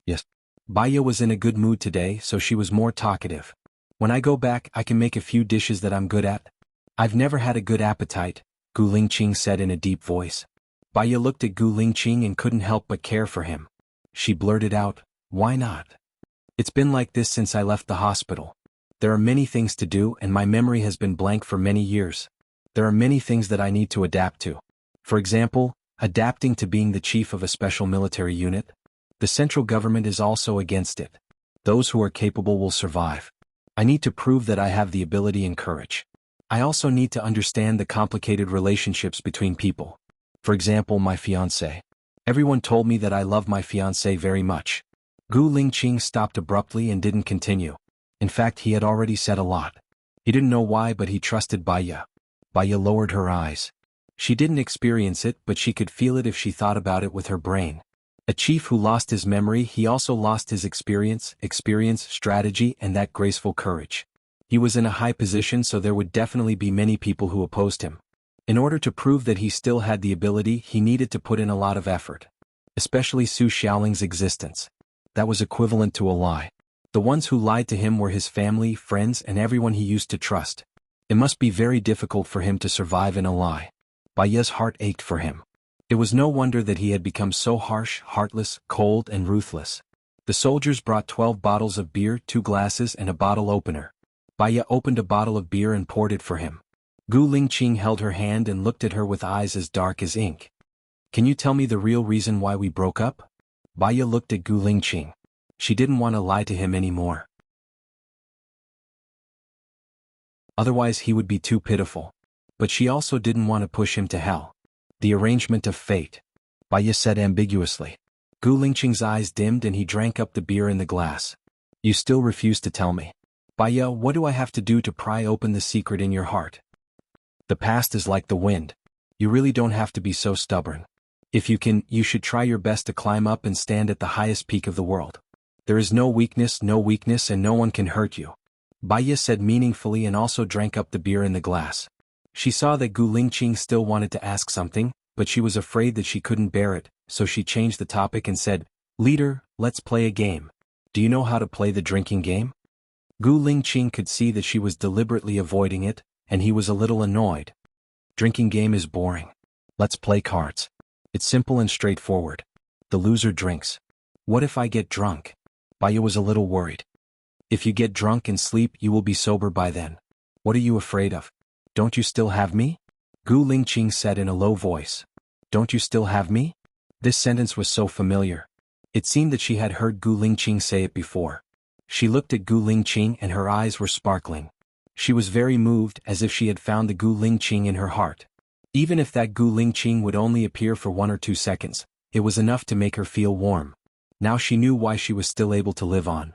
Yes. Baya was in a good mood today, so she was more talkative. When I go back, I can make a few dishes that I'm good at. I've never had a good appetite, Gu Lingqing said in a deep voice. Baya looked at Gu Lingqing and couldn't help but care for him. She blurted out, Why not? It's been like this since I left the hospital. There are many things to do and my memory has been blank for many years. There are many things that I need to adapt to. For example, adapting to being the chief of a special military unit. The central government is also against it. Those who are capable will survive. I need to prove that I have the ability and courage. I also need to understand the complicated relationships between people. For example, my fiancé. Everyone told me that I love my fiancé very much. Gu Lingqing stopped abruptly and didn't continue. In fact, he had already said a lot. He didn't know why, but he trusted Baya. Baya lowered her eyes. She didn't experience it, but she could feel it if she thought about it with her brain. A chief who lost his memory, he also lost his experience, strategy, and that graceful courage. He was in a high position, so there would definitely be many people who opposed him. In order to prove that he still had the ability, he needed to put in a lot of effort. Especially Su Xiaoling's existence. That was equivalent to a lie. The ones who lied to him were his family, friends, and everyone he used to trust. It must be very difficult for him to survive in a lie. Baya's heart ached for him. It was no wonder that he had become so harsh, heartless, cold, and ruthless. The soldiers brought 12 bottles of beer, 2 glasses, and a bottle opener. Baya opened a bottle of beer and poured it for him. Gu Lingqing held her hand and looked at her with eyes as dark as ink. Can you tell me the real reason why we broke up? Baya looked at Gu Lingqing. She didn't want to lie to him anymore. Otherwise he would be too pitiful. But she also didn't want to push him to hell. The arrangement of fate. Baya said ambiguously. Gu Lingqing's eyes dimmed and he drank up the beer in the glass. You still refuse to tell me. Baya, what do I have to do to pry open the secret in your heart? The past is like the wind. You really don't have to be so stubborn. If you can, you should try your best to climb up and stand at the highest peak of the world. There is no weakness, and no one can hurt you. Baya said meaningfully and also drank up the beer in the glass. She saw that Gu Lingqing still wanted to ask something, but she was afraid that she couldn't bear it, so she changed the topic and said, Leader, let's play a game. Do you know how to play the drinking game? Gu Lingqing could see that she was deliberately avoiding it, and he was a little annoyed. Drinking game is boring. Let's play cards. It's simple and straightforward. The loser drinks. What if I get drunk? Baya was a little worried. If you get drunk and sleep, you will be sober by then. What are you afraid of? Don't you still have me? Gu Lingqing said in a low voice. Don't you still have me? This sentence was so familiar. It seemed that she had heard Gu Lingqing say it before. She looked at Gu Lingqing and her eyes were sparkling. She was very moved, as if she had found the Gu Lingqing in her heart. Even if that Gu Lingqing would only appear for 1 or 2 seconds, it was enough to make her feel warm. Now she knew why she was still able to live on.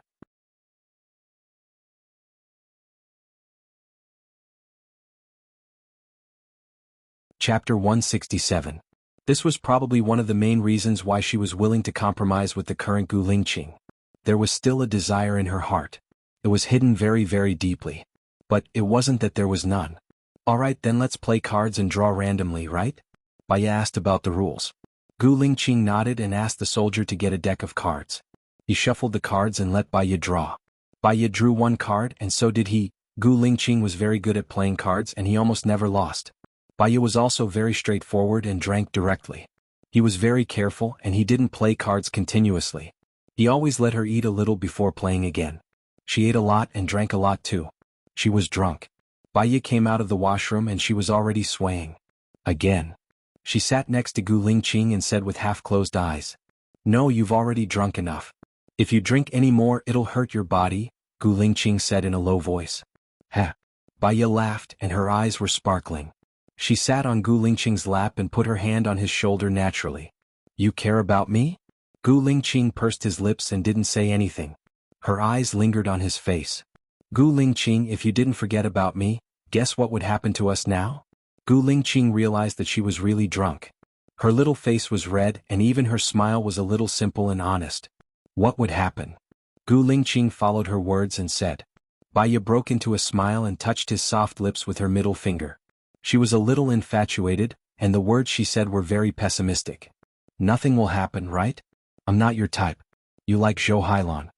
Chapter 167. This was probably one of the main reasons why she was willing to compromise with the current Gu Lingqing. There was still a desire in her heart. It was hidden very, very deeply. But it wasn't that there was none. Alright, then let's play cards and draw randomly, right? Baya asked about the rules. Gu Lingqing nodded and asked the soldier to get a deck of cards. He shuffled the cards and let Baya draw. Baya drew 1 card and so did he. Gu Lingqing was very good at playing cards and he almost never lost. Baya was also very straightforward and drank directly. He was very careful and he didn't play cards continuously. He always let her eat a little before playing again. She ate a lot and drank a lot too. She was drunk. Baya came out of the washroom and she was already swaying. Again. She sat next to Gu Lingqing and said with half-closed eyes. No, you've already drunk enough. If you drink any more, it'll hurt your body, Gu Lingqing said in a low voice. Heh. Baya laughed and her eyes were sparkling. She sat on Gu Lingqing's lap and put her hand on his shoulder naturally. You care about me? Gu Lingqing pursed his lips and didn't say anything. Her eyes lingered on his face. Gu Lingqing, if you didn't forget about me, guess what would happen to us now? Gu Lingqing realized that she was really drunk. Her little face was red and even her smile was a little simple and honest. What would happen? Gu Lingqing followed her words and said. Baya broke into a smile and touched his soft lips with her middle finger. She was a little infatuated, and the words she said were very pessimistic. Nothing will happen, right? I'm not your type. You like Zhou Hailan.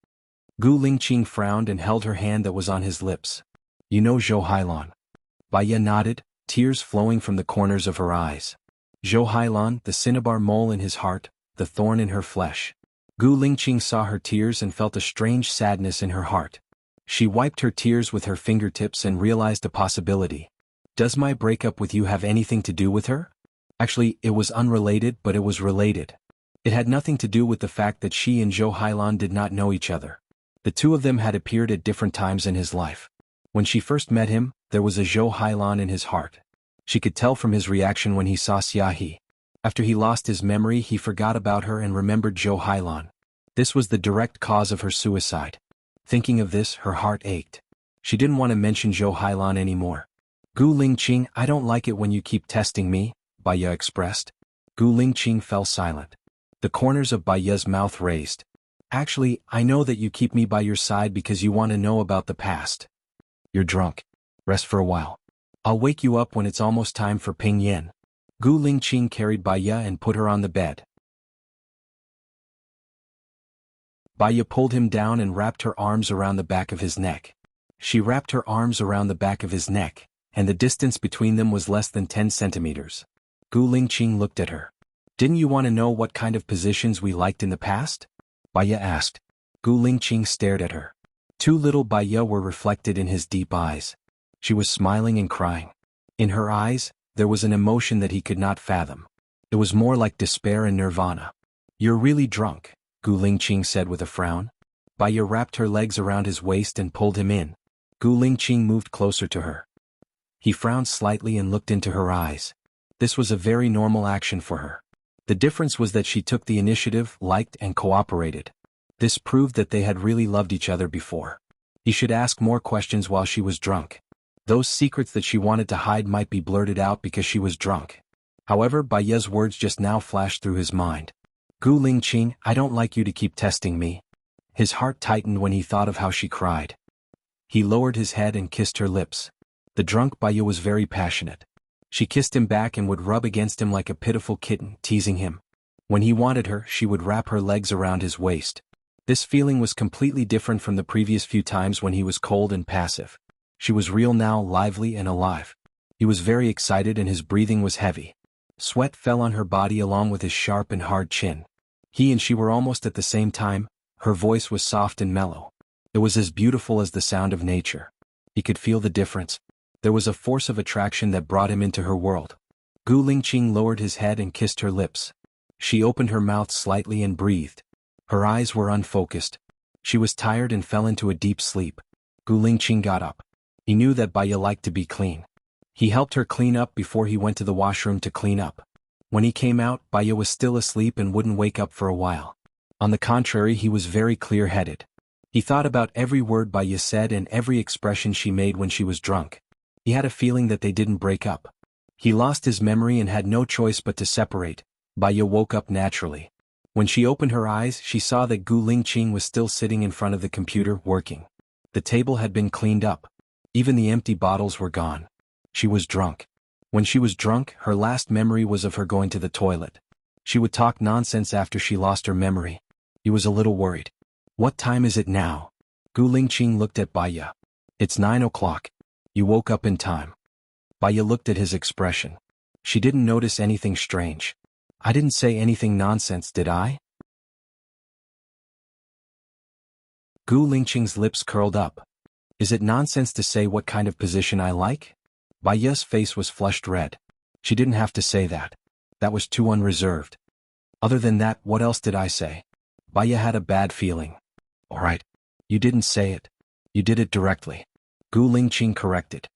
Gu Lingqing frowned and held her hand that was on his lips. You know Zhou Hailan. Baya nodded, tears flowing from the corners of her eyes. Zhou Hailan, the cinnabar mole in his heart, the thorn in her flesh. Gu Lingqing saw her tears and felt a strange sadness in her heart. She wiped her tears with her fingertips and realized a possibility. Does my breakup with you have anything to do with her? Actually, it was unrelated, but it was related. It had nothing to do with the fact that she and Zhou Hailan did not know each other. The two of them had appeared at different times in his life. When she first met him, there was a Zhou Hailan in his heart. She could tell from his reaction when he saw Xiaohe. After he lost his memory, he forgot about her and remembered Zhou Hailan. This was the direct cause of her suicide. Thinking of this, her heart ached. She didn't want to mention Zhou Hailan anymore. Gu Lingqing, I don't like it when you keep testing me, Baya expressed. Gu Lingqing fell silent. The corners of Baya's mouth raised. Actually, I know that you keep me by your side because you want to know about the past. You're drunk. Rest for a while. I'll wake you up when it's almost time for Ping Yen. Gu Lingqing carried Baya and put her on the bed. Baya pulled him down and wrapped her arms around the back of his neck. She wrapped her arms around the back of his neck, and the distance between them was less than 10 centimeters. Gu Lingqing looked at her. Didn't you want to know what kind of positions we liked in the past? Baya asked. Gu Lingqing stared at her. Two little Baya were reflected in his deep eyes. She was smiling and crying. In her eyes, there was an emotion that he could not fathom. It was more like despair and nirvana. You're really drunk, Gu Lingqing said with a frown. Baya wrapped her legs around his waist and pulled him in. Gu Lingqing moved closer to her. He frowned slightly and looked into her eyes. This was a very normal action for her. The difference was that she took the initiative, liked and cooperated. This proved that they had really loved each other before. He should ask more questions while she was drunk. Those secrets that she wanted to hide might be blurted out because she was drunk. However, Baiye's words just now flashed through his mind. Gu Lingqing, I don't like you to keep testing me. His heart tightened when he thought of how she cried. He lowered his head and kissed her lips. The drunk Baiye was very passionate. She kissed him back and would rub against him like a pitiful kitten, teasing him. When he wanted her, she would wrap her legs around his waist. This feeling was completely different from the previous few times when he was cold and passive. She was real now, lively and alive. He was very excited and his breathing was heavy. Sweat fell on her body along with his sharp and hard chin. He and she were almost at the same time. Her voice was soft and mellow. It was as beautiful as the sound of nature. He could feel the difference. There was a force of attraction that brought him into her world. Gu Lingqing lowered his head and kissed her lips. She opened her mouth slightly and breathed. Her eyes were unfocused. She was tired and fell into a deep sleep. Gu Lingqing got up. He knew that Baiye liked to be clean. He helped her clean up before he went to the washroom to clean up. When he came out, Baiye was still asleep and wouldn't wake up for a while. On the contrary, he was very clear-headed. He thought about every word Baiye said and every expression she made when she was drunk. He had a feeling that they didn't break up. He lost his memory and had no choice but to separate. Baiye woke up naturally. When she opened her eyes, she saw that Gu Lingqing was still sitting in front of the computer, working. The table had been cleaned up. Even the empty bottles were gone. She was drunk. When she was drunk, her last memory was of her going to the toilet. She would talk nonsense after she lost her memory. He was a little worried. What time is it now? Gu Lingqing looked at Baiye. It's 9 o'clock. You woke up in time. Baiye looked at his expression. She didn't notice anything strange. I didn't say anything nonsense, did I? Gu Lingqing's lips curled up. Is it nonsense to say what kind of position I like? Baiye's face was flushed red. She didn't have to say that. That was too unreserved. Other than that, what else did I say? Baiye had a bad feeling. All right. You didn't say it. You did it directly. Gu Lingqing corrected.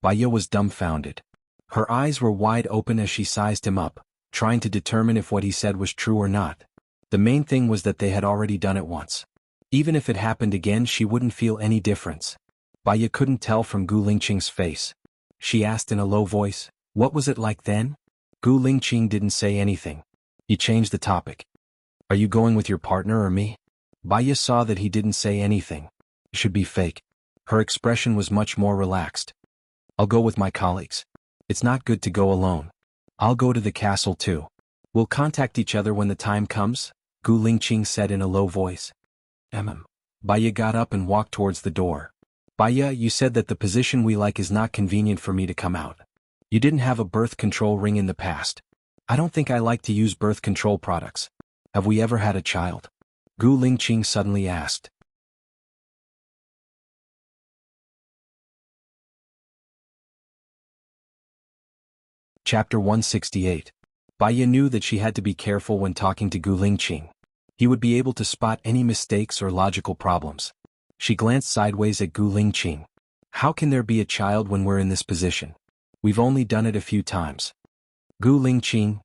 Baiye was dumbfounded. Her eyes were wide open as she sized him up, trying to determine if what he said was true or not. The main thing was that they had already done it once. Even if it happened again, she wouldn't feel any difference. Baiye couldn't tell from Gu Lingqing's face. She asked in a low voice, what was it like then? Gu Lingqing didn't say anything. He changed the topic. Are you going with your partner or me? Baiye saw that he didn't say anything. It should be fake. Her expression was much more relaxed. I'll go with my colleagues. It's not good to go alone. I'll go to the castle too. We'll contact each other when the time comes, Gu Lingqing said in a low voice. Baiye got up and walked towards the door. Baiye, you said that the position we like is not convenient for me to come out. You didn't have a birth control ring in the past. I don't think I like to use birth control products. Have we ever had a child? Gu Lingqing suddenly asked. Chapter 168. Baiye knew that she had to be careful when talking to Gu Lingqing. He would be able to spot any mistakes or logical problems. She glanced sideways at Gu Lingqing. How can there be a child when we're in this position? We've only done it a few times. Gu Lingqing.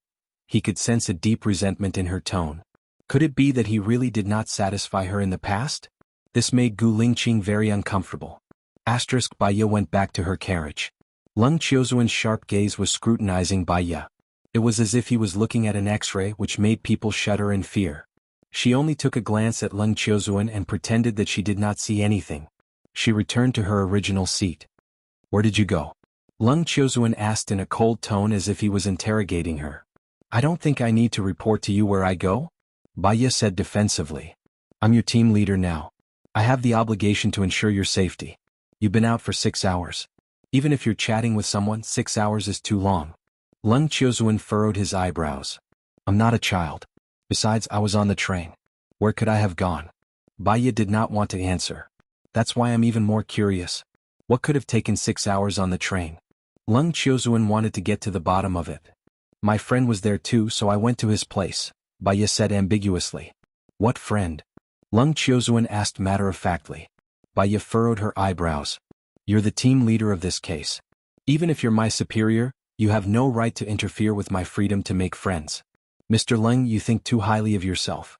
He could sense a deep resentment in her tone. Could it be that he really did not satisfy her in the past? This made Gu Lingqing very uncomfortable. Baiye went back to her carriage. Leng Qiuzuan's sharp gaze was scrutinizing Baiye. It was as if he was looking at an X-ray, which made people shudder in fear. She only took a glance at Leng Qiuzuan and pretended that she did not see anything. She returned to her original seat. Where did you go? Leng Qiuzuan asked in a cold tone as if he was interrogating her. I don't think I need to report to you where I go, Baiye said defensively. I'm your team leader now. I have the obligation to ensure your safety. You've been out for 6 hours. Even if you're chatting with someone, 6 hours is too long. Leng Qiuzuan furrowed his eyebrows. I'm not a child. Besides, I was on the train. Where could I have gone? Baiye did not want to answer. That's why I'm even more curious. What could have taken 6 hours on the train? Leng Qiuzuan wanted to get to the bottom of it. My friend was there too, so I went to his place, Baiye said ambiguously. What friend? Leng Qiuzuan asked matter-of-factly. Baiye furrowed her eyebrows. You're the team leader of this case. Even if you're my superior, you have no right to interfere with my freedom to make friends. Mr. Leng, you think too highly of yourself.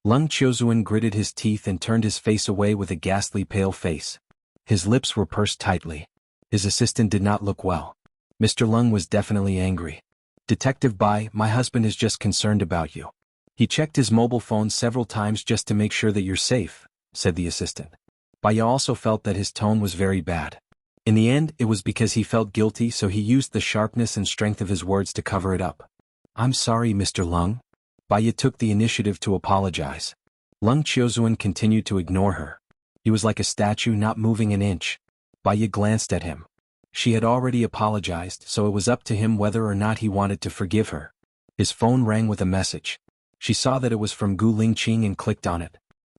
Leng Qiuzuan gritted his teeth and turned his face away with a ghastly pale face. His lips were pursed tightly. His assistant did not look well. Mr. Leng was definitely angry. Detective Bai, my husband is just concerned about you. He checked his mobile phone several times just to make sure that you're safe, said the assistant. Bai also felt that his tone was very bad. In the end, it was because he felt guilty, so he used the sharpness and strength of his words to cover it up. I'm sorry, Mr. Leng. Bai took the initiative to apologize. Leng Qiuzuan continued to ignore her. He was like a statue, not moving an inch. Bai glanced at him. She had already apologized, so it was up to him whether or not he wanted to forgive her. His phone rang with a message. She saw that it was from Gu Lingqing and clicked on it.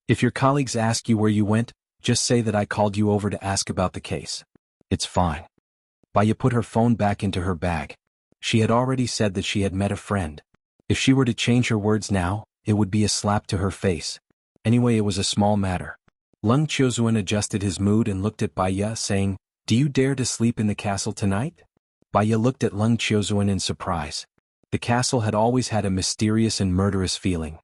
If your colleagues ask you where you went, just say that I called you over to ask about the case. It's fine. Bai put her phone back into her bag. She had already said that she had met a friend. If she were to change her words now, it would be a slap to her face. Anyway, it was a small matter. Leng Qiuzuan adjusted his mood and looked at Bai, saying, Do you dare to sleep in the castle tonight? Bai looked at Leng Qiuzuan in surprise. The castle had always had a mysterious and murderous feeling.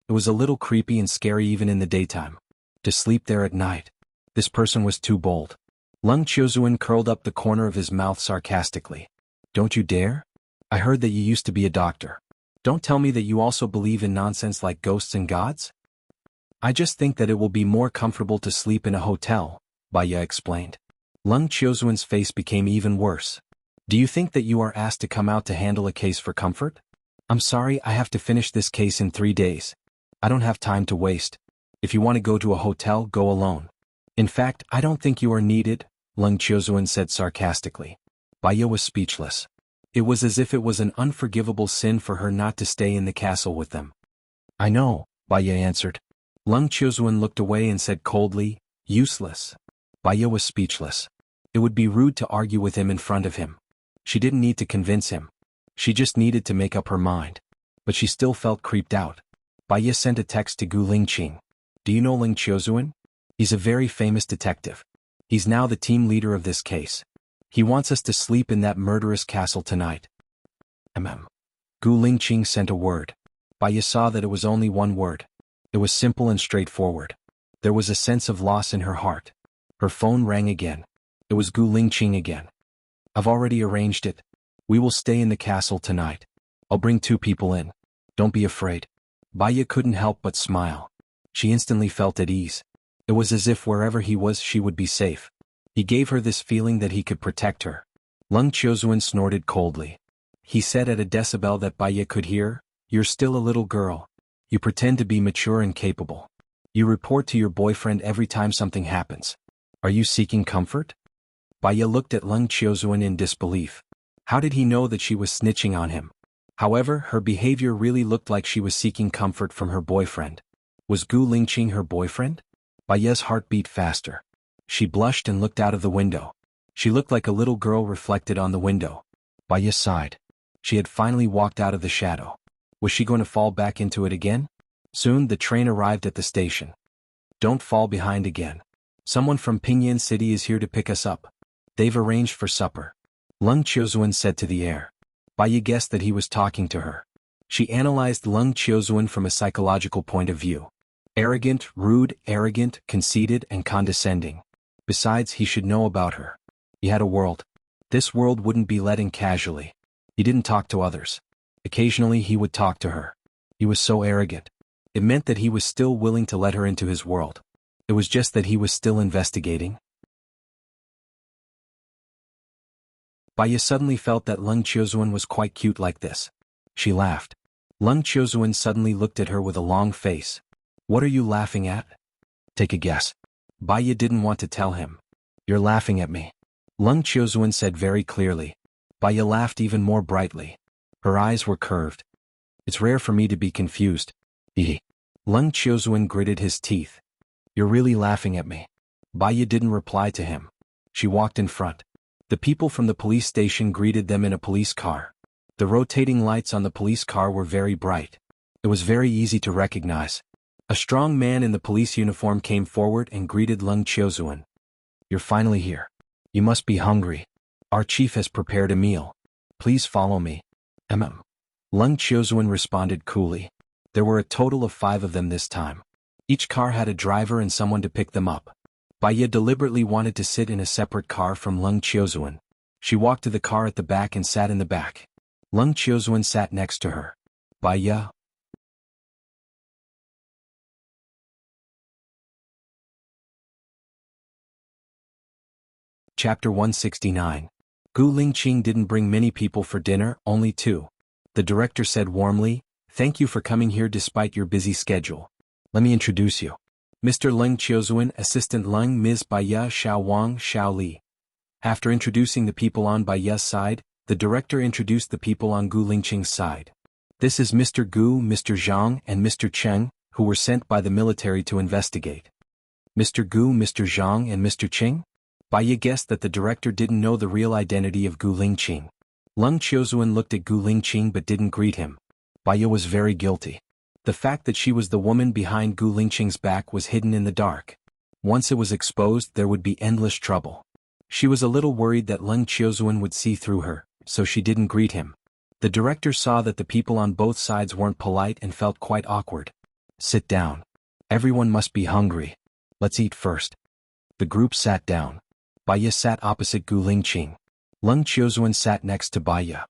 It was a little creepy and scary even in the daytime. To sleep there at night. This person was too bold. Leng Qiuzuan curled up the corner of his mouth sarcastically. Don't you dare? I heard that you used to be a doctor. Don't tell me that you also believe in nonsense like ghosts and gods? I just think that it will be more comfortable to sleep in a hotel, Bai explained. Leng Qiuzuan's face became even worse. Do you think that you are asked to come out to handle a case for comfort? I'm sorry, I have to finish this case in 3 days. I don't have time to waste. If you want to go to a hotel, go alone. In fact, I don't think you are needed, Leng Qiuzuan said sarcastically. Bai was speechless. It was as if it was an unforgivable sin for her not to stay in the castle with them. I know, Bai answered. Leng Qiuzuan looked away and said coldly, Useless. Bai was speechless. It would be rude to argue with him in front of him. She didn't need to convince him. She just needed to make up her mind. But she still felt creeped out. Bai sent a text to Gu Lingqing. Do you know Leng Qiuzuan? He's a very famous detective. He's now the team leader of this case. He wants us to sleep in that murderous castle tonight. Gu Lingqing sent a word. Bai saw that it was only one word. It was simple and straightforward. There was a sense of loss in her heart. Her phone rang again. It was Gu Lingqing again. I've already arranged it. We will stay in the castle tonight. I'll bring 2 people in. Don't be afraid. Bai couldn't help but smile. She instantly felt at ease. It was as if wherever he was she would be safe. He gave her this feeling that he could protect her. Leng Qiuzuan snorted coldly. He said at a decibel that Bai could hear, You're still a little girl. You pretend to be mature and capable. You report to your boyfriend every time something happens. Are you seeking comfort? Bai looked at Leng Qiuzuan in disbelief. How did he know that she was snitching on him? However, her behavior really looked like she was seeking comfort from her boyfriend. Was Gu Lingqing her boyfriend? Bai's heart beat faster. She blushed and looked out of the window. She looked like a little girl reflected on the window. Bai sighed. She had finally walked out of the shadow. Was she going to fall back into it again? Soon the train arrived at the station. Don't fall behind again. Someone from Pinyin City is here to pick us up. They've arranged for supper. Leng Qiuzuan said to the air. Bai guessed that he was talking to her. She analyzed Leng Qiuzuan from a psychological point of view. Arrogant, rude, arrogant, conceited, and condescending. Besides, he should know about her. He had a world. This world wouldn't be let in casually. He didn't talk to others. Occasionally he would talk to her. He was so arrogant. It meant that he was still willing to let her into his world. It was just that he was still investigating. Bai suddenly felt that Leng Qiuzuan was quite cute like this. She laughed. Leng Qiuzuan suddenly looked at her with a long face. What are you laughing at? Take a guess. Bai didn't want to tell him. You're laughing at me. Leng Qiuzuan said very clearly. Bai laughed even more brightly. Her eyes were curved. It's rare for me to be confused. Leng Qiuzuan gritted his teeth. You're really laughing at me. Bai didn't reply to him. She walked in front. The people from the police station greeted them in a police car. The rotating lights on the police car were very bright. It was very easy to recognize. A strong man in the police uniform came forward and greeted Leng Qiuzuan. You're finally here. You must be hungry. Our chief has prepared a meal. Please follow me. Leng Qiuzuan responded coolly. There were a total of 5 of them this time. Each car had a driver and someone to pick them up. Baiye deliberately wanted to sit in a separate car from Leng Qiuzuan. She walked to the car at the back and sat in the back. Leng Qiuzuan sat next to her. Baiye. Chapter 169. Gu Lingqing didn't bring many people for dinner, only 2. The director said warmly, "Thank you for coming here despite your busy schedule. Let me introduce you. Mr. Leng Qiuzuan, Assistant Leng, Ms. Baiye, Xiao Wang, Xiao Li." After introducing the people on Baiye's side, the director introduced the people on Gu Lingqing's side. This is Mr. Gu, Mr. Zhang, and Mr. Cheng, who were sent by the military to investigate. Mr. Gu, Mr. Zhang, and Mr. Cheng? Baiye guessed that the director didn't know the real identity of Gu Lingqing. Leng Qiuzuan looked at Gu Lingqing but didn't greet him. Baiye was very guilty. The fact that she was the woman behind Gu Lingqing's back was hidden in the dark. Once it was exposed, there would be endless trouble. She was a little worried that Leng Qiuzuan would see through her, so she didn't greet him. The director saw that the people on both sides weren't polite and felt quite awkward. Sit down. Everyone must be hungry. Let's eat first. The group sat down. Baiye sat opposite Gu Lingqing. Leng Qiuzuan sat next to Baiye.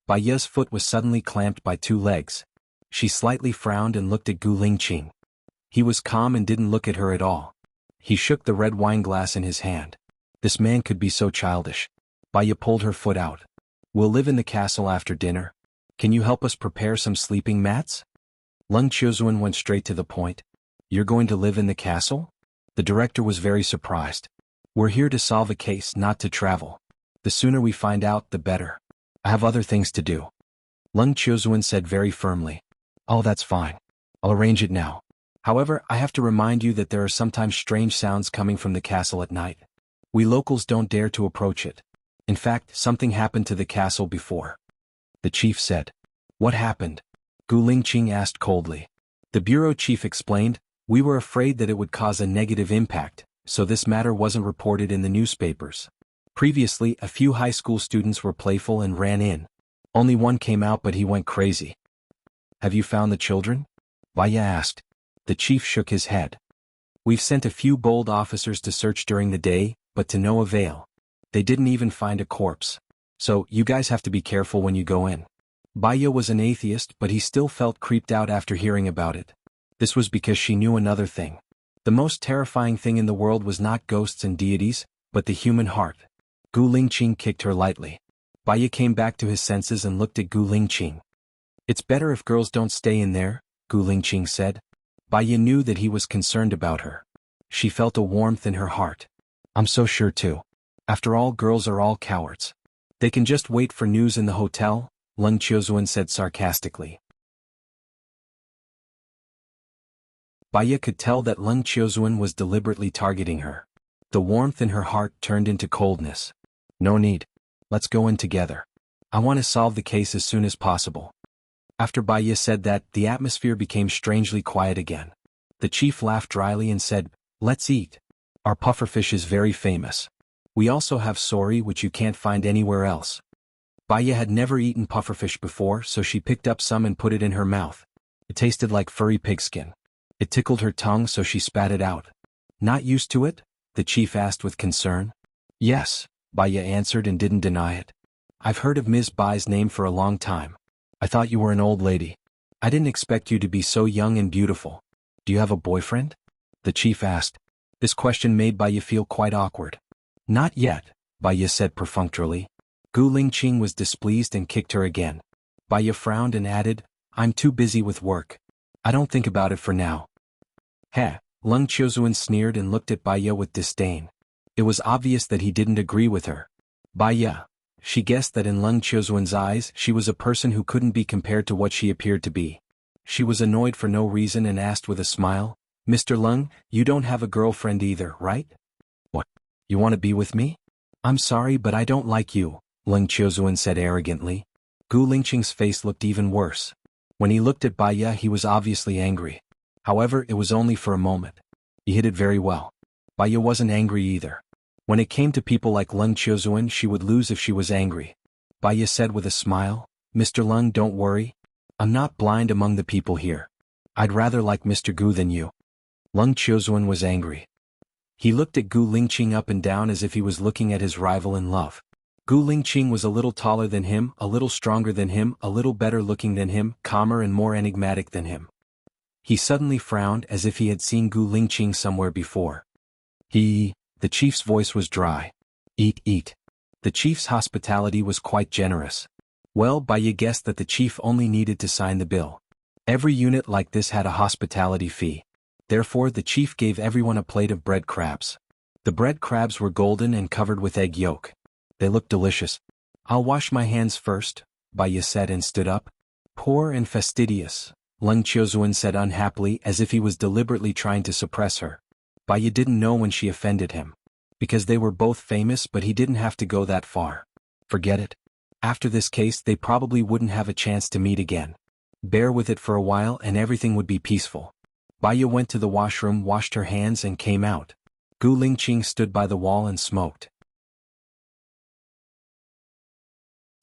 Baiye's foot was suddenly clamped by 2 legs. She slightly frowned and looked at Gu Lingqing. He was calm and didn't look at her at all. He shook the red wine glass in his hand. This man could be so childish. Baiye pulled her foot out. We'll live in the castle after dinner. Can you help us prepare some sleeping mats? Leng Qiuzuan went straight to the point. You're going to live in the castle? The director was very surprised. We're here to solve a case, not to travel. The sooner we find out, the better. I have other things to do. Leng Qiuzuan said very firmly. Oh, that's fine. I'll arrange it now. However, I have to remind you that there are sometimes strange sounds coming from the castle at night. We locals don't dare to approach it. In fact, something happened to the castle before. The chief said. What happened? Gu Lingqing asked coldly. The bureau chief explained, we were afraid that it would cause a negative impact, so this matter wasn't reported in the newspapers. Previously, a few high school students were playful and ran in. Only one came out but he went crazy. Have you found the children? Baiye asked. The chief shook his head. We've sent a few bold officers to search during the day, but to no avail. They didn't even find a corpse. So, you guys have to be careful when you go in. Baiye was an atheist, but he still felt creeped out after hearing about it. This was because she knew another thing. The most terrifying thing in the world was not ghosts and deities, but the human heart. Gu Lingqing kicked her lightly. Baiye came back to his senses and looked at Gu Lingqing. It's better if girls don't stay in there, Gu Lingqing said. Baiye knew that he was concerned about her. She felt a warmth in her heart. I'm so sure too. After all, girls are all cowards. They can just wait for news in the hotel, Leng Qiuzuan said sarcastically. Baiye could tell that Leng Qiuzuan was deliberately targeting her. The warmth in her heart turned into coldness. No need. Let's go in together. I want to solve the case as soon as possible. After Baiye said that, the atmosphere became strangely quiet again. The chief laughed dryly and said, Let's eat. Our pufferfish is very famous. We also have sori, which you can't find anywhere else. Baiye had never eaten pufferfish before, so she picked up some and put it in her mouth. It tasted like furry pigskin. It tickled her tongue, so she spat it out. Not used to it? The chief asked with concern. Yes, Baiye answered and didn't deny it. I've heard of Ms. Bai's name for a long time. I thought you were an old lady. I didn't expect you to be so young and beautiful. Do you have a boyfriend? The chief asked. This question made Baiye feel quite awkward. Not yet, Baiye said perfunctorily. Gu Lingqing was displeased and kicked her again. Baiye frowned and added, I'm too busy with work. I don't think about it for now. Heh, Leng Qiuzuan sneered and looked at Baiye with disdain. It was obvious that he didn't agree with her. Baiye. She guessed that in Leng Qiuzuan's eyes she was a person who couldn't be compared to what she appeared to be. She was annoyed for no reason and asked with a smile, Mr. Leng, you don't have a girlfriend either, right? What? You want to be with me? I'm sorry, but I don't like you, Leng Qiuzuan said arrogantly. Gu Lingqing's face looked even worse. When he looked at Baiye, he was obviously angry. However, it was only for a moment. He hid it very well. Baiye wasn't angry either. When it came to people like Lung Chiozuan, she would lose if she was angry. Baya said with a smile, "Mr. Lung, don't worry. I'm not blind among the people here. I'd rather like Mr. Gu than you." Lung Chiozuan was angry. He looked at Gu Lingqing up and down as if he was looking at his rival in love. Gu Lingqing was a little taller than him, a little stronger than him, a little better looking than him, calmer and more enigmatic than him. He suddenly frowned as if he had seen Gu Lingqing somewhere before. The chief's voice was dry. Eat. The chief's hospitality was quite generous. Well, Baya guessed that the chief only needed to sign the bill. Every unit like this had a hospitality fee. Therefore the chief gave everyone a plate of bread crabs. The bread crabs were golden and covered with egg yolk. They looked delicious. "I'll wash my hands first," Baya said and stood up. "Poor and fastidious," Lung Chiozuan said unhappily as if he was deliberately trying to suppress her. Baya didn't know when she offended him. Because they were both famous, but he didn't have to go that far. Forget it. After this case they probably wouldn't have a chance to meet again. Bear with it for a while and everything would be peaceful. Baya went to the washroom, washed her hands and came out. Gu Lingqing stood by the wall and smoked.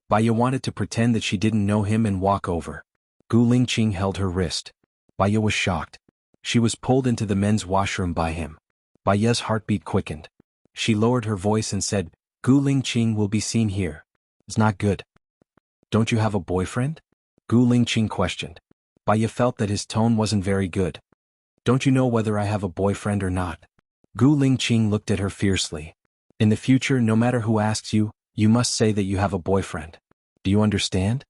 Baya wanted to pretend that she didn't know him and walk over. Gu Lingqing held her wrist. Baya was shocked. She was pulled into the men's washroom by him. Baya's heartbeat quickened. She lowered her voice and said, "Gu Lingqing will be seen here. It's not good." "Don't you have a boyfriend?" Gu Lingqing questioned. Baya felt that his tone wasn't very good. "Don't you know whether I have a boyfriend or not?" Gu Lingqing looked at her fiercely. "In the future, no matter who asks you, you must say that you have a boyfriend. Do you understand?"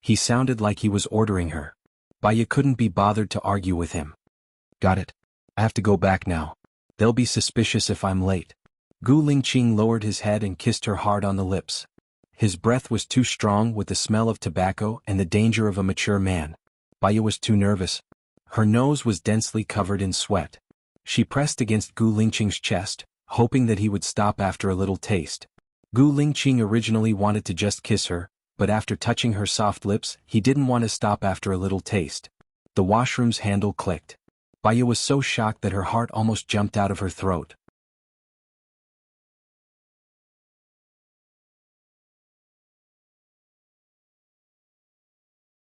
He sounded like he was ordering her. Baya couldn't be bothered to argue with him. "Got it. I have to go back now. They'll be suspicious if I'm late." Gu Lingqing lowered his head and kissed her hard on the lips. His breath was too strong with the smell of tobacco and the danger of a mature man. Baya was too nervous. Her nose was densely covered in sweat. She pressed against Gu Lingqing's chest, hoping that he would stop after a little taste. Gu Lingqing originally wanted to just kiss her, but after touching her soft lips, he didn't want to stop after a little taste. The washroom's handle clicked. Baya was so shocked that her heart almost jumped out of her throat.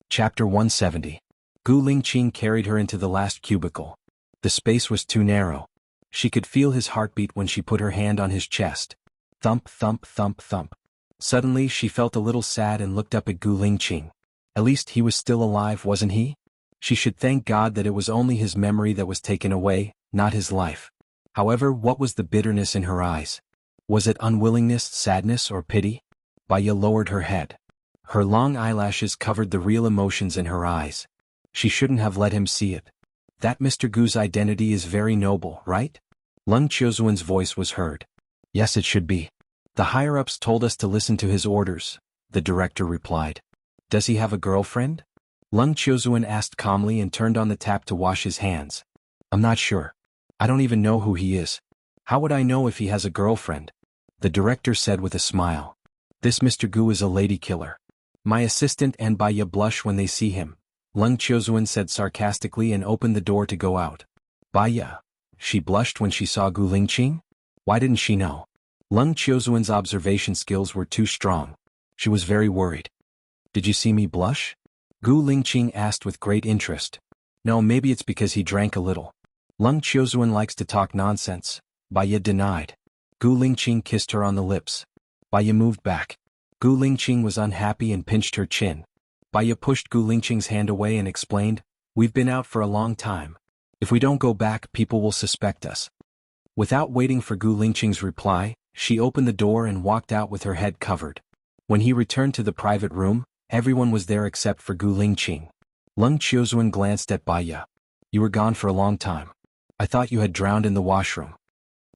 Chapter 170. Gu Lingqing carried her into the last cubicle. The space was too narrow. She could feel his heartbeat when she put her hand on his chest. Thump, thump, thump, thump. Suddenly she felt a little sad and looked up at Gu Lingqing. At least he was still alive, wasn't he? She should thank God that it was only his memory that was taken away, not his life. However, what was the bitterness in her eyes? Was it unwillingness, sadness, or pity? Baya lowered her head. Her long eyelashes covered the real emotions in her eyes. She shouldn't have let him see it. That Mr. Gu's identity is very noble, right? Lung Chiozuan's voice was heard. "Yes, it should be. The higher-ups told us to listen to his orders," the director replied. "Does he have a girlfriend?" Lung Chiozuan asked calmly and turned on the tap to wash his hands. "I'm not sure. I don't even know who he is. How would I know if he has a girlfriend?" The director said with a smile. "This Mr. Gu is a lady killer. My assistant and Baya blush when they see him," Lung Chiozuan said sarcastically and opened the door to go out. Baya. She blushed when she saw Gu Lingqing? Why didn't she know? Lung Chiozuan's observation skills were too strong. She was very worried. "Did you see me blush?" Gu Lingqing asked with great interest. "No, maybe it's because he drank a little." Lung Chiozuan likes to talk nonsense, Baya denied. Gu Lingqing kissed her on the lips. Baya moved back. Gu Lingqing was unhappy and pinched her chin. Baya pushed Gu Lingqing's hand away and explained, "We've been out for a long time. If we don't go back, people will suspect us." Without waiting for Gu Lingqing's reply, she opened the door and walked out with her head covered. When he returned to the private room, everyone was there except for Gu Lingqing. Lung Chiozuan glanced at Baya. "You were gone for a long time. I thought you had drowned in the washroom."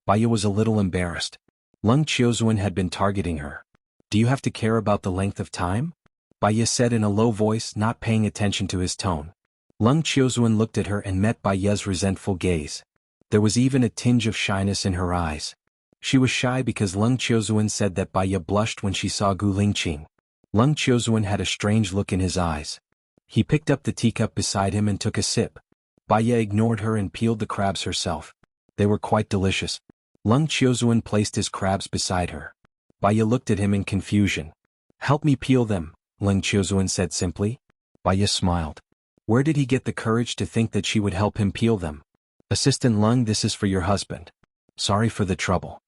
Baya was a little embarrassed. Lung Chiozuan had been targeting her. "Do you have to care about the length of time?" Baya said in a low voice, not paying attention to his tone. Lung Chiozuan looked at her and met Baya's resentful gaze. There was even a tinge of shyness in her eyes. She was shy because Lung Chiozuan said that Baya blushed when she saw Gu Lingqing. Lung Chiozuan had a strange look in his eyes. He picked up the teacup beside him and took a sip. Baya ignored her and peeled the crabs herself. They were quite delicious. Lung Qiuzuan placed his crabs beside her. Baya looked at him in confusion. "Help me peel them," Lung Qiuzuan said simply. Baya smiled. Where did he get the courage to think that she would help him peel them? "Assistant Lung, this is for your husband. Sorry for the trouble."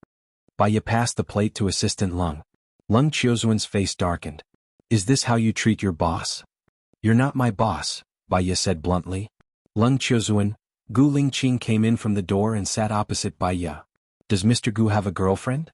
Baya passed the plate to Assistant Lung. Lung Qiuzuan's face darkened. "Is this how you treat your boss?" "You're not my boss," Baya said bluntly. Lung Qiuzuan, Gu Lingqing came in from the door and sat opposite Baya. "Does Mr. Gu have a girlfriend?"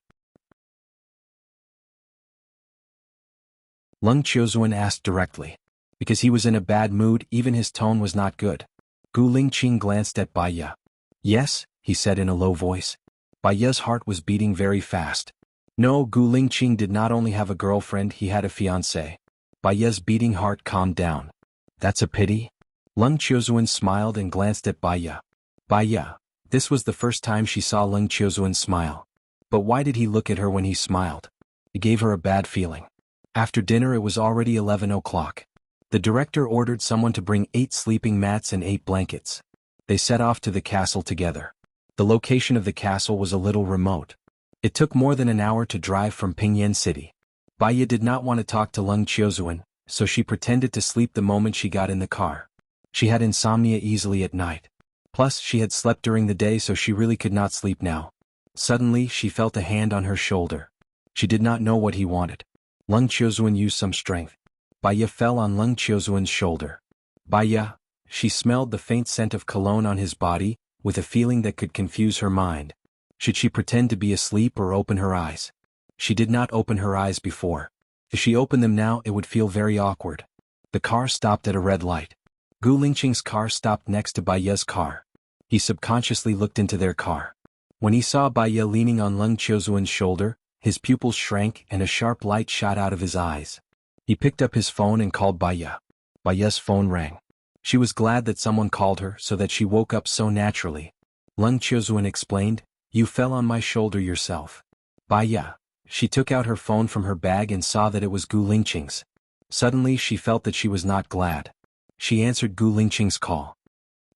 Lung Qiuzuan asked directly. Because he was in a bad mood, even his tone was not good. Gu Lingqing glanced at Baya. "Yes," he said in a low voice. Baya's heart was beating very fast. No, Gu Lingqing did not only have a girlfriend, he had a fiancée. Baya's beating heart calmed down. "That's a pity." Lung Qiuzuan smiled and glanced at Baya. Baya. This was the first time she saw Lung Qiuzuan smile. But why did he look at her when he smiled? It gave her a bad feeling. After dinner it was already 11 o'clock. The director ordered someone to bring 8 sleeping mats and 8 blankets. They set off to the castle together. The location of the castle was a little remote. It took more than an hour to drive from Pingyan City. Baya did not want to talk to Lung Qiuzuan, so she pretended to sleep the moment she got in the car. She had insomnia easily at night. Plus, she had slept during the day, so she really could not sleep now. Suddenly, she felt a hand on her shoulder. She did not know what he wanted. Lung Qiuzuan used some strength. Baya fell on Lung Qiuzuan's shoulder. Baya. She smelled the faint scent of cologne on his body, with a feeling that could confuse her mind. Should she pretend to be asleep or open her eyes? She did not open her eyes before. If she opened them now, it would feel very awkward. The car stopped at a red light. Gu Lingqing's car stopped next to Baya's car. He subconsciously looked into their car. When he saw Baya leaning on Lung Qiuzuan's shoulder, his pupils shrank and a sharp light shot out of his eyes. He picked up his phone and called Baya. Baya's phone rang. She was glad that someone called her so that she woke up so naturally. Lung Qiuzuan explained, "You fell on my shoulder yourself." Baya. She took out her phone from her bag and saw that it was Gu Lingqing's. Suddenly she felt that she was not glad. She answered Gu Lingqing's call.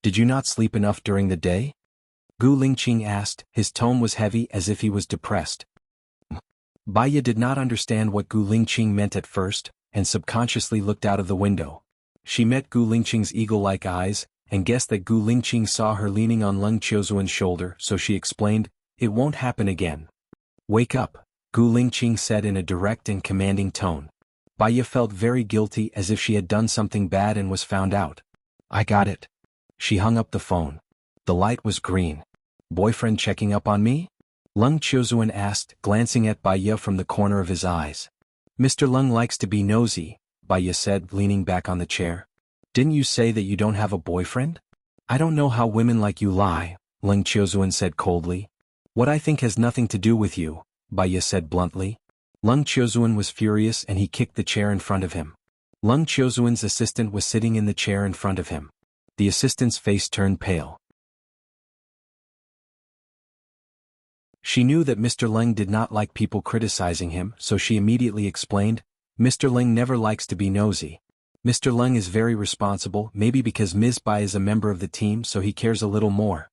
"Did you not sleep enough during the day?" Gu Lingqing asked. His tone was heavy as if he was depressed. Baya did not understand what Gu Lingqing meant at first, and subconsciously looked out of the window. She met Gu Lingqing's eagle-like eyes, and guessed that Gu Lingqing saw her leaning on Lung Qiuzuan's shoulder, so she explained, "It won't happen again." "Wake up," Gu Lingqing said in a direct and commanding tone. Baya felt very guilty, as if she had done something bad and was found out. "I got it." She hung up the phone. The light was green. "Boyfriend checking up on me?" Lung Qiuzuan asked, glancing at Baya from the corner of his eyes. "Mr. Lung likes to be nosy," Baya said, leaning back on the chair. "Didn't you say that you don't have a boyfriend?" "I don't know how women like you lie," Lung Qiuzuan said coldly. "What I think has nothing to do with you," Baya said bluntly. Lung Qiuzuan was furious and he kicked the chair in front of him. Lung Qiuzuan's assistant was sitting in the chair in front of him. The assistant's face turned pale. She knew that Mr. Leng did not like people criticizing him, so she immediately explained, "Mr. Leng never likes to be nosy. Mr. Leng is very responsible, maybe because Ms. Bai is a member of the team, so he cares a little more."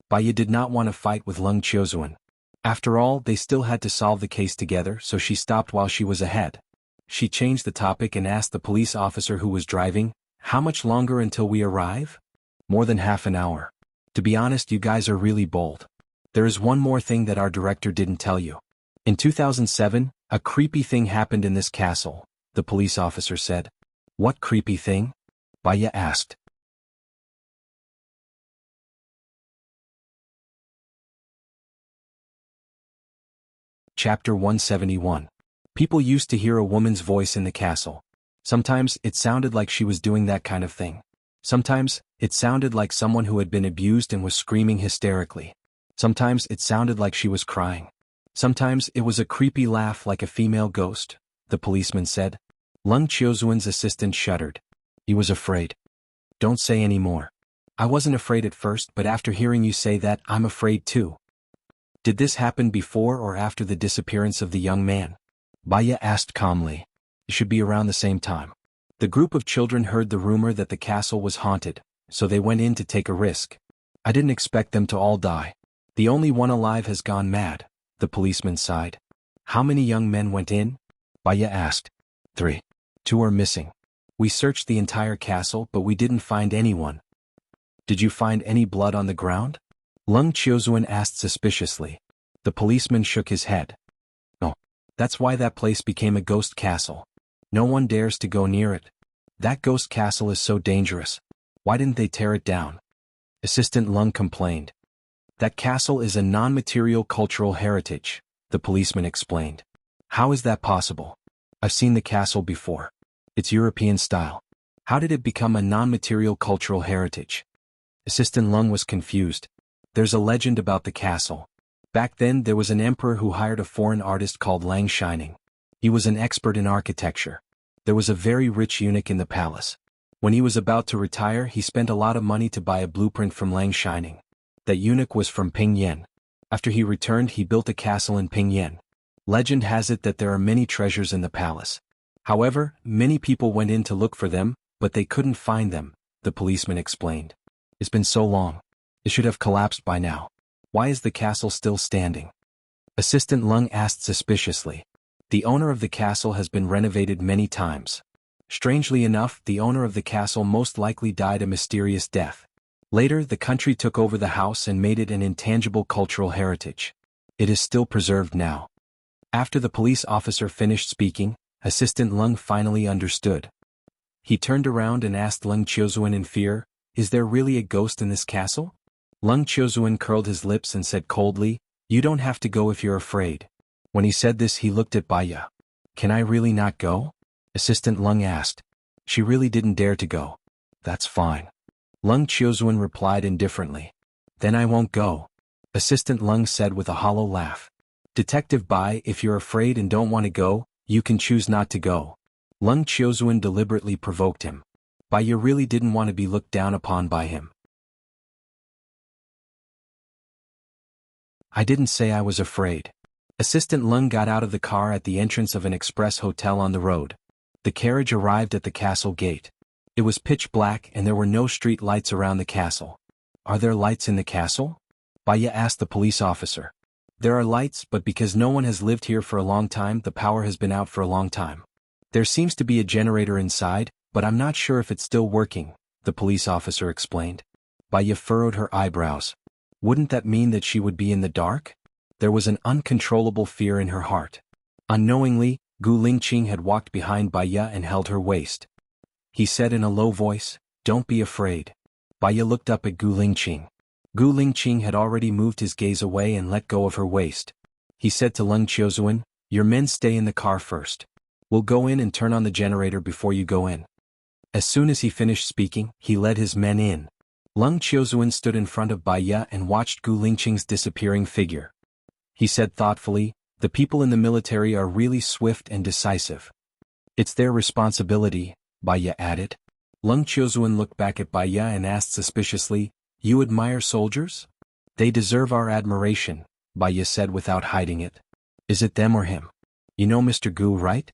Baya did not want to fight with Lung Qiuzuan. After all, they still had to solve the case together, so she stopped while she was ahead. She changed the topic and asked the police officer who was driving, "How much longer until we arrive?" "More than half an hour. To be honest, you guys are really bold. There is one more thing that our director didn't tell you. In 2007, a creepy thing happened in this castle," the police officer said. "What creepy thing?" Baya asked. Chapter 171. People used to hear a woman's voice in the castle. Sometimes it sounded like she was doing that kind of thing. Sometimes it sounded like someone who had been abused and was screaming hysterically. Sometimes it sounded like she was crying. Sometimes it was a creepy laugh like a female ghost, the policeman said. Lung Qiuzuan's assistant shuddered. He was afraid. "Don't say any more." "I wasn't afraid at first, but after hearing you say that, I'm afraid too." "Did this happen before or after the disappearance of the young man?" Baya asked calmly. "It should be around the same time." The group of children heard the rumor that the castle was haunted, so they went in to take a risk. "I didn't expect them to all die." The only one alive has gone mad, the policeman sighed. How many young men went in? Baya asked. 3. 2 are missing. We searched the entire castle but we didn't find anyone. Did you find any blood on the ground? Leng Qiuzuan asked suspiciously. The policeman shook his head. No. That's why that place became a ghost castle. No one dares to go near it. That ghost castle is so dangerous. Why didn't they tear it down? Assistant Leng complained. That castle is a non-material cultural heritage, the policeman explained. How is that possible? I've seen the castle before. It's European style. How did it become a non-material cultural heritage? Assistant Leng was confused. There's a legend about the castle. Back then there was an emperor who hired a foreign artist called Lang Shining. He was an expert in architecture. There was a very rich eunuch in the palace. When he was about to retire he spent a lot of money to buy a blueprint from Lang Shining. That eunuch was from Pingyan. After he returned he built a castle in Pingyan. Legend has it that there are many treasures in the palace. However, many people went in to look for them, but they couldn't find them, the policeman explained. It's been so long. It should have collapsed by now. Why is the castle still standing? Assistant Leng asked suspiciously. The owner of the castle has been renovated many times. Strangely enough, the owner of the castle most likely died a mysterious death. Later, the country took over the house and made it an intangible cultural heritage. It is still preserved now. After the police officer finished speaking, Assistant Leng finally understood. He turned around and asked Leng Qiuzuan in fear, Is there really a ghost in this castle? Leng Qiuzuan curled his lips and said coldly, You don't have to go if you're afraid. When he said this he looked at Baya. Can I really not go? Assistant Leng asked. She really didn't dare to go. That's fine. Leng Qiuzuan replied indifferently. Then I won't go. Assistant Leng said with a hollow laugh. Detective Bai, if you're afraid and don't want to go, you can choose not to go. Leng Qiuzuan deliberately provoked him. Baya really didn't want to be looked down upon by him. I didn't say I was afraid. Assistant Leng got out of the car at the entrance of an express hotel on the road. The carriage arrived at the castle gate. It was pitch black and there were no street lights around the castle. Are there lights in the castle? Baya asked the police officer. There are lights, but because no one has lived here for a long time, the power has been out for a long time. There seems to be a generator inside, but I'm not sure if it's still working, the police officer explained. Baya furrowed her eyebrows. Wouldn't that mean that she would be in the dark? There was an uncontrollable fear in her heart. Unknowingly, Gu Lingqing had walked behind Baya and held her waist. He said in a low voice, Don't be afraid. Baya looked up at Gu Lingqing. Gu Lingqing had already moved his gaze away and let go of her waist. He said to Leng Qiuzuan, Your men stay in the car first. We'll go in and turn on the generator before you go in. As soon as he finished speaking, he led his men in. Leng Qiuzuan stood in front of Baya and watched Gu Lingqing's disappearing figure. He said thoughtfully, The people in the military are really swift and decisive. It's their responsibility, Baya added. Leng Qiuzuan looked back at Baya and asked suspiciously, You admire soldiers? They deserve our admiration, Baya said without hiding it. Is it them or him? You know Mr. Gu, right?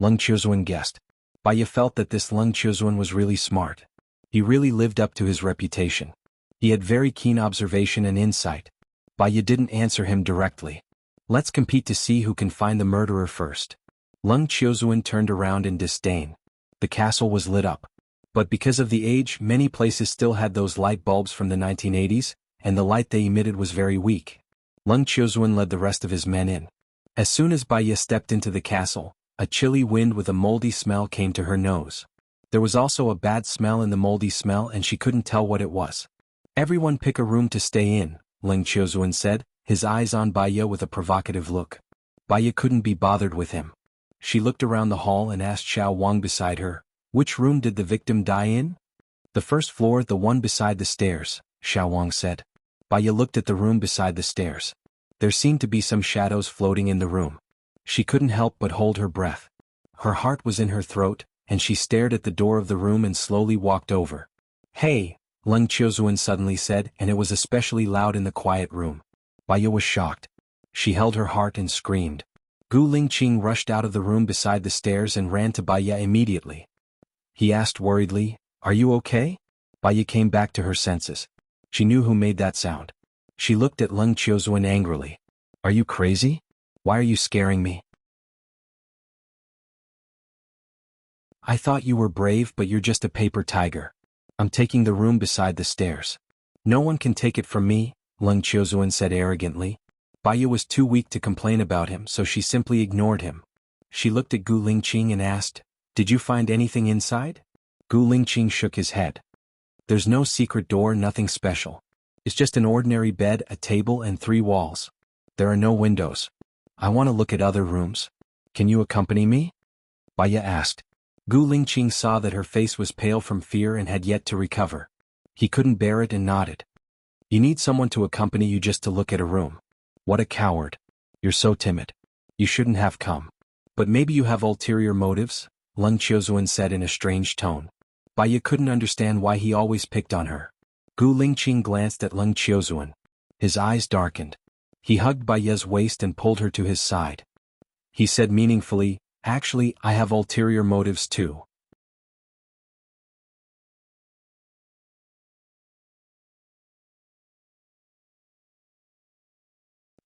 Leng Qiuzuan guessed. Baya felt that this Leng Qiuzuan was really smart. He really lived up to his reputation. He had very keen observation and insight. Baya didn't answer him directly. Let's compete to see who can find the murderer first. Leng Qiuzuan turned around in disdain. The castle was lit up. But because of the age, many places still had those light bulbs from the 1980s, and the light they emitted was very weak. Leng Qiuzuan led the rest of his men in. As soon as Baya stepped into the castle, a chilly wind with a moldy smell came to her nose. There was also a bad smell in the moldy smell and she couldn't tell what it was. Everyone pick a room to stay in, Leng Qiuzuan said, his eyes on Baya with a provocative look. Baya couldn't be bothered with him. She looked around the hall and asked Xiao Wang beside her, Which room did the victim die in? The first floor, the one beside the stairs, Xiao Wang said. Baya looked at the room beside the stairs. There seemed to be some shadows floating in the room. She couldn't help but hold her breath. Her heart was in her throat, and she stared at the door of the room and slowly walked over. Hey, Leng Qiuzuan suddenly said, and it was especially loud in the quiet room. Baya was shocked. She held her heart and screamed. Gu Lingqing rushed out of the room beside the stairs and ran to Baya immediately. He asked worriedly, Are you okay? Baya came back to her senses. She knew who made that sound. She looked at Leng Qiuzuan angrily. Are you crazy? Why are you scaring me? I thought you were brave, but you're just a paper tiger. I'm taking the room beside the stairs. No one can take it from me, Leng Qiuzuan said arrogantly. Baiya was too weak to complain about him, so she simply ignored him. She looked at Gu Lingqing and asked, Did you find anything inside? Gu Lingqing shook his head. There's no secret door, nothing special. It's just an ordinary bed, a table, and 3 walls. There are no windows. I want to look at other rooms. Can you accompany me? Baiya asked. Gu Lingqing saw that her face was pale from fear and had yet to recover. He couldn't bear it and nodded. You need someone to accompany you just to look at a room. What a coward. You're so timid. You shouldn't have come. But maybe you have ulterior motives, Leng Qiuzuan said in a strange tone. Baiya couldn't understand why he always picked on her. Gu Lingqing glanced at Leng Qiuzuan. His eyes darkened. He hugged Baiya's waist and pulled her to his side. He said meaningfully, Actually, I have ulterior motives too.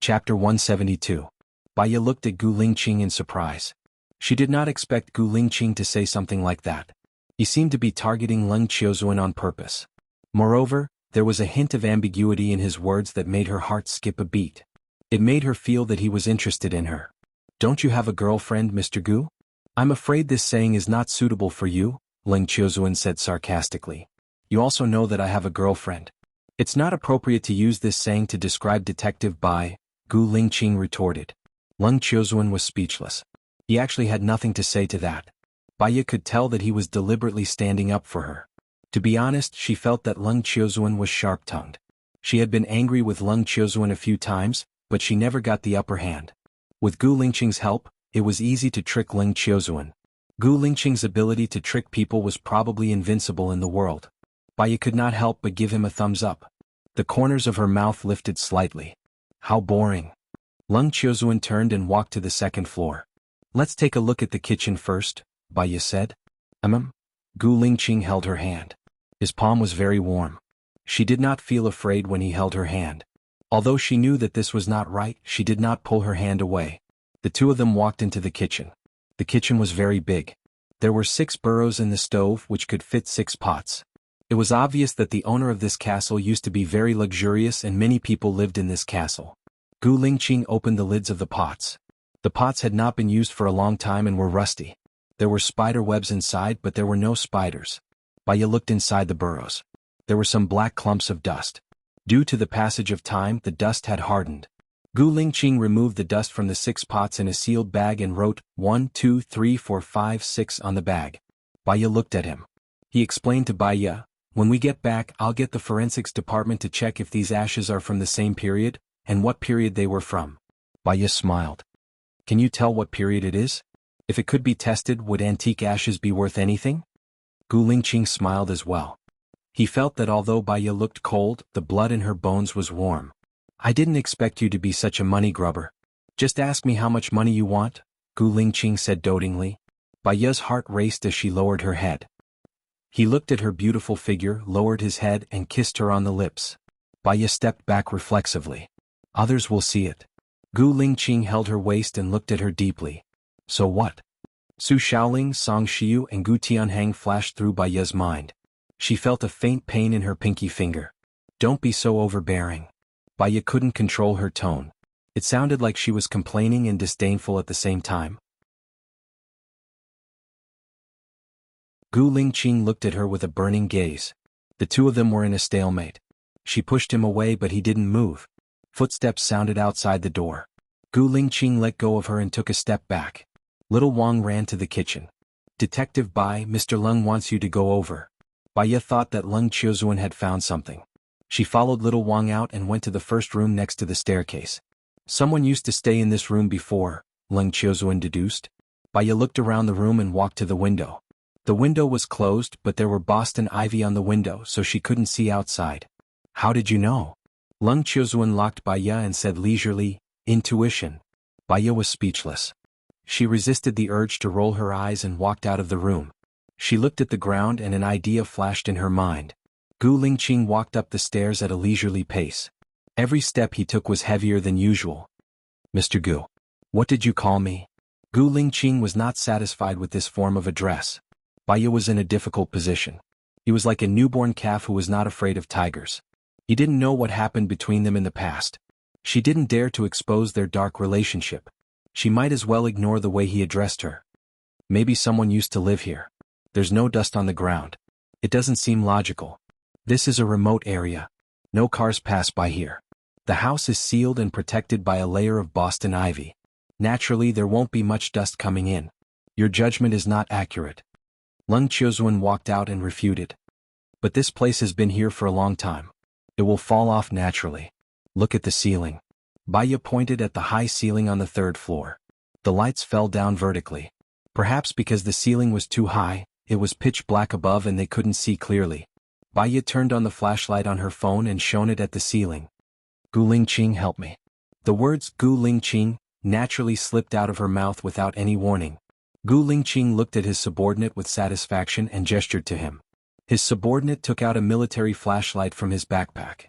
Chapter 172. Baiya looked at Gu Lingqing in surprise. She did not expect Gu Lingqing to say something like that. He seemed to be targeting Leng Qiuzuan on purpose. Moreover, there was a hint of ambiguity in his words that made her heart skip a beat. It made her feel that he was interested in her. Don't you have a girlfriend, Mr. Gu? I'm afraid this saying is not suitable for you, Leng Qiuzuan said sarcastically. You also know that I have a girlfriend. It's not appropriate to use this saying to describe Detective Bai, Gu Lingqing retorted. Leng Qiuzuan was speechless. He actually had nothing to say to that. Baiya could tell that he was deliberately standing up for her. To be honest, she felt that Leng Qiuzuan was sharp-tongued. She had been angry with Leng Qiuzuan a few times, but she never got the upper hand. With Gu Lingqing's help, it was easy to trick Leng Qiuzuan. Gu Lingqing's ability to trick people was probably invincible in the world. Baiya could not help but give him a thumbs up. The corners of her mouth lifted slightly. How boring. Leng Qiuzuan turned and walked to the second floor. Let's take a look at the kitchen first, Baiya said. Gu Lingqing held her hand. His palm was very warm. She did not feel afraid when he held her hand. Although she knew that this was not right, she did not pull her hand away. The two of them walked into the kitchen. The kitchen was very big. There were 6 burrows in the stove which could fit 6 pots. It was obvious that the owner of this castle used to be very luxurious and many people lived in this castle. Gu Lingqing opened the lids of the pots. The pots had not been used for a long time and were rusty. There were spider webs inside, but there were no spiders. Baiya looked inside the burrows. There were some black clumps of dust. Due to the passage of time, the dust had hardened. Gu Lingqing removed the dust from the 6 pots in a sealed bag and wrote 1, 2, 3, 4, 5, 6 on the bag. Baiya looked at him. He explained to Baiya, when we get back, I'll get the forensics department to check if these ashes are from the same period, and what period they were from. Baiya smiled. Can you tell what period it is? If it could be tested, would antique ashes be worth anything? Gu Lingqing smiled as well. He felt that although Baiya looked cold, the blood in her bones was warm. I didn't expect you to be such a money grubber. Just ask me how much money you want, Gu Lingqing said dotingly. Baiya's heart raced as she lowered her head. He looked at her beautiful figure, lowered his head, and kissed her on the lips. Baiya stepped back reflexively. Others will see it. Gu Lingqing held her waist and looked at her deeply. So what? Su Shaoling, Song Shiyu, and Gu Tianhang flashed through Baiya's mind. She felt a faint pain in her pinky finger. Don't be so overbearing. Baiya couldn't control her tone. It sounded like she was complaining and disdainful at the same time. Gu Lingqing looked at her with a burning gaze. The two of them were in a stalemate. She pushed him away, but he didn't move. Footsteps sounded outside the door. Gu Lingqing let go of her and took a step back. Little Wang ran to the kitchen. Detective Bai, Mr. Leng wants you to go over. Baiya thought that Leng Qiuzuan had found something. She followed little Wang out and went to the first room next to the staircase. Someone used to stay in this room before, Leng Qiuzuan deduced. Baiya looked around the room and walked to the window. The window was closed, but there were Boston ivy on the window, so she couldn't see outside. How did you know? Leng Qiuzuan locked Baiya and said leisurely, Intuition. Baiya was speechless. She resisted the urge to roll her eyes and walked out of the room. She looked at the ground and an idea flashed in her mind. Gu Lingqing walked up the stairs at a leisurely pace. Every step he took was heavier than usual. Mr. Gu. What did you call me? Gu Lingqing was not satisfied with this form of address. Baiya was in a difficult position. He was like a newborn calf who was not afraid of tigers. He didn't know what happened between them in the past. She didn't dare to expose their dark relationship. She might as well ignore the way he addressed her. Maybe someone used to live here. There's no dust on the ground. It doesn't seem logical. This is a remote area. No cars pass by here. The house is sealed and protected by a layer of Boston ivy. Naturally, there won't be much dust coming in. Your judgment is not accurate. Leng Qiuzuan walked out and refuted. But this place has been here for a long time. It will fall off naturally. Look at the ceiling. Baiya pointed at the high ceiling on the third floor. The lights fell down vertically. Perhaps because the ceiling was too high, it was pitch black above and they couldn't see clearly. Baiya turned on the flashlight on her phone and shone it at the ceiling. Gu Lingqing, help me. The words Gu Lingqing naturally slipped out of her mouth without any warning. Gu Lingqing looked at his subordinate with satisfaction and gestured to him. His subordinate took out a military flashlight from his backpack.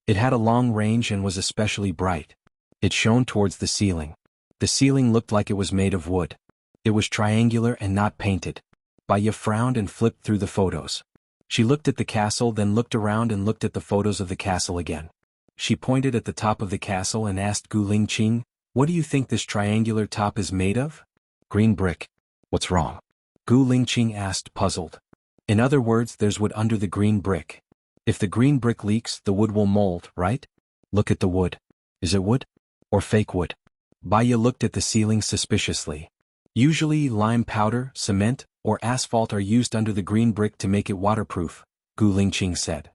It had a long range and was especially bright. It shone towards the ceiling. The ceiling looked like it was made of wood. It was triangular and not painted. Baiya frowned and flipped through the photos. She looked at the castle, then looked around and looked at the photos of the castle again. She pointed at the top of the castle and asked Gu Lingqing, "What do you think this triangular top is made of?" "Green brick." "What's wrong?" Gu Lingqing asked, puzzled. "In other words, there's wood under the green brick. If the green brick leaks, the wood will mold, right? Look at the wood. Is it wood? Or fake wood?" Baiya looked at the ceiling suspiciously. Usually lime powder, cement, or asphalt are used under the green brick to make it waterproof, Gu Lingqing said.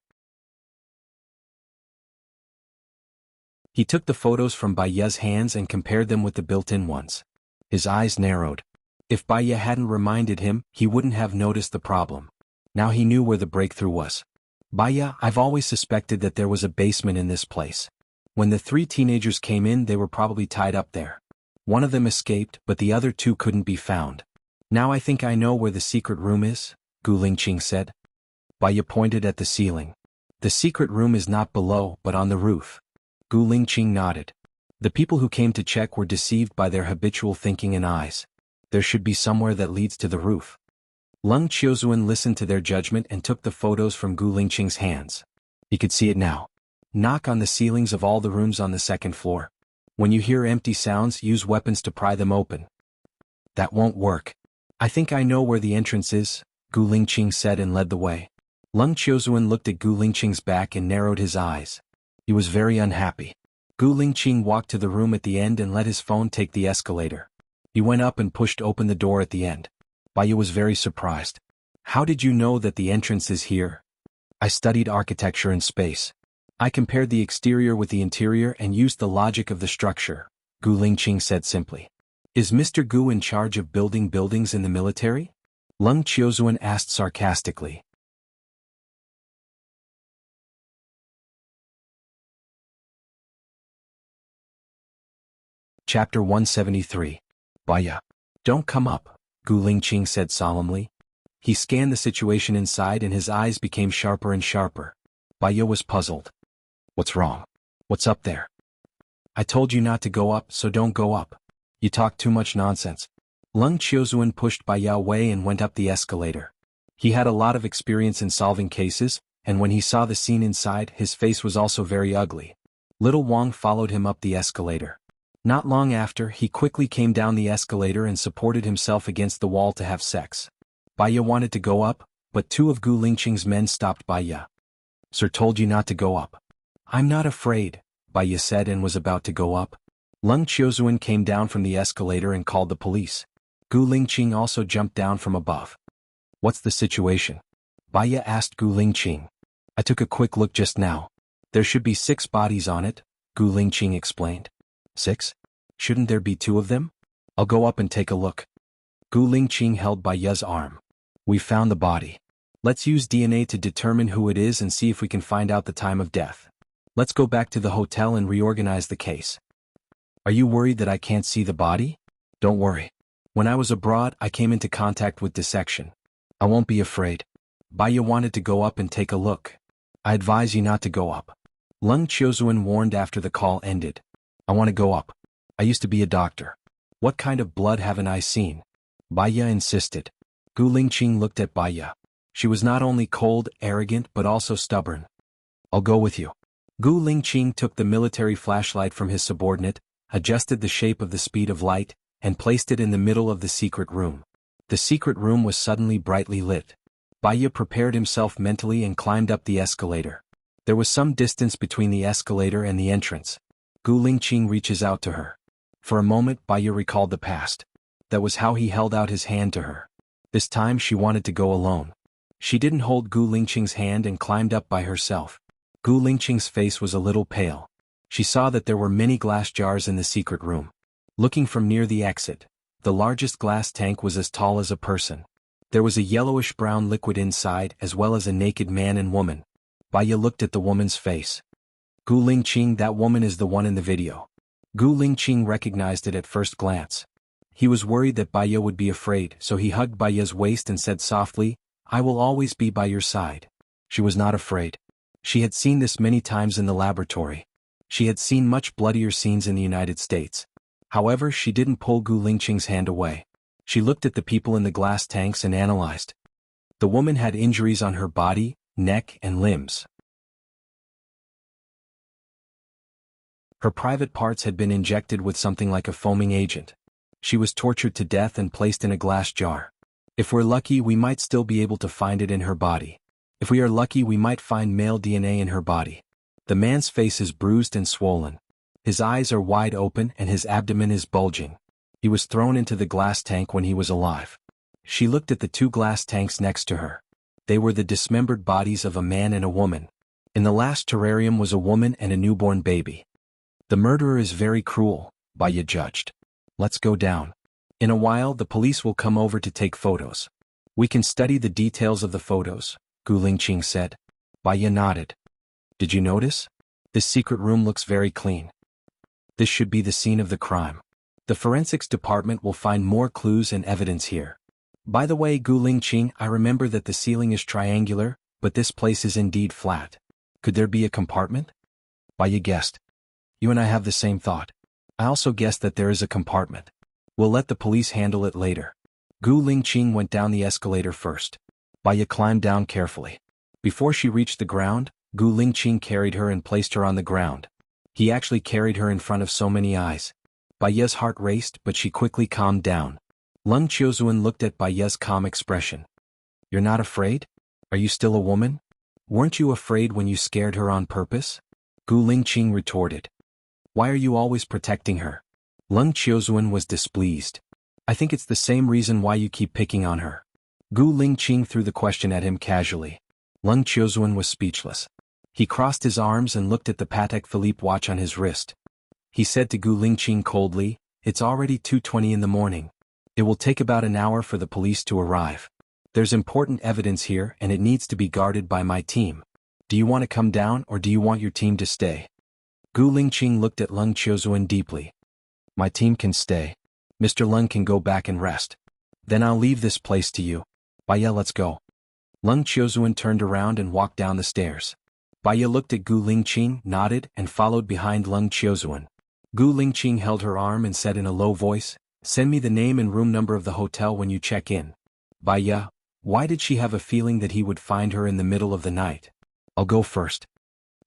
He took the photos from Baiya's hands and compared them with the built-in ones. His eyes narrowed. If Baiya hadn't reminded him, he wouldn't have noticed the problem. Now he knew where the breakthrough was. "Baiya, I've always suspected that there was a basement in this place. When the 3 teenagers came in, they were probably tied up there. One of them escaped, but the other 2 couldn't be found. Now I think I know where the secret room is," Gu Lingqing said. Baiya pointed at the ceiling. "The secret room is not below, but on the roof." Gu Lingqing nodded. The people who came to check were deceived by their habitual thinking and eyes. There should be somewhere that leads to the roof. Leng Qiuzuan listened to their judgment and took the photos from Gu Lingqing's hands. He could see it now. Knock on the ceilings of all the rooms on the second floor. When you hear empty sounds, use weapons to pry them open. That won't work. I think I know where the entrance is, Gu Lingqing said and led the way. Leng Qiuzuan looked at Gu Lingqing's back and narrowed his eyes. He was very unhappy. Gu Lingqing walked to the room at the end and let his phone take the escalator. He went up and pushed open the door at the end. Baiya was very surprised. "How did you know that the entrance is here?" "I studied architecture and space. I compared the exterior with the interior and used the logic of the structure," Gu Lingqing said simply. "Is Mr. Gu in charge of building buildings in the military?" Leng Qiuzuan asked sarcastically. Chapter 173. Baiya. "Don't come up," Gu Lingqing said solemnly. He scanned the situation inside and his eyes became sharper and sharper. Baiya was puzzled. "What's wrong? What's up there?" "I told you not to go up, so don't go up. You talk too much nonsense." Leng Qiuzuan pushed Baiya away and went up the escalator. He had a lot of experience in solving cases, and when he saw the scene inside, his face was also very ugly. Little Wang followed him up the escalator. Not long after, he quickly came down the escalator and supported himself against the wall to have sex. Baiya wanted to go up, but 2 of Gu Lingqing's men stopped Baiya. "Sir told you not to go up." "I'm not afraid," Baiya said and was about to go up. Leng Qiuzuan came down from the escalator and called the police. Gu Lingqing also jumped down from above. "What's the situation?" Baiya asked Gu Lingqing. "I took a quick look just now. There should be 6 bodies on it," Gu Lingqing explained. 6? Shouldn't there be 2 of them? I'll go up and take a look. Gu Lingqing held Baiya's arm. "We found the body. Let's use DNA to determine who it is and see if we can find out the time of death. Let's go back to the hotel and reorganize the case." "Are you worried that I can't see the body?" "Don't worry. When I was abroad, I came into contact with dissection. I won't be afraid." Baiya wanted to go up and take a look. "I advise you not to go up. Lung Qiuzuan warned after the call ended. I want to go up. I used to be a doctor. What kind of blood haven't I seen? Baya insisted. Gu Lingqing looked at Baya. She was not only cold, arrogant but also stubborn. I'll go with you. Gu Lingqing took the military flashlight from his subordinate, adjusted the shape of the speed of light, and placed it in the middle of the secret room. The secret room was suddenly brightly lit. Baya prepared himself mentally and climbed up the escalator. There was some distance between the escalator and the entrance. Gu Lingqing reaches out to her. For a moment Baya recalled the past. That was how he held out his hand to her. This time she wanted to go alone. She didn't hold Gu Lingqing's hand and climbed up by herself. Gu Lingqing's face was a little pale. She saw that there were many glass jars in the secret room. Looking from near the exit, the largest glass tank was as tall as a person. There was a yellowish-brown liquid inside as well as a naked man and woman. Baya looked at the woman's face. Gu Lingqing, that woman is the one in the video. Gu Lingqing recognized it at first glance. He was worried that Baya would be afraid, so he hugged Baya's waist and said softly, I will always be by your side. She was not afraid. She had seen this many times in the laboratory. She had seen much bloodier scenes in the United States. However, she didn't pull Gu Lingqing's hand away. She looked at the people in the glass tanks and analyzed. The woman had injuries on her body, neck, and limbs. Her private parts had been injected with something like a foaming agent. She was tortured to death and placed in a glass jar. If we're lucky, we might still be able to find it in her body. If we are lucky, we might find male DNA in her body. The man's face is bruised and swollen. His eyes are wide open and his abdomen is bulging. He was thrown into the glass tank when he was alive. She looked at the two glass tanks next to her. They were the dismembered bodies of a man and a woman. In the last terrarium was a woman and a newborn baby. The murderer is very cruel, Baya judged. Let's go down. In a while the police will come over to take photos. We can study the details of the photos, Gu Lingqing said. Baya nodded. Did you notice? This secret room looks very clean. This should be the scene of the crime. The forensics department will find more clues and evidence here. By the way, Gu Lingqing, I remember that the ceiling is triangular, but this place is indeed flat. Could there be a compartment? Baya guessed. You and I have the same thought. I also guessed that there is a compartment. We'll let the police handle it later. Gu Lingqing went down the escalator first. Baya climbed down carefully. Before she reached the ground, Gu Lingqing carried her and placed her on the ground. He actually carried her in front of so many eyes. Baya's heart raced, but she quickly calmed down. Lung Qiuzuan looked at Baya's calm expression. You're not afraid? Are you still a woman? Weren't you afraid when you scared her on purpose? Gu Lingqing retorted. Why are you always protecting her? Lung Qiuzuan was displeased. I think it's the same reason why you keep picking on her. Gu Lingqing threw the question at him casually. Lung Qiuzuan was speechless. He crossed his arms and looked at the Patek Philippe watch on his wrist. He said to Gu Lingqing coldly, It's already 2:20 in the morning. It will take about an hour for the police to arrive. There's important evidence here and it needs to be guarded by my team. Do you want to come down or do you want your team to stay? Gu Lingqing looked at Lung Qiuzuan deeply. My team can stay. Mr. Lung can go back and rest. Then I'll leave this place to you. Baya, let's go. Lung Qiuzuan turned around and walked down the stairs. Baya looked at Gu Lingqing, nodded, and followed behind Lung Qiuzuan. Gu Lingqing held her arm and said in a low voice, Send me the name and room number of the hotel when you check in. Baya, why did she have a feeling that he would find her in the middle of the night? I'll go first.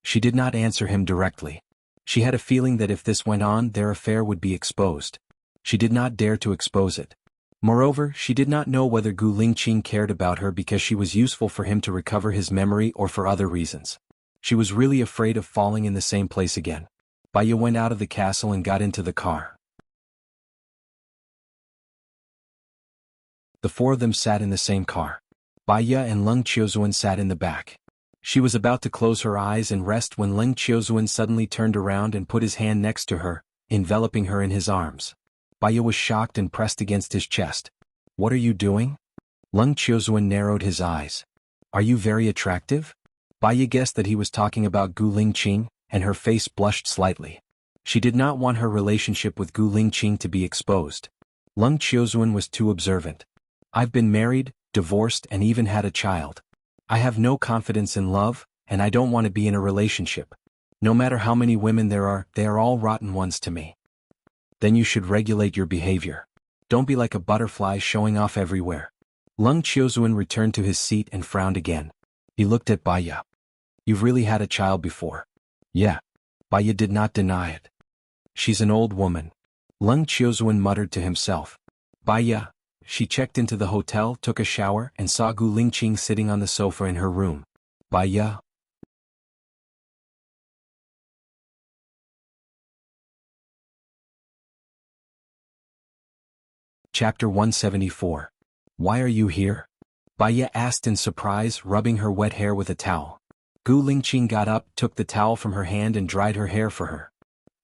She did not answer him directly. She had a feeling that if this went on, their affair would be exposed. She did not dare to expose it. Moreover, she did not know whether Gu Lingqing cared about her because she was useful for him to recover his memory or for other reasons. She was really afraid of falling in the same place again. Baya went out of the castle and got into the car. The four of them sat in the same car. Baya and Lung Qiuzuan sat in the back. She was about to close her eyes and rest when Lung Qiuzuan suddenly turned around and put his hand next to her, enveloping her in his arms. Baya was shocked and pressed against his chest. What are you doing? Lung Qiuzuan narrowed his eyes. Are you very attractive? Baya guessed that he was talking about Gu Lingqing, and her face blushed slightly. She did not want her relationship with Gu Lingqing to be exposed. Lung Qiuzuan was too observant. I've been married, divorced, and even had a child. I have no confidence in love, and I don't want to be in a relationship. No matter how many women there are, they are all rotten ones to me. Then you should regulate your behavior. Don't be like a butterfly showing off everywhere. Lung Qiuzuan returned to his seat and frowned again. He looked at Baya. You've really had a child before. Yeah. Baya did not deny it. She's an old woman. Lung Qiuzuan muttered to himself. Baya. She checked into the hotel, took a shower, and saw Gu Lingqing sitting on the sofa in her room. Baya. Chapter 174. Why are you here? Baya asked in surprise, rubbing her wet hair with a towel. Gu Lingqing got up, took the towel from her hand and dried her hair for her.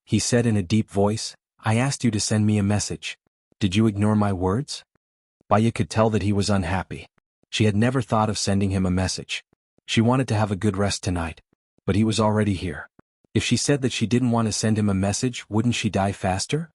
He said in a deep voice, I asked you to send me a message. Did you ignore my words? Baya could tell that he was unhappy. She had never thought of sending him a message. She wanted to have a good rest tonight. But he was already here. If she said that she didn't want to send him a message, wouldn't she die faster?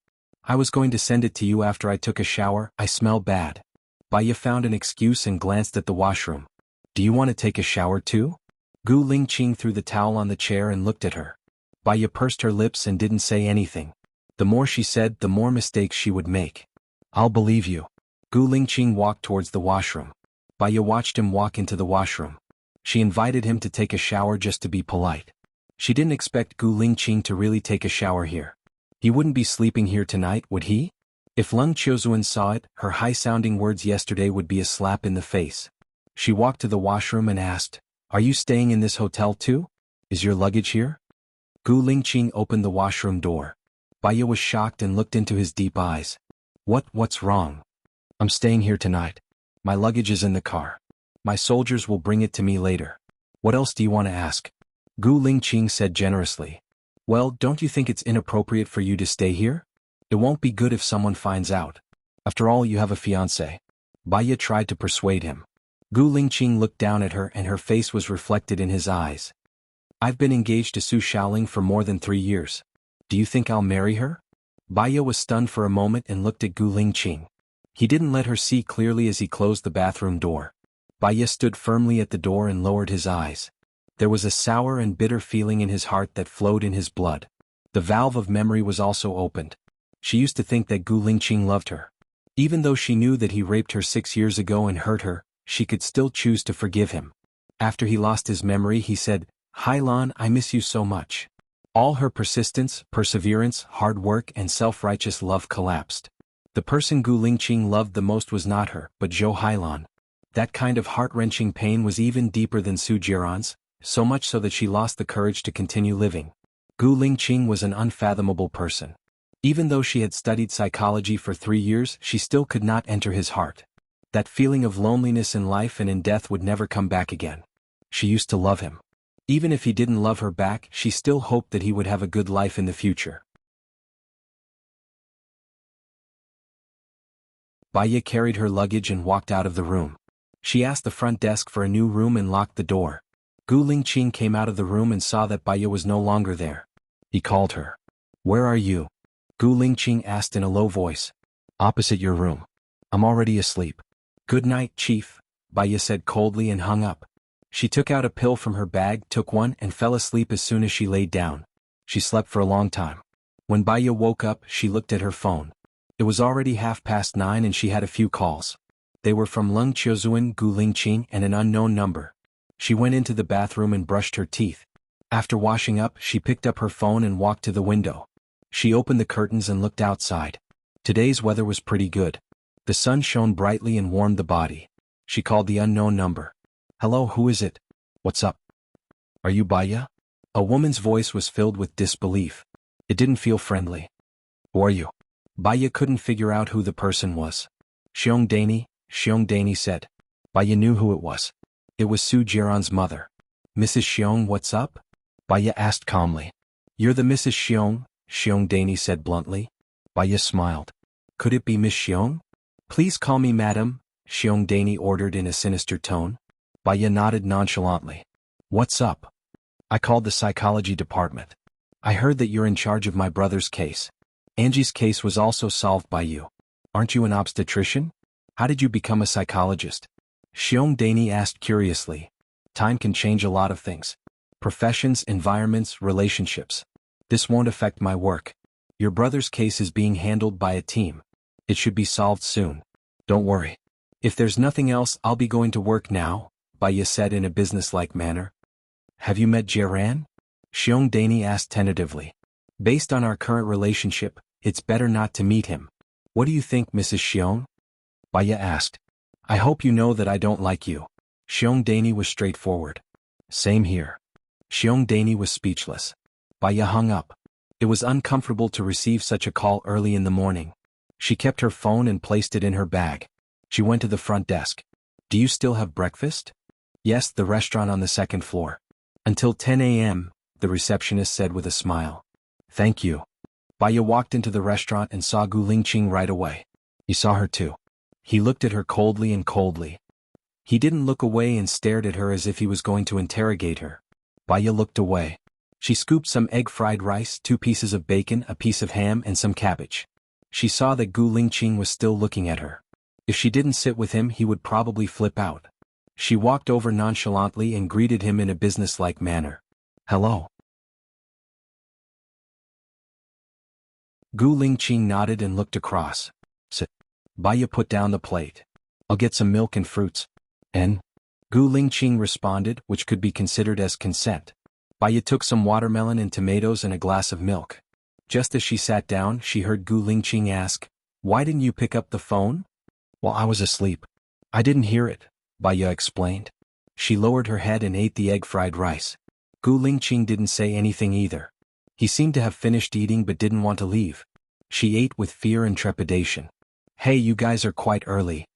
I was going to send it to you after I took a shower, I smell bad. Baya found an excuse and glanced at the washroom. Do you want to take a shower too? Gu Lingqing threw the towel on the chair and looked at her. Baya pursed her lips and didn't say anything. The more she said, the more mistakes she would make. I'll believe you. Gu Lingqing walked towards the washroom. Baya watched him walk into the washroom. She invited him to take a shower just to be polite. She didn't expect Gu Lingqing to really take a shower here. He wouldn't be sleeping here tonight, would he? If Lung Qiuzuan saw it, her high-sounding words yesterday would be a slap in the face. She walked to the washroom and asked, Are you staying in this hotel too? Is your luggage here? Gu Lingqing opened the washroom door. Baya was shocked and looked into his deep eyes. What's wrong? I'm staying here tonight. My luggage is in the car. My soldiers will bring it to me later. What else do you want to ask? Gu Lingqing said generously. Well, don't you think it's inappropriate for you to stay here? It won't be good if someone finds out. After all, you have a fiancé. Baya tried to persuade him. Gu Lingqing looked down at her and her face was reflected in his eyes. I've been engaged to Su Xiaoling for more than 3 years. Do you think I'll marry her? Baya was stunned for a moment and looked at Gu Lingqing. He didn't let her see clearly as he closed the bathroom door. Baya stood firmly at the door and lowered his eyes. There was a sour and bitter feeling in his heart that flowed in his blood. The valve of memory was also opened. She used to think that Gu Lingqing loved her. Even though she knew that he raped her 6 years ago and hurt her, she could still choose to forgive him. After he lost his memory, he said, Hailan, I miss you so much. All her persistence, perseverance, hard work, and self-righteous love collapsed. The person Gu Lingqing loved the most was not her, but Zhou Hailan. That kind of heart-wrenching pain was even deeper than Su Jiran's, so much so that she lost the courage to continue living. Gu Lingqing was an unfathomable person. Even though she had studied psychology for 3 years, she still could not enter his heart. That feeling of loneliness in life and in death would never come back again. She used to love him. Even if he didn't love her back, she still hoped that he would have a good life in the future. Baya carried her luggage and walked out of the room. She asked the front desk for a new room and locked the door. Gu Lingqing came out of the room and saw that Baya was no longer there. He called her. Where are you? Gu Lingqing asked in a low voice. Opposite your room. I'm already asleep. Good night, Chief, Baya said coldly and hung up. She took out a pill from her bag, took one, and fell asleep as soon as she laid down. She slept for a long time. When Baya woke up, she looked at her phone. It was already 9:30 and she had a few calls. They were from Lung Qiuzuan, Gu Lingqing, and an unknown number. She went into the bathroom and brushed her teeth. After washing up, she picked up her phone and walked to the window. She opened the curtains and looked outside. Today's weather was pretty good. The sun shone brightly and warmed the body. She called the unknown number. Hello, who is it? What's up? Are you Baya? A woman's voice was filled with disbelief. It didn't feel friendly. Who are you? Baya couldn't figure out who the person was. Xiong Dani said. Baya knew who it was. It was Su Jiran's mother. Mrs. Xiong, what's up? Baya asked calmly. You're the Mrs. Xiong Dani said bluntly. Baya smiled. Could it be Miss Xiong? Please call me Madam, Xiong Dani ordered in a sinister tone. Baya nodded nonchalantly. What's up? I called the psychology department. I heard that you're in charge of my brother's case. Angie's case was also solved by you. Aren't you an obstetrician? How did you become a psychologist? Xiong Dani asked curiously. Time can change a lot of things. Professions, environments, relationships. This won't affect my work. Your brother's case is being handled by a team. It should be solved soon. Don't worry. If there's nothing else, I'll be going to work now, Baya said in a businesslike manner. Have you met Jiran? Xiong Dani asked tentatively. Based on our current relationship, it's better not to meet him. What do you think, Mrs. Xiong? Baya asked. I hope you know that I don't like you. Xiong Dani was straightforward. Same here. Xiong Dani was speechless. Baya hung up. It was uncomfortable to receive such a call early in the morning. She kept her phone and placed it in her bag. She went to the front desk. Do you still have breakfast? Yes, the restaurant on the second floor. Until 10 a.m., the receptionist said with a smile. Thank you. Baya walked into the restaurant and saw Gu Lingqing right away. He saw her too. He looked at her coldly and coldly. He didn't look away and stared at her as if he was going to interrogate her. Baya looked away. She scooped some egg fried rice, 2 pieces of bacon, a piece of ham and some cabbage. She saw that Gu Lingqing was still looking at her. If she didn't sit with him, he would probably flip out. She walked over nonchalantly and greeted him in a businesslike manner. Hello. Gu Lingqing nodded and looked across. Sit. Baya put down the plate. I'll get some milk and fruits. And? Gu Lingqing responded, which could be considered as consent. Baya took some watermelon and tomatoes and a glass of milk. Just as she sat down, she heard Gu Lingqing ask, Why didn't you pick up the phone? Well, I was asleep. I didn't hear it, Baya explained. She lowered her head and ate the egg-fried rice. Gu Lingqing didn't say anything either. He seemed to have finished eating but didn't want to leave. She ate with fear and trepidation. Hey, you guys are quite early.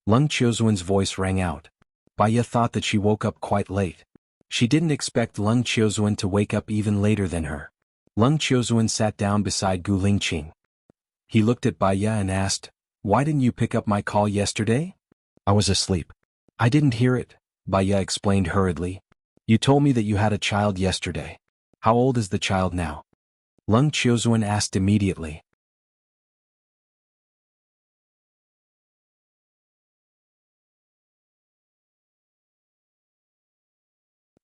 Leng Qiuzuan's voice rang out. Baya thought that she woke up quite late. She didn't expect Leng Qiuzuan to wake up even later than her. Leng Qiuzuan sat down beside Gu Lingqing. He looked at Baya and asked, Why didn't you pick up my call yesterday? I was asleep. I didn't hear it, Baya explained hurriedly. You told me that you had a child yesterday. How old is the child now? Leng Qiuzuan asked immediately.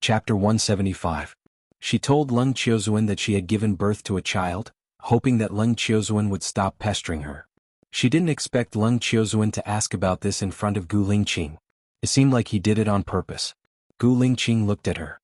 Chapter 175. She told Leng Qiuzuan that she had given birth to a child, hoping that Leng Qiuzuan would stop pestering her. She didn't expect Leng Qiuzuan to ask about this in front of Gu Lingqing. It seemed like he did it on purpose. Gu Lingqing looked at her.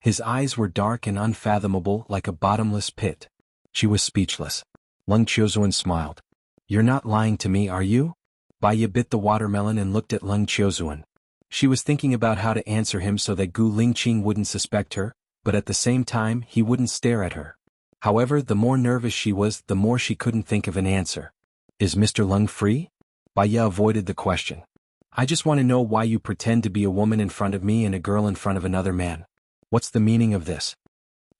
His eyes were dark and unfathomable like a bottomless pit. She was speechless. Leng Qiuzuan smiled. You're not lying to me, are you? Baya bit the watermelon and looked at Leng Qiuzuan. She was thinking about how to answer him so that Gu Lingqing wouldn't suspect her, but at the same time he wouldn't stare at her. However, the more nervous she was, the more she couldn't think of an answer. Is Mr. Leng free? Baya avoided the question. I just want to know why you pretend to be a woman in front of me and a girl in front of another man. What's the meaning of this?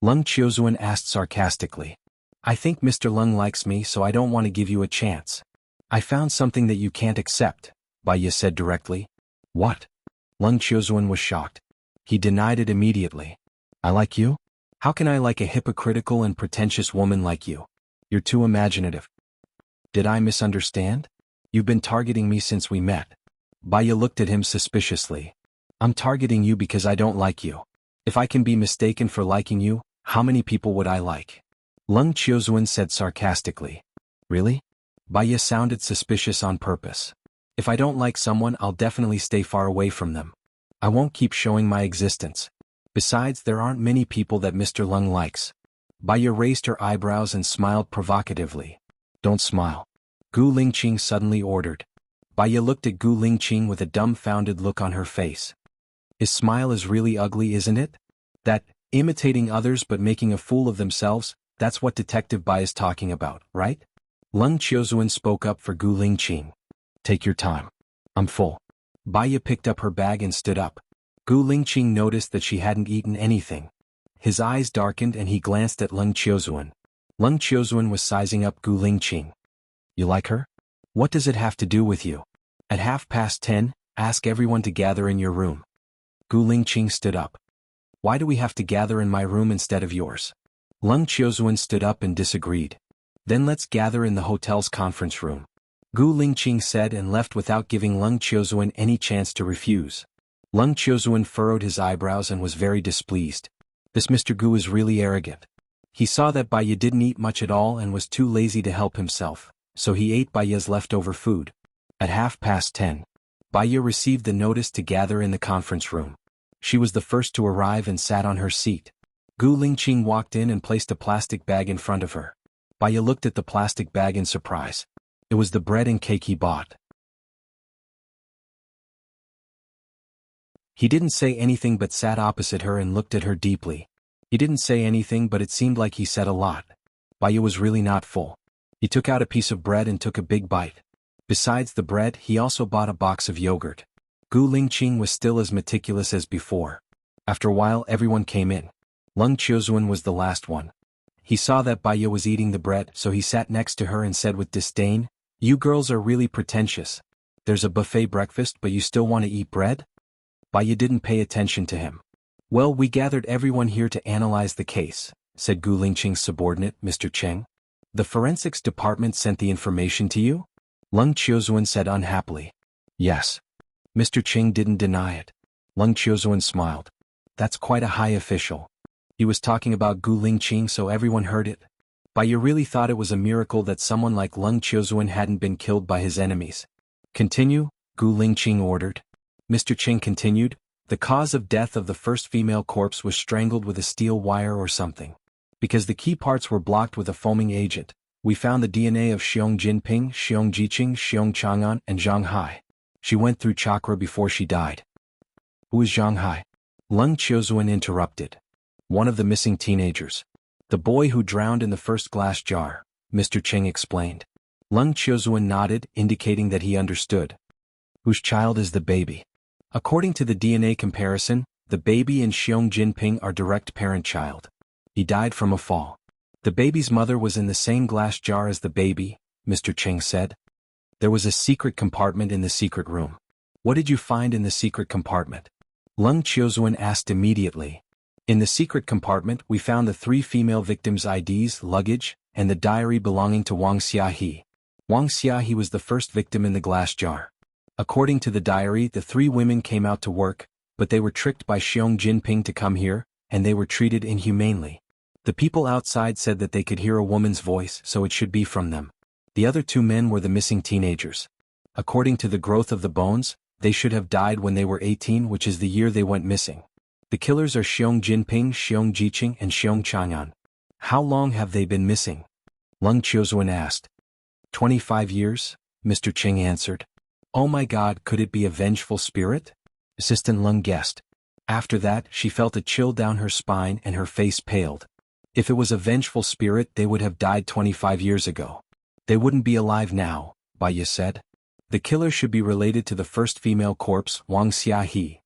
Leng Qiuzuan asked sarcastically. I think Mr. Leng likes me, so I don't want to give you a chance. I found something that you can't accept, Baya said directly. What? Leng Qiuzuan was shocked. He denied it immediately. I like you? How can I like a hypocritical and pretentious woman like you? You're too imaginative. Did I misunderstand? You've been targeting me since we met. Baya looked at him suspiciously. I'm targeting you because I don't like you. If I can be mistaken for liking you, how many people would I like? Leng Qiuzuan said sarcastically. Really? Baya sounded suspicious on purpose. If I don't like someone, I'll definitely stay far away from them. I won't keep showing my existence. Besides, there aren't many people that Mr. Leng likes. Baya raised her eyebrows and smiled provocatively. Don't smile. Gu Lingqing suddenly ordered. Baya looked at Gu Lingqing with a dumbfounded look on her face. His smile is really ugly, isn't it? That, imitating others but making a fool of themselves, that's what Detective Bai is talking about, right? Leng Qiuzuan spoke up for Gu Lingqing. Take your time. I'm full. Baya picked up her bag and stood up. Gu Lingqing noticed that she hadn't eaten anything. His eyes darkened and he glanced at Leng Qiuzuan. Leng Qiuzuan was sizing up Gu Lingqing. You like her? What does it have to do with you? At 10:30, ask everyone to gather in your room. Gu Lingqing stood up. Why do we have to gather in my room instead of yours? Leng Qiuzuan stood up and disagreed. Then let's gather in the hotel's conference room. Gu Lingqing said and left without giving Leng Qiuzuan any chance to refuse. Leng Qiuzuan furrowed his eyebrows and was very displeased. This Mr. Gu is really arrogant. He saw that Bai Ye didn't eat much at all and was too lazy to help himself, so he ate Bai Ye's leftover food. At 10:30, Bai Ye received the notice to gather in the conference room. She was the first to arrive and sat on her seat. Gu Lingqing walked in and placed a plastic bag in front of her. Bai Ye looked at the plastic bag in surprise. It was the bread and cake he bought. He didn't say anything but sat opposite her and looked at her deeply. He didn't say anything, but it seemed like he said a lot. Bai Ye was really not full. He took out a piece of bread and took a big bite. Besides the bread, he also bought a box of yogurt. Gu Lingqing was still as meticulous as before. After a while, everyone came in. Leng Qiuzuan was the last one. He saw that Bai Ye was eating the bread, so he sat next to her and said with disdain, "You girls are really pretentious. There's a buffet breakfast, but you still want to eat bread?" Bai Ye didn't pay attention to him. "Well, we gathered everyone here to analyze the case," said Gu Lingqing's subordinate, Mr. Cheng. "The forensics department sent the information to you?" Leng Qiuzuan said unhappily. "Yes." Mr. Cheng didn't deny it. Leng Qiuzuan smiled. "That's quite a high official." He was talking about Gu Lingqing, so everyone heard it. Bai Ye really thought it was a miracle that someone like Leng Qiuzuan hadn't been killed by his enemies. "Continue," Gu Lingqing ordered. Mr. Cheng continued, "The cause of death of the first female corpse was strangled with a steel wire or something. Because the key parts were blocked with a foaming agent, we found the DNA of Xiong Jinping, Xiong Jiqing, Xiong Chang'an, and Zhang Hai. She went through chakra before she died." "Who is Zhang Hai?" Leng Qiuzuan interrupted. "One of the missing teenagers. The boy who drowned in the first glass jar," Mr. Cheng explained. Leng Qiuzuan nodded, indicating that he understood. "Whose child is the baby?" "According to the DNA comparison, the baby and Xiong Jinping are direct parent-child. He died from a fall. The baby's mother was in the same glass jar as the baby," Mr. Cheng said. "There was a secret compartment in the secret room. What did you find in the secret compartment?" Leng Qiuzuan asked immediately. "In the secret compartment, we found the 3 female victims' IDs, luggage, and the diary belonging to Wang Xiahe. Wang Xiahe was the first victim in the glass jar. According to the diary, the 3 women came out to work, but they were tricked by Xiong Jinping to come here, and they were treated inhumanely. The people outside said that they could hear a woman's voice, so it should be from them. The other 2 men were the missing teenagers. According to the growth of the bones, they should have died when they were 18, which is the year they went missing. The killers are Xiong Jinping, Xiong Jiqing, and Xiong Chang'an. How long have they been missing?" Leng Qiuzuan asked. 25 years, Mr. Cheng answered. "Oh my God, could it be a vengeful spirit?" Assistant Leng guessed. After that, she felt a chill down her spine and her face paled. If it was a vengeful spirit, they would have died 25 years ago. They wouldn't be alive now, Bai Ye said. The killer should be related to the first female corpse, Wang Xiahe.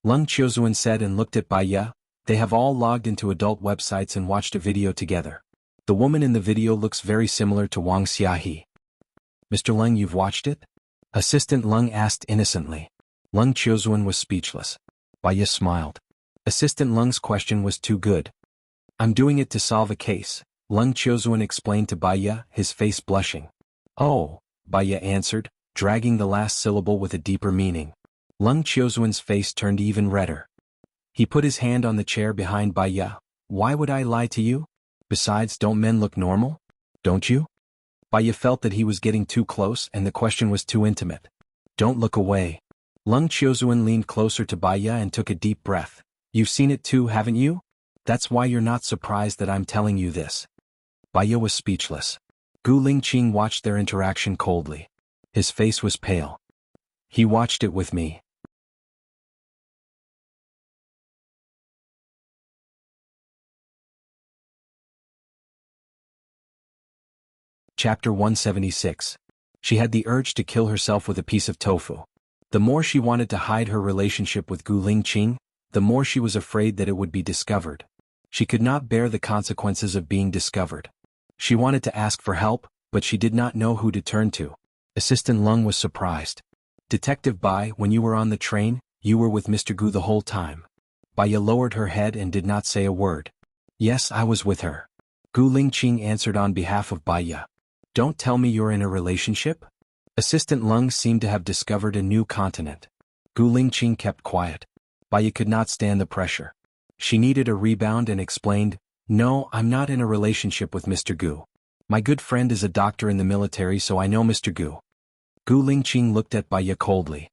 Leng Qiuzuan said and looked at Bai Ye. "They have all logged into adult websites and watched a video together. The woman in the video looks very similar to Wang Xiahe." "Mr. Leng, you've watched it?" Assistant Leng asked innocently. Leng Qiuzuan was speechless. Bai Ye smiled. Assistant Leng's question was too good. "I'm doing it to solve a case," Leng Qiuzuan explained to Bai Ye, his face blushing. "Oh," Bai Ye answered, dragging the last syllable with a deeper meaning. Leng Qiuzuan's face turned even redder. He put his hand on the chair behind Bai Ye. "Why would I lie to you? Besides, don't men look normal? Don't you?" Bai Ye felt that he was getting too close and the question was too intimate. "Don't look away." Leng Qiuzuan leaned closer to Bai Ye and took a deep breath. "You've seen it too, haven't you? That's why you're not surprised that I'm telling you this." Bai Ye was speechless. Gu Lingqing watched their interaction coldly. His face was pale. "He watched it with me." Chapter 176. She had the urge to kill herself with a piece of tofu. The more she wanted to hide her relationship with Gu Lingqing, the more she was afraid that it would be discovered. She could not bear the consequences of being discovered. She wanted to ask for help, but she did not know who to turn to. Assistant Leng was surprised. "Detective Bai, when you were on the train, you were with Mr. Gu the whole time." Bai Ye lowered her head and did not say a word. "Yes, I was with her." Gu Lingqing answered on behalf of Bai Ye. "Don't tell me you're in a relationship?" Assistant Leng seemed to have discovered a new continent. Gu Lingqing kept quiet. Baya could not stand the pressure. She needed a rebound and explained, "No, I'm not in a relationship with Mr. Gu. My good friend is a doctor in the military, so I know Mr. Gu." Gu Lingqing looked at Baya coldly.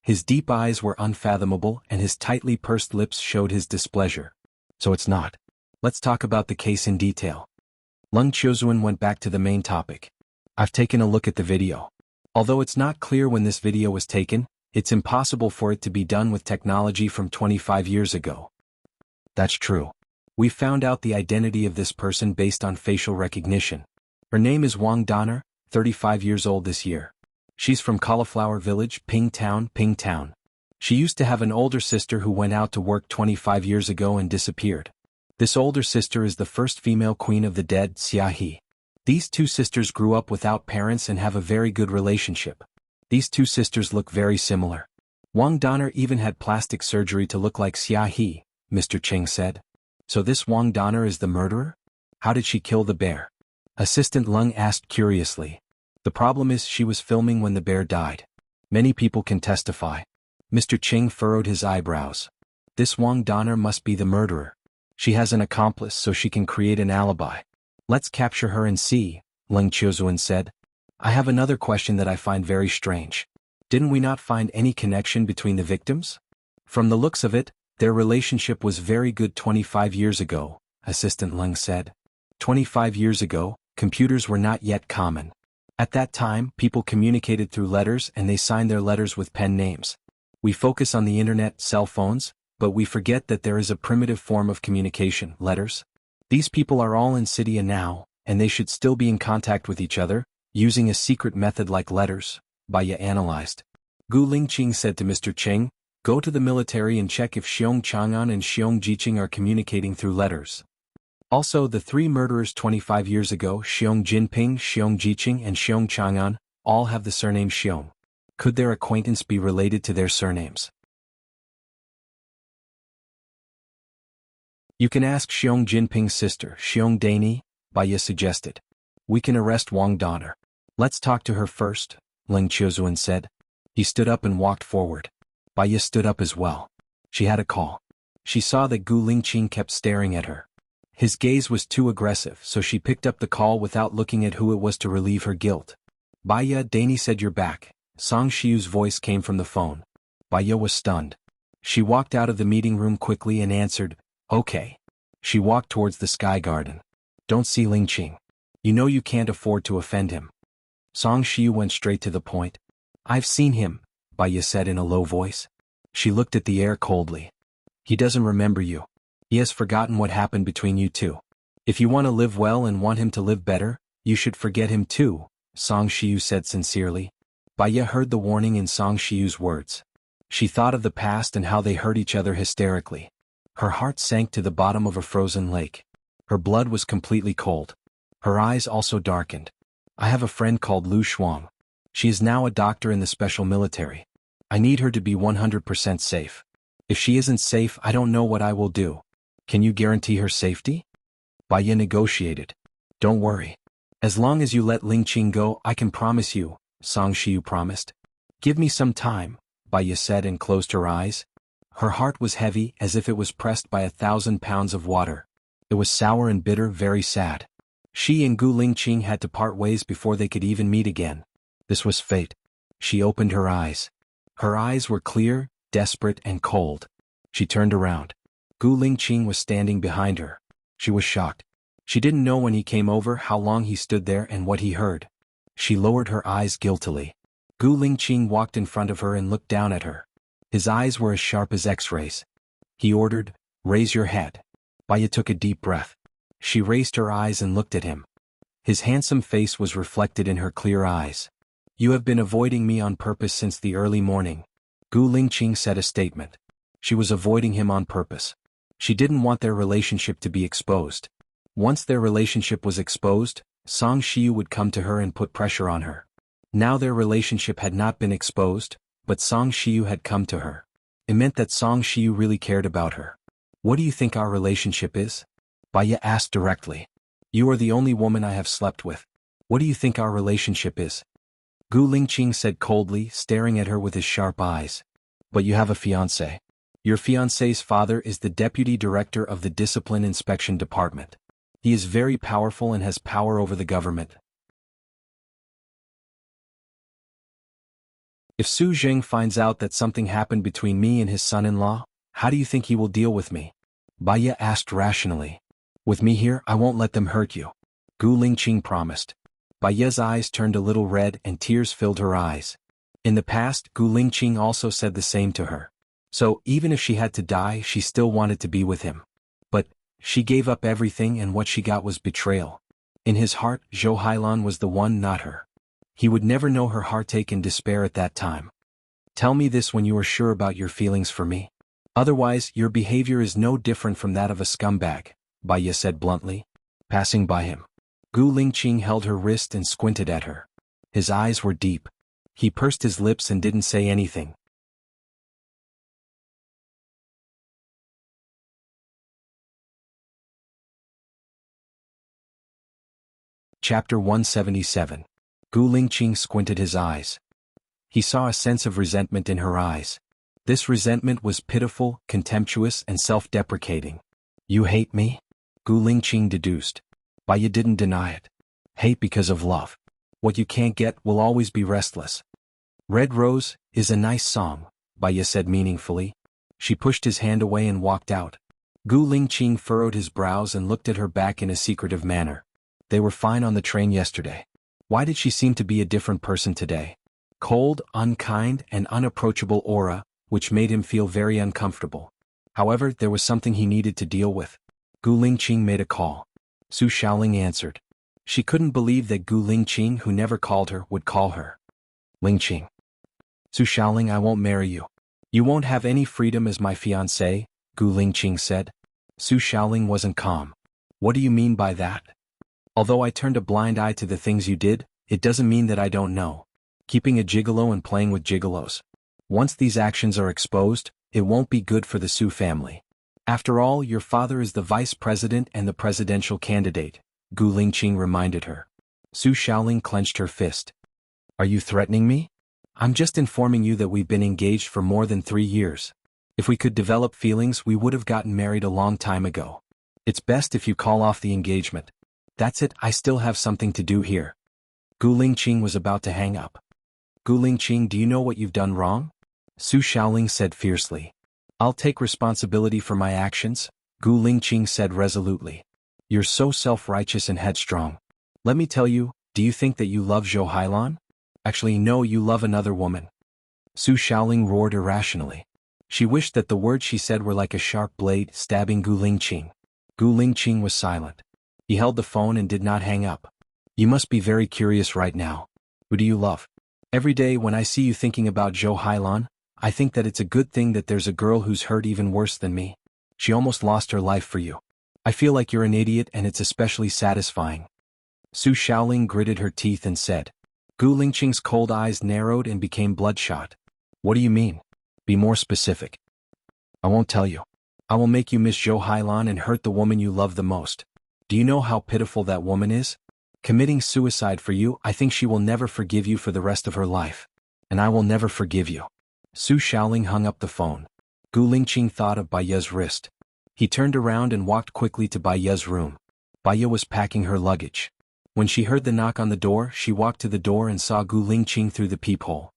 His deep eyes were unfathomable and his tightly pursed lips showed his displeasure. "So it's not. Let's talk about the case in detail." Leng Qiuzuan went back to the main topic. "I've taken a look at the video. Although it's not clear when this video was taken, it's impossible for it to be done with technology from 25 years ago." "That's true. We found out the identity of this person based on facial recognition. Her name is Wang Donner, 35 years old this year. She's from Cauliflower Village, Pingtown. She used to have an older sister who went out to work 25 years ago and disappeared. This older sister is the first female queen of the dead, Xia He. These two sisters grew up without parents and have a very good relationship. These two sisters look very similar. Wang Donner even had plastic surgery to look like Xia He," Mr. Cheng said. "So this Wang Donner is the murderer? How did she kill the bear?" Assistant Leng asked curiously. "The problem is she was filming when the bear died. Many people can testify." Mr. Cheng furrowed his eyebrows. "This Wang Donner must be the murderer. She has an accomplice so she can create an alibi. Let's capture her and see," Leng Qiuzuan said. "I have another question that I find very strange. Didn't we not find any connection between the victims? From the looks of it, their relationship was very good 25 years ago," Assistant Leng said. 25 years ago, computers were not yet common. At that time, people communicated through letters and they signed their letters with pen names. We focus on the internet, cell phones, but we forget that there is a primitive form of communication, letters. These people are all in Cydia now, and they should still be in contact with each other, using a secret method like letters," Baya analyzed. Gu Lingqing said to Mr. Cheng, "Go to the military and check if Xiong Chang'an and Xiong Jiqing are communicating through letters. Also, the three murderers 25 years ago, Xiong Jinping, Xiong Jiqing and Xiong Chang'an, all have the surname Xiong. Could their acquaintance be related to their surnames?" "You can ask Xiong Jinping's sister, Xiong Dani," Baya suggested. "We can arrest Wang Donner. Let's talk to her first," Leng Qiuzuan said. He stood up and walked forward. Baya stood up as well. She had a call. She saw that Gu Lingqing kept staring at her. His gaze was too aggressive, so she picked up the call without looking at who it was to relieve her guilt. "Baya, Dani said you're back." Song Shiu's voice came from the phone. Baya was stunned. She walked out of the meeting room quickly and answered, "Okay." She walked towards the sky garden. "Don't see Lingqing. You know you can't afford to offend him." Song Shiu went straight to the point. "I've seen him," Baya said in a low voice. She looked at the air coldly. "He doesn't remember you. He has forgotten what happened between you two. If you want to live well and want him to live better, you should forget him too," Song Shiu said sincerely. Baya heard the warning in Song Shiu's words. She thought of the past and how they hurt each other hysterically. Her heart sank to the bottom of a frozen lake. Her blood was completely cold. Her eyes also darkened. "I have a friend called Lu Shuang. She is now a doctor in the special military. I need her to be 100% safe. If she isn't safe, I don't know what I will do. Can you guarantee her safety?" Baya negotiated. "Don't worry. As long as you let Lingqing go, I can promise you," Song Shiu promised. "Give me some time," Baya said and closed her eyes. Her heart was heavy as if it was pressed by 1,000 pounds of water. It was sour and bitter, very sad. She and Gu Lingqing had to part ways before they could even meet again. This was fate. She opened her eyes. Her eyes were clear, desperate and cold. She turned around. Gu Lingqing was standing behind her. She was shocked. She didn't know when he came over how long he stood there and what he heard. She lowered her eyes guiltily. Gu Lingqing walked in front of her and looked down at her. His eyes were as sharp as X-rays. He ordered, "Raise your head." Baya took a deep breath. She raised her eyes and looked at him. His handsome face was reflected in her clear eyes. "You have been avoiding me on purpose since the early morning," Gu Lingqing said a statement. She was avoiding him on purpose. She didn't want their relationship to be exposed. Once their relationship was exposed, Song Shiu would come to her and put pressure on her. Now their relationship had not been exposed, but Song Shiu had come to her. It meant that Song Shiu really cared about her. "What do you think our relationship is?" Baya asked directly. "You are the only woman I have slept with. What do you think our relationship is?" Gu Lingqing said coldly, staring at her with his sharp eyes. But you have a fiancé. Your fiancé's father is the deputy director of the Discipline Inspection Department. He is very powerful and has power over the government. If Su Jing finds out that something happened between me and his son-in-law, how do you think he will deal with me? Baiya asked rationally. With me here, I won't let them hurt you. Gu Lingqing promised. Baiya's eyes turned a little red and tears filled her eyes. In the past, Gu Lingqing also said the same to her. So, even if she had to die, she still wanted to be with him. But, she gave up everything and what she got was betrayal. In his heart, Zhou Hailan was the one, not her. He would never know her heartache and despair at that time. Tell me this when you are sure about your feelings for me. Otherwise, your behavior is no different from that of a scumbag, Baiya said bluntly. Passing by him, Gu Lingqing held her wrist and squinted at her. His eyes were deep. He pursed his lips and didn't say anything. Chapter 177. Gu Lingqing squinted his eyes. He saw a sense of resentment in her eyes. This resentment was pitiful, contemptuous, and self-deprecating. You hate me? Gu Lingqing deduced. Baiya didn't deny it. Hate because of love. What you can't get will always be restless. Red Rose is a nice song, Baiya said meaningfully. She pushed his hand away and walked out. Gu Lingqing furrowed his brows and looked at her back in a secretive manner. They were fine on the train yesterday. Why did she seem to be a different person today? Cold, unkind, and unapproachable aura, which made him feel very uncomfortable. However, there was something he needed to deal with. Gu Lingqing made a call. Su Xiaoling answered. She couldn't believe that Gu Lingqing, who never called her, would call her. Lingqing. Su Xiaoling, I won't marry you. You won't have any freedom as my fiancé, Gu Lingqing said. Su Xiaoling wasn't calm. What do you mean by that? Although I turned a blind eye to the things you did, it doesn't mean that I don't know. Keeping a gigolo and playing with gigolos. Once these actions are exposed, it won't be good for the Su family. After all, your father is the vice president and the presidential candidate, Gu Lingqing reminded her. Su Xiaoling clenched her fist. Are you threatening me? I'm just informing you that we've been engaged for more than 3 years. If we could develop feelings, we would have gotten married a long time ago. It's best if you call off the engagement. That's it, I still have something to do here. Gu Lingqing was about to hang up. Gu Lingqing, do you know what you've done wrong? Su Xiaoling said fiercely. I'll take responsibility for my actions, Gu Lingqing said resolutely. You're so self-righteous and headstrong. Let me tell you, do you think that you love Zhou Hailan? Actually, no, you love another woman. Su Xiaoling roared irrationally. She wished that the words she said were like a sharp blade stabbing Gu Lingqing. Gu Lingqing was silent. He held the phone and did not hang up. You must be very curious right now. Who do you love? Every day when I see you thinking about Zhou Hailan, I think that it's a good thing that there's a girl who's hurt even worse than me. She almost lost her life for you. I feel like you're an idiot and it's especially satisfying. Su Xiaoling gritted her teeth and said. Gu Lingqing's cold eyes narrowed and became bloodshot. What do you mean? Be more specific. I won't tell you. I will make you miss Zhou Hailan and hurt the woman you love the most. Do you know how pitiful that woman is? Committing suicide for you, I think she will never forgive you for the rest of her life. And I will never forgive you. Su Xiaoling hung up the phone. Gu Lingqing thought of Baiya's wrist. He turned around and walked quickly to Baiya's room. Baiya was packing her luggage. When she heard the knock on the door, she walked to the door and saw Gu Lingqing through the peephole.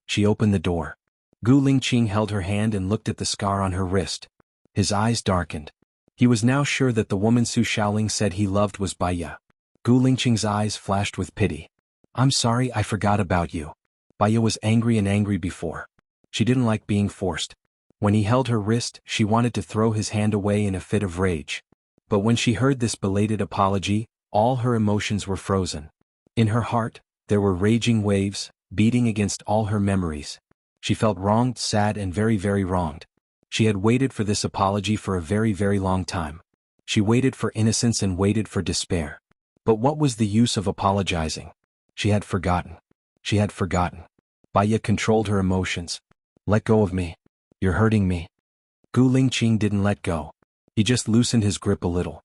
She opened the door. Gu Lingqing held her hand and looked at the scar on her wrist. His eyes darkened. He was now sure that the woman Su Xiaoling said he loved was Baiya. Gu Lingqing's eyes flashed with pity. I'm sorry, I forgot about you. Baiya was angry before. She didn't like being forced. When he held her wrist, she wanted to throw his hand away in a fit of rage. But when she heard this belated apology, all her emotions were frozen. In her heart, there were raging waves, beating against all her memories. She felt wronged, sad, and very, very wronged. She had waited for this apology for a very, very long time. She waited for innocence and waited for despair. But what was the use of apologizing? She had forgotten. She had forgotten. Baiya controlled her emotions. Let go of me. You're hurting me. Gu Lingqing didn't let go. He just loosened his grip a little.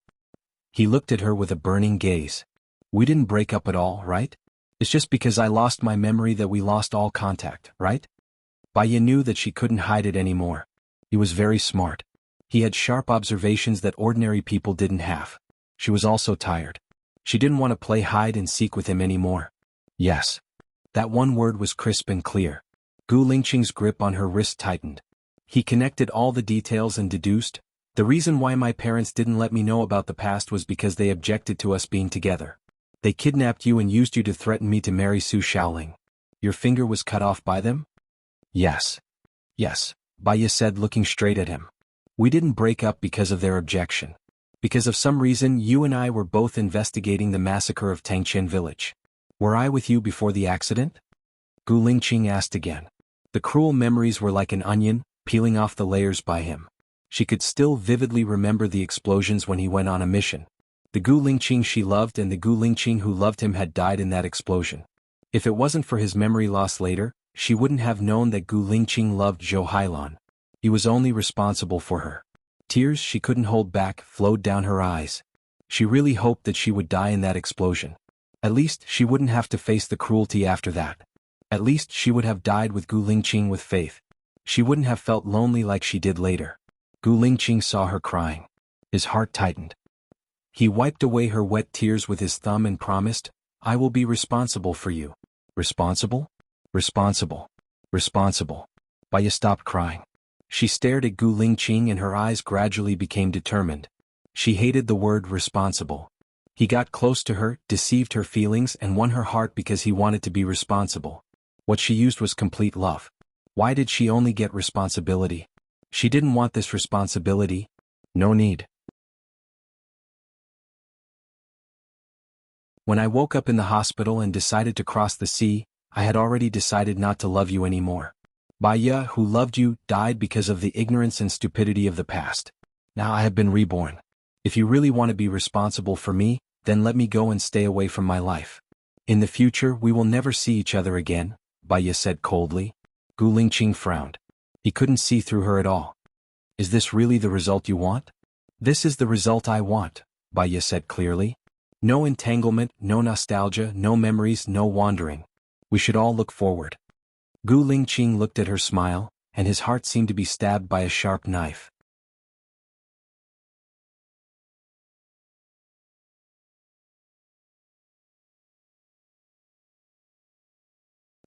He looked at her with a burning gaze. We didn't break up at all, right? It's just because I lost my memory that we lost all contact, right? Baya knew that she couldn't hide it anymore. He was very smart. He had sharp observations that ordinary people didn't have. She was also tired. She didn't want to play hide and seek with him anymore. Yes. That one word was crisp and clear. Gu Lingqing's grip on her wrist tightened. He connected all the details and deduced, the reason why my parents didn't let me know about the past was because they objected to us being together. They kidnapped you and used you to threaten me to marry Su Shaoling. Your finger was cut off by them? Yes. Yes, Baya said looking straight at him. We didn't break up because of their objection. Because of some reason you and I were both investigating the massacre of Tangqian village. Were I with you before the accident? Gu Lingqing asked again. The cruel memories were like an onion, peeling off the layers by him. She could still vividly remember the explosions when he went on a mission. The Gu Lingqing she loved and the Gu Lingqing who loved him had died in that explosion. If it wasn't for his memory loss later, she wouldn't have known that Gu Lingqing loved Zhou Hailan. He was only responsible for her. Tears she couldn't hold back flowed down her eyes. She really hoped that she would die in that explosion. At least she wouldn't have to face the cruelty after that. At least she would have died with Gu Lingqing with faith. She wouldn't have felt lonely like she did later. Gu Lingqing saw her crying. His heart tightened. He wiped away her wet tears with his thumb and promised, I will be responsible for you. Responsible? Responsible. Responsible. Baya stopped crying. She stared at Gu Lingqing and her eyes gradually became determined. She hated the word responsible. He got close to her, deceived her feelings and won her heart because he wanted to be responsible. What she used was complete love. Why did she only get responsibility? She didn't want this responsibility. No need. When I woke up in the hospital and decided to cross the sea, I had already decided not to love you anymore. Baya, who loved you, died because of the ignorance and stupidity of the past. Now I have been reborn. If you really want to be responsible for me, then let me go and stay away from my life. In the future we will never see each other again, Baya said coldly. Gu Lingqing frowned. He couldn't see through her at all. Is this really the result you want? This is the result I want, Baya said clearly. No entanglement, no nostalgia, no memories, no wandering. We should all look forward. Gu Lingqing looked at her smile, and his heart seemed to be stabbed by a sharp knife.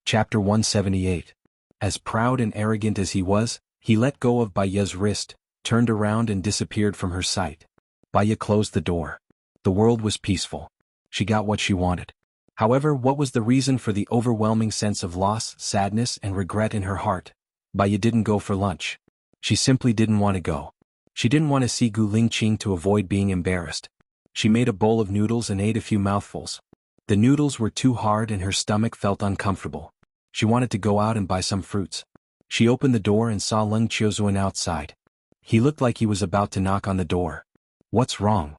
Chapter 178. As proud and arrogant as he was, he let go of Baya's wrist, turned around and disappeared from her sight. Baya closed the door. The world was peaceful. She got what she wanted. However, what was the reason for the overwhelming sense of loss, sadness, and regret in her heart? Baya didn't go for lunch. She simply didn't want to go. She didn't want to see Gu Lingqing to avoid being embarrassed. She made a bowl of noodles and ate a few mouthfuls. The noodles were too hard and her stomach felt uncomfortable. She wanted to go out and buy some fruits. She opened the door and saw Leng Qiuzuan outside. He looked like he was about to knock on the door. What's wrong?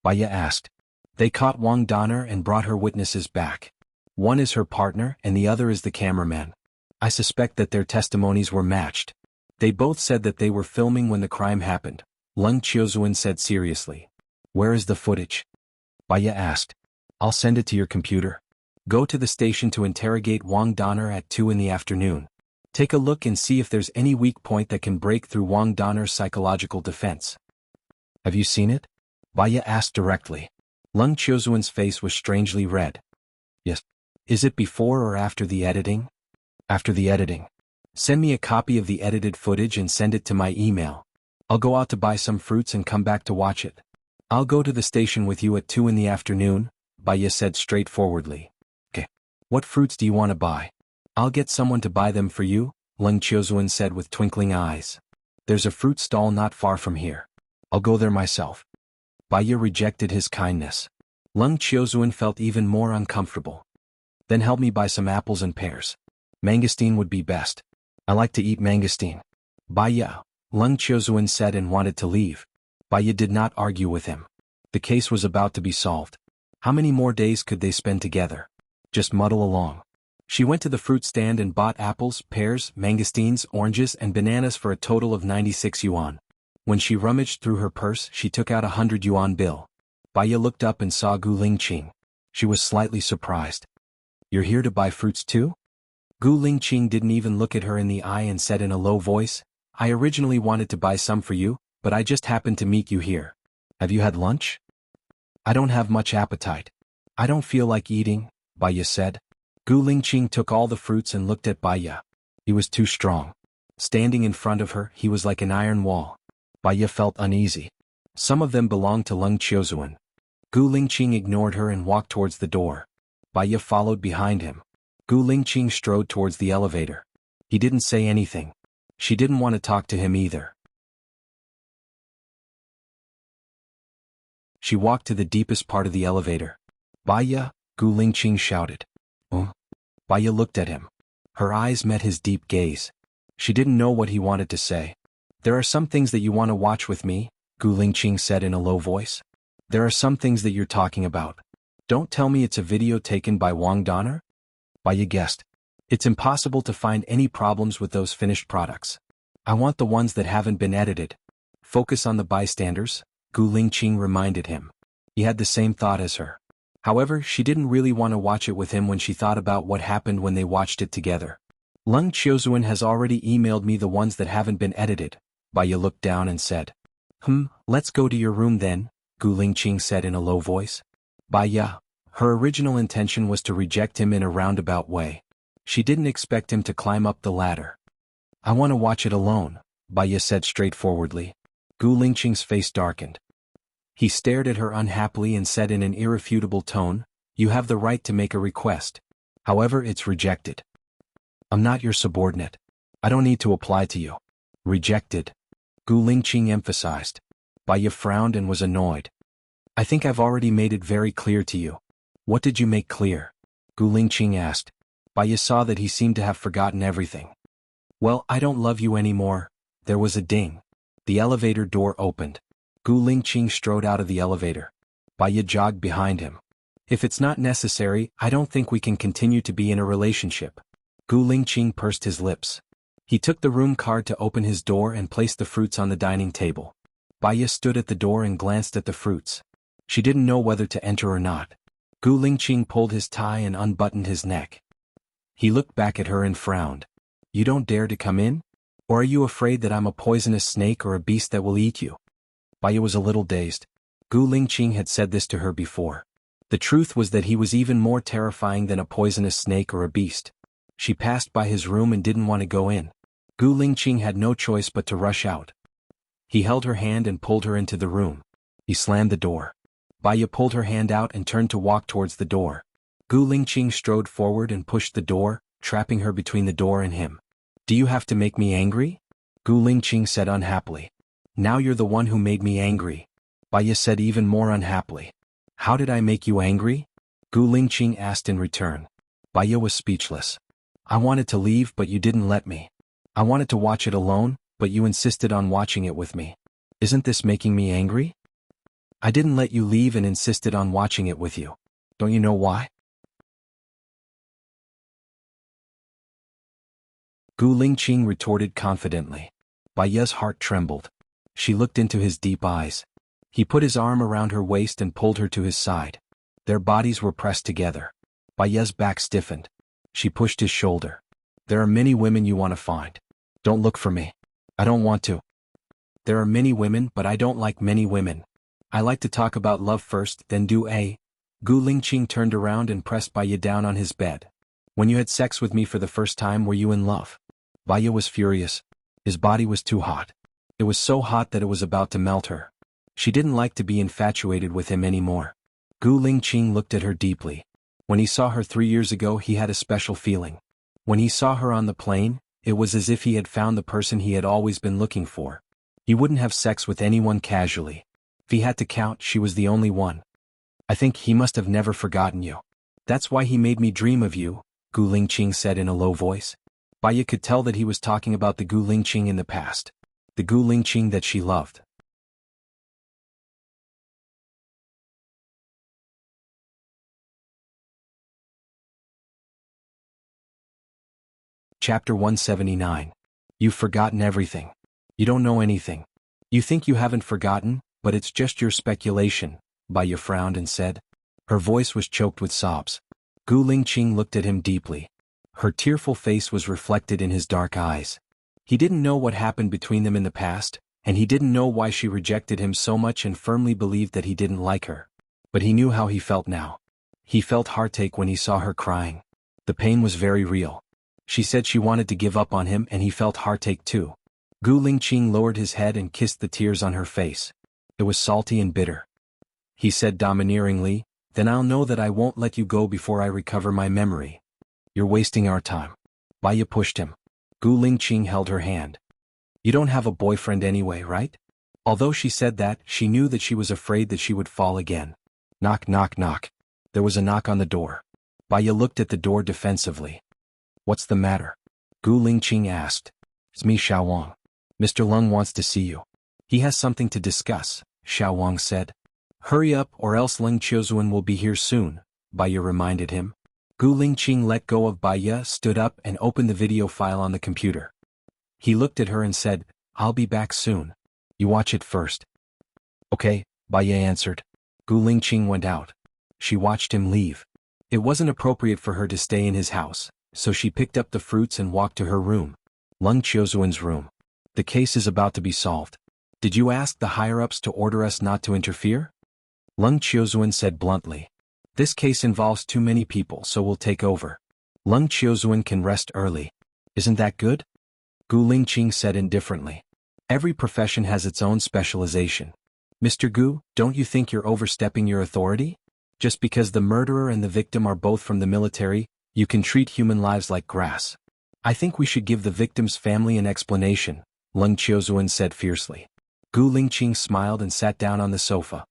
Baya asked. They caught Wang Donner and brought her witnesses back. One is her partner and the other is the cameraman. I suspect that their testimonies were matched. They both said that they were filming when the crime happened, Leng Qiuzuan said seriously. Where is the footage? Baya asked. I'll send it to your computer. Go to the station to interrogate Wang Donner at 2 in the afternoon. Take a look and see if there's any weak point that can break through Wang Donner's psychological defense. Have you seen it? Baya asked directly. Leng Qiuzuan's face was strangely red. Yes. Is it before or after the editing? After the editing. Send me a copy of the edited footage and send it to my email. I'll go out to buy some fruits and come back to watch it. I'll go to the station with you at 2 in the afternoon, Baya said straightforwardly. Okay. What fruits do you want to buy? I'll get someone to buy them for you, Leng Qiuzuan said with twinkling eyes. There's a fruit stall not far from here. I'll go there myself. Baya rejected his kindness. Leng Qiuzuan felt even more uncomfortable. Then help me buy some apples and pears. Mangosteen would be best. I like to eat mangosteen. Baya, Leng Qiuzuan said and wanted to leave. Baya did not argue with him. The case was about to be solved. How many more days could they spend together? Just muddle along. She went to the fruit stand and bought apples, pears, mangosteens, oranges and bananas for a total of 96 yuan. When she rummaged through her purse, she took out a 100 yuan bill. Baya looked up and saw Gu Lingqing. She was slightly surprised. You're here to buy fruits too? Gu Lingqing didn't even look at her in the eye and said in a low voice, I originally wanted to buy some for you, but I just happened to meet you here. Have you had lunch? I don't have much appetite. I don't feel like eating, Baya said. Gu Lingqing took all the fruits and looked at Baya. He was too strong. Standing in front of her, he was like an iron wall. Baya felt uneasy. Some of them belonged to Leng Qiuzuan. Gu Lingqing ignored her and walked towards the door. Baya followed behind him. Gu Lingqing strode towards the elevator. He didn't say anything. She didn't want to talk to him either. She walked to the deepest part of the elevator. Baya, Gu Lingqing shouted. Oh? Baya looked at him. Her eyes met his deep gaze. She didn't know what he wanted to say. There are some things that you want to watch with me, Gu Lingqing said in a low voice. There are some things that you're talking about. Don't tell me it's a video taken by Wang Donner? Baya guessed. It's impossible to find any problems with those finished products. I want the ones that haven't been edited. Focus on the bystanders, Gu Lingqing reminded him. He had the same thought as her. However, she didn't really want to watch it with him when she thought about what happened when they watched it together. Leng Qiuzuan has already emailed me the ones that haven't been edited, Baya looked down and said. Let's go to your room then, Gu Lingqing said in a low voice. Baya. Her original intention was to reject him in a roundabout way. She didn't expect him to climb up the ladder. I want to watch it alone, Baya said straightforwardly. Gu Lingqing's face darkened. He stared at her unhappily and said in an irrefutable tone, You have the right to make a request. However, it's rejected. I'm not your subordinate. I don't need to apply to you. Rejected. Gu Lingqing emphasized. Baya frowned and was annoyed. I think I've already made it very clear to you. What did you make clear? Gu Lingqing asked. Baya saw that he seemed to have forgotten everything. Well, I don't love you anymore. There was a ding. The elevator door opened. Gu Lingqing strode out of the elevator. Baya jogged behind him. If it's not necessary, I don't think we can continue to be in a relationship. Gu Lingqing pursed his lips. He took the room card to open his door and placed the fruits on the dining table. Baya stood at the door and glanced at the fruits. She didn't know whether to enter or not. Gu Lingqing pulled his tie and unbuttoned his neck. He looked back at her and frowned. You don't dare to come in? Or are you afraid that I'm a poisonous snake or a beast that will eat you? Baya was a little dazed. Gu Lingqing had said this to her before. The truth was that he was even more terrifying than a poisonous snake or a beast. She passed by his room and didn't want to go in. Gu Lingqing had no choice but to rush out. He held her hand and pulled her into the room. He slammed the door. Baya pulled her hand out and turned to walk towards the door. Gu Lingqing strode forward and pushed the door, trapping her between the door and him. Do you have to make me angry? Gu Lingqing said unhappily. Now you're the one who made me angry. Baya said even more unhappily. How did I make you angry? Gu Lingqing asked in return. Baya was speechless. I wanted to leave but you didn't let me. I wanted to watch it alone, but you insisted on watching it with me. Isn't this making me angry? I didn't let you leave and insisted on watching it with you. Don't you know why? Gu Lingqing retorted confidently. Baya's heart trembled. She looked into his deep eyes. He put his arm around her waist and pulled her to his side. Their bodies were pressed together. Baya's back stiffened. She pushed his shoulder. There are many women you want to find. Don't look for me. I don't want to. There are many women, but I don't like many women. I like to talk about love first, then do a. Gu Lingqing turned around and pressed Baya down on his bed. When you had sex with me for the first time, were you in love? Baya was furious. His body was too hot. It was so hot that it was about to melt her. She didn't like to be infatuated with him anymore. Gu Lingqing looked at her deeply. When he saw her 3 years ago, he had a special feeling. When he saw her on the plane, it was as if he had found the person he had always been looking for. He wouldn't have sex with anyone casually. If he had to count, she was the only one. I think he must have never forgotten you. That's why he made me dream of you, Gu Lingqing said in a low voice. Baya could tell that he was talking about the Gu Lingqing in the past. The Gu Lingqing that she loved. Chapter 179. You've forgotten everything. You don't know anything. You think you haven't forgotten, but it's just your speculation, Baya frowned and said. Her voice was choked with sobs. Gu Lingqing looked at him deeply. Her tearful face was reflected in his dark eyes. He didn't know what happened between them in the past, and he didn't know why she rejected him so much and firmly believed that he didn't like her. But he knew how he felt now. He felt heartache when he saw her crying. The pain was very real. She said she wanted to give up on him and he felt heartache too. Gu Lingqing lowered his head and kissed the tears on her face. It was salty and bitter. He said domineeringly, "Then I'll know that I won't let you go before I recover my memory. You're wasting our time." Baya pushed him. Gu Lingqing held her hand. "You don't have a boyfriend anyway, right?" Although she said that, she knew that she was afraid that she would fall again. Knock, knock, knock. There was a knock on the door. Baya looked at the door defensively. "What's the matter?" Gu Lingqing asked. "It's me, Xiao Wang. Mr. Lung wants to see you. He has something to discuss," Xiao Wang said. "Hurry up or else Leng Qiuzuan will be here soon," Baya reminded him. Gu Lingqing let go of Baya, stood up and opened the video file on the computer. He looked at her and said, "I'll be back soon. You watch it first." "Okay," Baya answered. Gu Lingqing went out. She watched him leave. It wasn't appropriate for her to stay in his house, so she picked up the fruits and walked to her room. Leng Qiuzuan's room. "The case is about to be solved. Did you ask the higher-ups to order us not to interfere?" Leng Qiuzuan said bluntly. "This case involves too many people, so we'll take over. Leng Qiuzuan can rest early. Isn't that good?" Gu Lingqing said indifferently. "Every profession has its own specialization. Mr. Gu, don't you think you're overstepping your authority? Just because the murderer and the victim are both from the military, you can treat human lives like grass. I think we should give the victim's family an explanation," Leng Qiuzuan said fiercely. Gu Lingqing smiled and sat down on the sofa.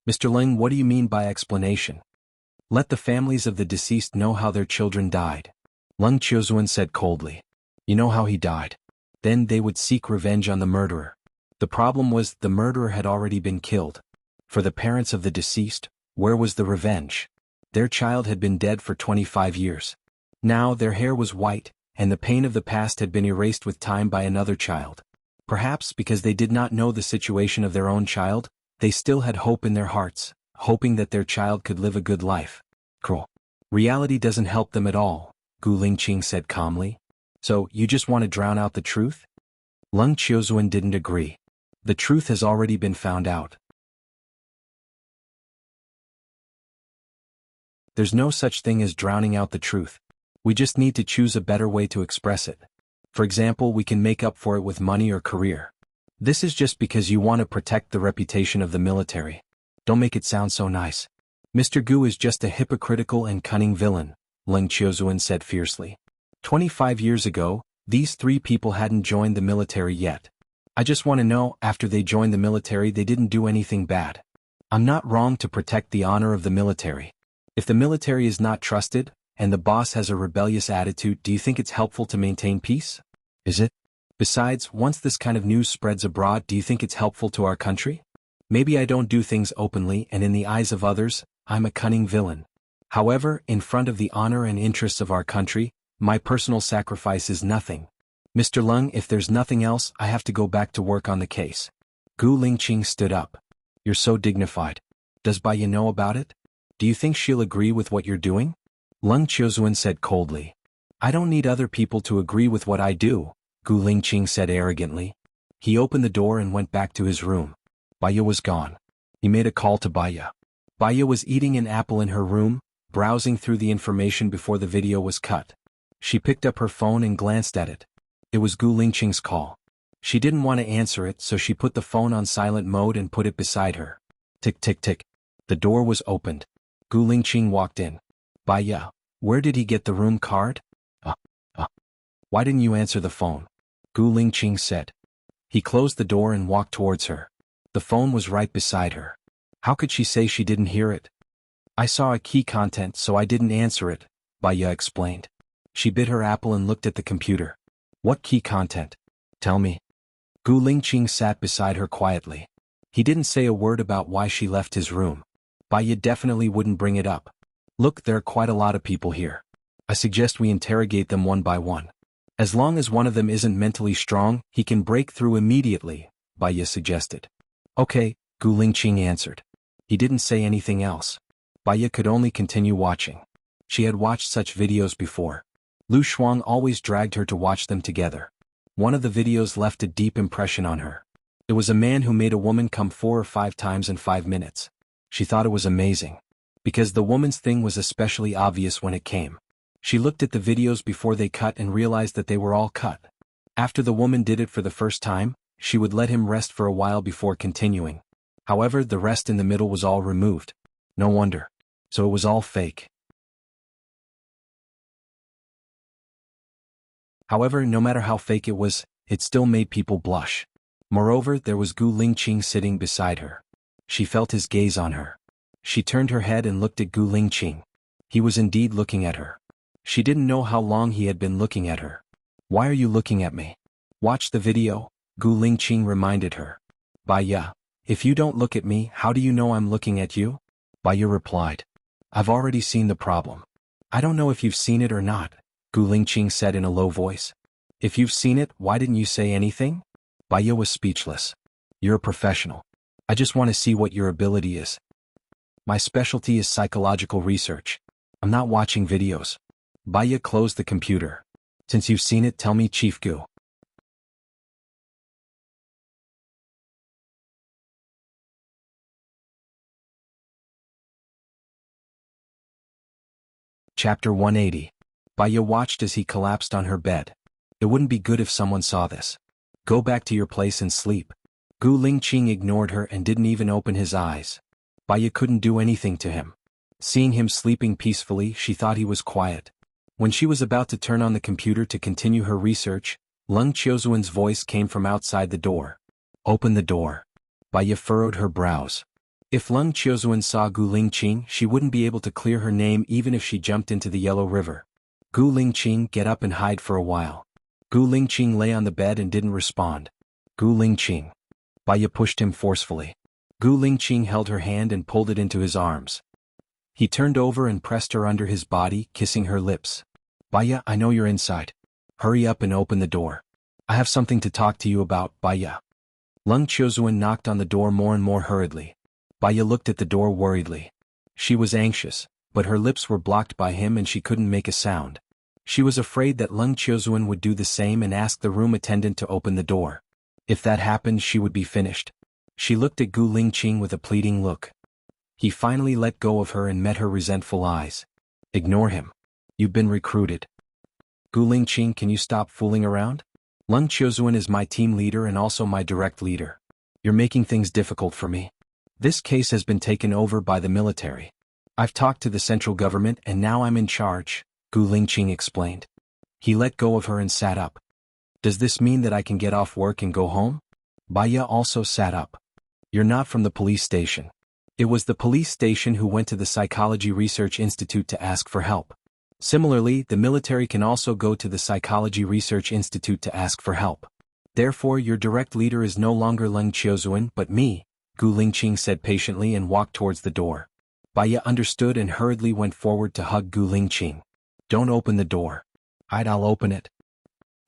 "Mr. Leng, what do you mean by explanation?" "Let the families of the deceased know how their children died," Leng Qiuzuan said coldly. "You know how he died. Then they would seek revenge on the murderer. The problem was the murderer had already been killed. For the parents of the deceased, where was the revenge? Their child had been dead for 25 years. Now their hair was white, and the pain of the past had been erased with time by another child. Perhaps because they did not know the situation of their own child, they still had hope in their hearts, hoping that their child could live a good life. Cruel. Reality doesn't help them at all," Gu Lingqing said calmly. "So, you just want to drown out the truth?" Leng Qiuzuan didn't agree. "The truth has already been found out. There's no such thing as drowning out the truth. We just need to choose a better way to express it. For example, we can make up for it with money or career. This is just because you want to protect the reputation of the military. Don't make it sound so nice. Mr. Gu is just a hypocritical and cunning villain," Leng Qiuzuan said fiercely. 25 years ago, these three people hadn't joined the military yet. I just want to know, after they joined the military they didn't do anything bad. I'm not wrong to protect the honor of the military. If the military is not trusted, and the boss has a rebellious attitude, do you think it's helpful to maintain peace? Is it? Besides, once this kind of news spreads abroad, do you think it's helpful to our country? Maybe I don't do things openly, and in the eyes of others, I'm a cunning villain. However, in front of the honor and interests of our country, my personal sacrifice is nothing. Mr. Lung, if there's nothing else, I have to go back to work on the case." Gu Lingqing stood up. "You're so dignified. Does Baya know about it? Do you think she'll agree with what you're doing?" Leng Qiuzuan said coldly. "I don't need other people to agree with what I do," Gu Lingqing said arrogantly. He opened the door and went back to his room. Baya was gone. He made a call to Baya. Baya was eating an apple in her room, browsing through the information before the video was cut. She picked up her phone and glanced at it. It was Gu Lingqing's call. She didn't want to answer it, so she put the phone on silent mode and put it beside her. Tick tick tick. The door was opened. Gu Lingqing walked in. "Baya, where did he get the room card?" Why didn't you answer the phone?" Gu Lingqing said. He closed the door and walked towards her. The phone was right beside her. How could she say she didn't hear it? "I saw a key content, so I didn't answer it," Baya explained. She bit her apple and looked at the computer. "What key content? Tell me." Gu Lingqing sat beside her quietly. He didn't say a word about why she left his room. Baya definitely wouldn't bring it up. "Look, there are quite a lot of people here. I suggest we interrogate them one by one. As long as one of them isn't mentally strong, he can break through immediately," Baya suggested. "Okay," Gu Lingqing answered. He didn't say anything else. Baya could only continue watching. She had watched such videos before. Lu Shuang always dragged her to watch them together. One of the videos left a deep impression on her. It was a man who made a woman come 4 or 5 times in 5 minutes. She thought it was amazing. Because the woman's thing was especially obvious when it came. She looked at the videos before they cut and realized that they were all cut. After the woman did it for the first time, she would let him rest for a while before continuing. However, the rest in the middle was all removed. No wonder. So it was all fake. However, no matter how fake it was, it still made people blush. Moreover, there was Gu Lingqing sitting beside her. She felt his gaze on her. She turned her head and looked at Gu Lingqing. He was indeed looking at her. She didn't know how long he had been looking at her. "Why are you looking at me?" "Watch the video," Gu Lingqing reminded her. "Baya, if you don't look at me, how do you know I'm looking at you?" Baya replied. "I've already seen the problem." "I don't know if you've seen it or not," Gu Lingqing said in a low voice. "If you've seen it, why didn't you say anything?" Baya was speechless. "You're a professional. I just want to see what your ability is. My specialty is psychological research. I'm not watching videos." Baya closed the computer. "Since you've seen it, tell me, Chief Gu." Chapter 180. Baya watched as he collapsed on her bed. "It wouldn't be good if someone saw this. Go back to your place and sleep." Gu Lingqing ignored her and didn't even open his eyes. Baya couldn't do anything to him. Seeing him sleeping peacefully, she thought he was quiet. When she was about to turn on the computer to continue her research, Leng Qiuzuan's voice came from outside the door. "Open the door." Baya furrowed her brows. If Leng Qiuzuan saw Gu Lingqing, she wouldn't be able to clear her name even if she jumped into the Yellow River. "Gu Lingqing, get up and hide for a while." Gu Lingqing lay on the bed and didn't respond. "Gu Lingqing." Baya pushed him forcefully. Gu Lingqing held her hand and pulled it into his arms. He turned over and pressed her under his body, kissing her lips. "Baya, I know you're inside. Hurry up and open the door. I have something to talk to you about, Baya." Leng Qiuzuan knocked on the door more and more hurriedly. Baya looked at the door worriedly. She was anxious, but her lips were blocked by him and she couldn't make a sound. She was afraid that Leng Qiuzuan would do the same and ask the room attendant to open the door. If that happened, she would be finished. She looked at Gu Lingqing with a pleading look. He finally let go of her and met her resentful eyes. "Ignore him. You've been recruited." "Gu Lingqing, can you stop fooling around? Leng Qiuzuan is my team leader and also my direct leader. You're making things difficult for me. This case has been taken over by the military. I've talked to the central government and now I'm in charge," Gu Lingqing explained. He let go of her and sat up. "Does this mean that I can get off work and go home?" Baya also sat up. "You're not from the police station." It was the police station who went to the Psychology Research Institute to ask for help. Similarly, the military can also go to the Psychology Research Institute to ask for help. "Therefore, your direct leader is no longer Leng Qiuzuan but me," Gu Lingqing said patiently and walked towards the door. Baya understood and hurriedly went forward to hug Gu Lingqing. "Don't open the door." I'll open it."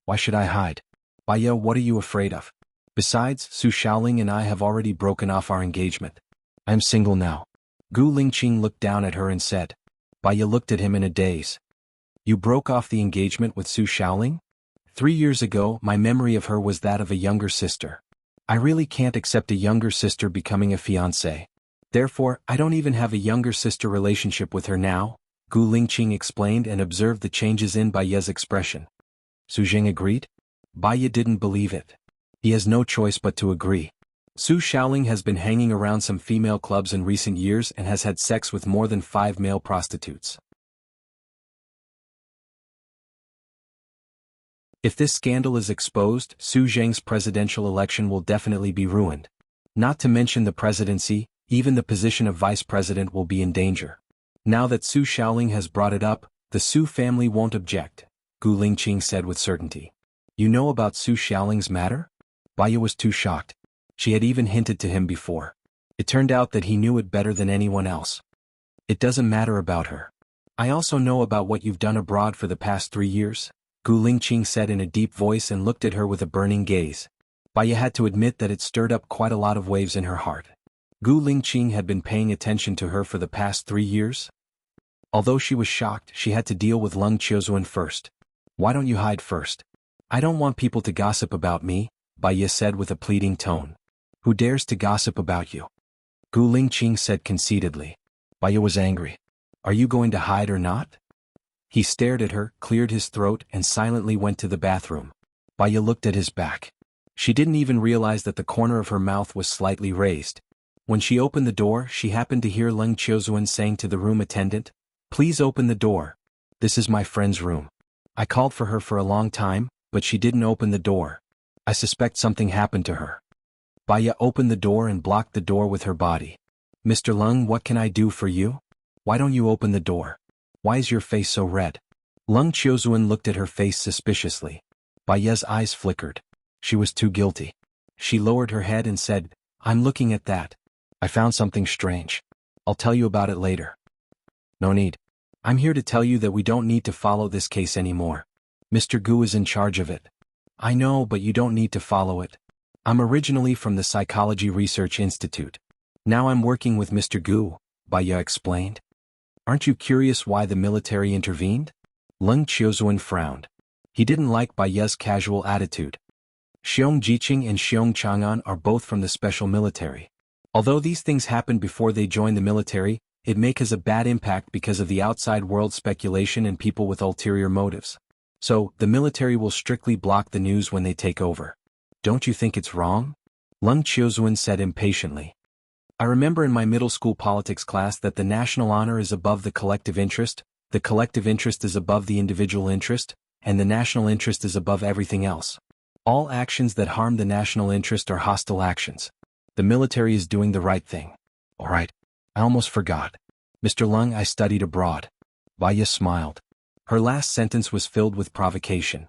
"Why should I hide?" "Baya, what are you afraid of? Besides, Su Shaoling and I have already broken off our engagement. I am single now." Gu Lingqing looked down at her and said. Baya looked at him in a daze. "You broke off the engagement with Su Shaoling?" 3 years ago, my memory of her was that of a younger sister. I really can't accept a younger sister becoming a fiancée. Therefore, I don't even have a younger sister relationship with her now," Gu Lingqing explained and observed the changes in Baya's expression. Su Jing agreed? Baya didn't believe it. He has no choice but to agree. Su Shaoling has been hanging around some female clubs in recent years and has had sex with more than 5 male prostitutes. If this scandal is exposed, Su Zheng's presidential election will definitely be ruined. Not to mention the presidency, even the position of vice president will be in danger. Now that Su Shaoling has brought it up, the Su family won't object, Gu Lingqing said with certainty. "You know about Su Shaoling's matter?" Baya was too shocked. She had even hinted to him before. It turned out that he knew it better than anyone else. "It doesn't matter about her. I also know about what you've done abroad for the past 3 years, Gu Lingqing said in a deep voice and looked at her with a burning gaze. Baya had to admit that it stirred up quite a lot of waves in her heart. Gu Lingqing had been paying attention to her for the past 3 years? Although she was shocked, she had to deal with Leng Qiuzuan first. Why don't you hide first? I don't want people to gossip about me, Bai Ye said with a pleading tone. Who dares to gossip about you? Gu Lingqing said conceitedly. Bai Ye was angry. Are you going to hide or not? He stared at her, cleared his throat, and silently went to the bathroom. Bai Ye looked at his back. She didn't even realize that the corner of her mouth was slightly raised. When she opened the door, she happened to hear Leng Qiuzuan saying to the room attendant, "Please open the door. This is my friend's room. I called for her for a long time, but she didn't open the door. I suspect something happened to her." Bai Ye opened the door and blocked the door with her body. "Mr. Leng, what can I do for you? Why don't you open the door? Why is your face so red?" Leng Qiuzuan looked at her face suspiciously. Bai Ye's eyes flickered. She was too guilty. She lowered her head and said, "I'm looking at that. I found something strange. I'll tell you about it later." "No need. I'm here to tell you that we don't need to follow this case anymore. Mr. Gu is in charge of it." "I know, but you don't need to follow it. I'm originally from the Psychology Research Institute. Now I'm working with Mr. Gu," Bai Ye explained. "Aren't you curious why the military intervened?" Leng Qiuzuan frowned. He didn't like Bai Ye's casual attitude. Xiong Jiqing and Xiong Chang'an are both from the special military. Although these things happened before they joined the military, it may cause a bad impact because of the outside world speculation and people with ulterior motives. So, the military will strictly block the news when they take over. "Don't you think it's wrong?" Leng Qiuzuan said impatiently. "I remember in my middle school politics class that the national honor is above the collective interest is above the individual interest, and the national interest is above everything else. All actions that harm the national interest are hostile actions. The military is doing the right thing." "All right. I almost forgot. Mr. Leng, I studied abroad." Bai Ye smiled. Her last sentence was filled with provocation.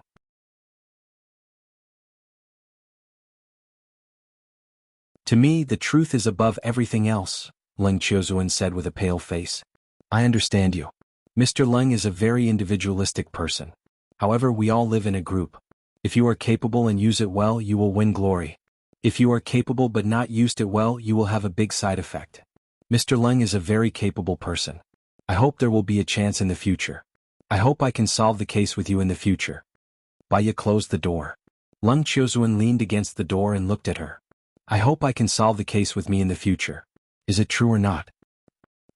"To me, the truth is above everything else," Leng Qiuzuan said with a pale face. "I understand you. Mr. Leng is a very individualistic person. However, we all live in a group. If you are capable and use it well, you will win glory. If you are capable but not used it well, you will have a big side effect. Mr. Leng is a very capable person. I hope there will be a chance in the future. I hope I can solve the case with you in the future." Bai Ye closed the door. Leng Qiuzuan leaned against the door and looked at her. "I hope I can solve the case with me in the future. Is it true or not?"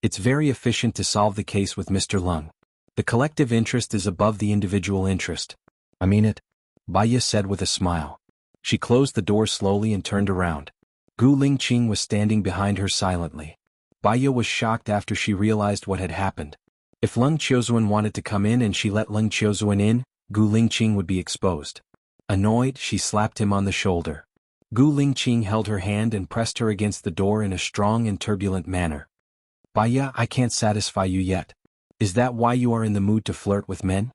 "It's very efficient to solve the case with Mr. Leng. The collective interest is above the individual interest." "I mean it," Bai Ye said with a smile. She closed the door slowly and turned around. Gu Lingqing was standing behind her silently. Bai Ye was shocked after she realized what had happened. If Leng Qiuzuan wanted to come in and she let Leng Qiuzuan in, Gu Lingqing would be exposed. Annoyed, she slapped him on the shoulder. Gu Lingqing held her hand and pressed her against the door in a strong and turbulent manner. "Bai Ye, I can't satisfy you yet. Is that why you are in the mood to flirt with men?"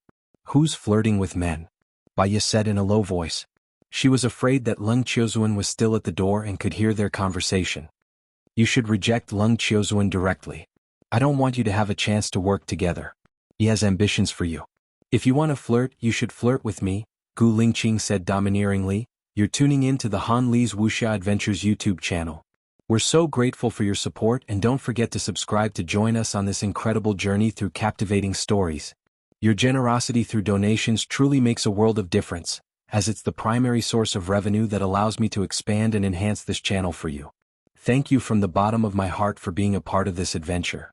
"Who's flirting with men?" Bai Ye said in a low voice. She was afraid that Leng Qiuzuan was still at the door and could hear their conversation. "You should reject Leng Qiuzuan directly. I don't want you to have a chance to work together. He has ambitions for you. If you want to flirt, you should flirt with me," Gu Lingqing said domineeringly. "You're tuning in to the Han Li's Wuxia Adventures YouTube channel. We're so grateful for your support, and don't forget to subscribe to join us on this incredible journey through captivating stories. Your generosity through donations truly makes a world of difference, as it's the primary source of revenue that allows me to expand and enhance this channel for you. Thank you from the bottom of my heart for being a part of this adventure."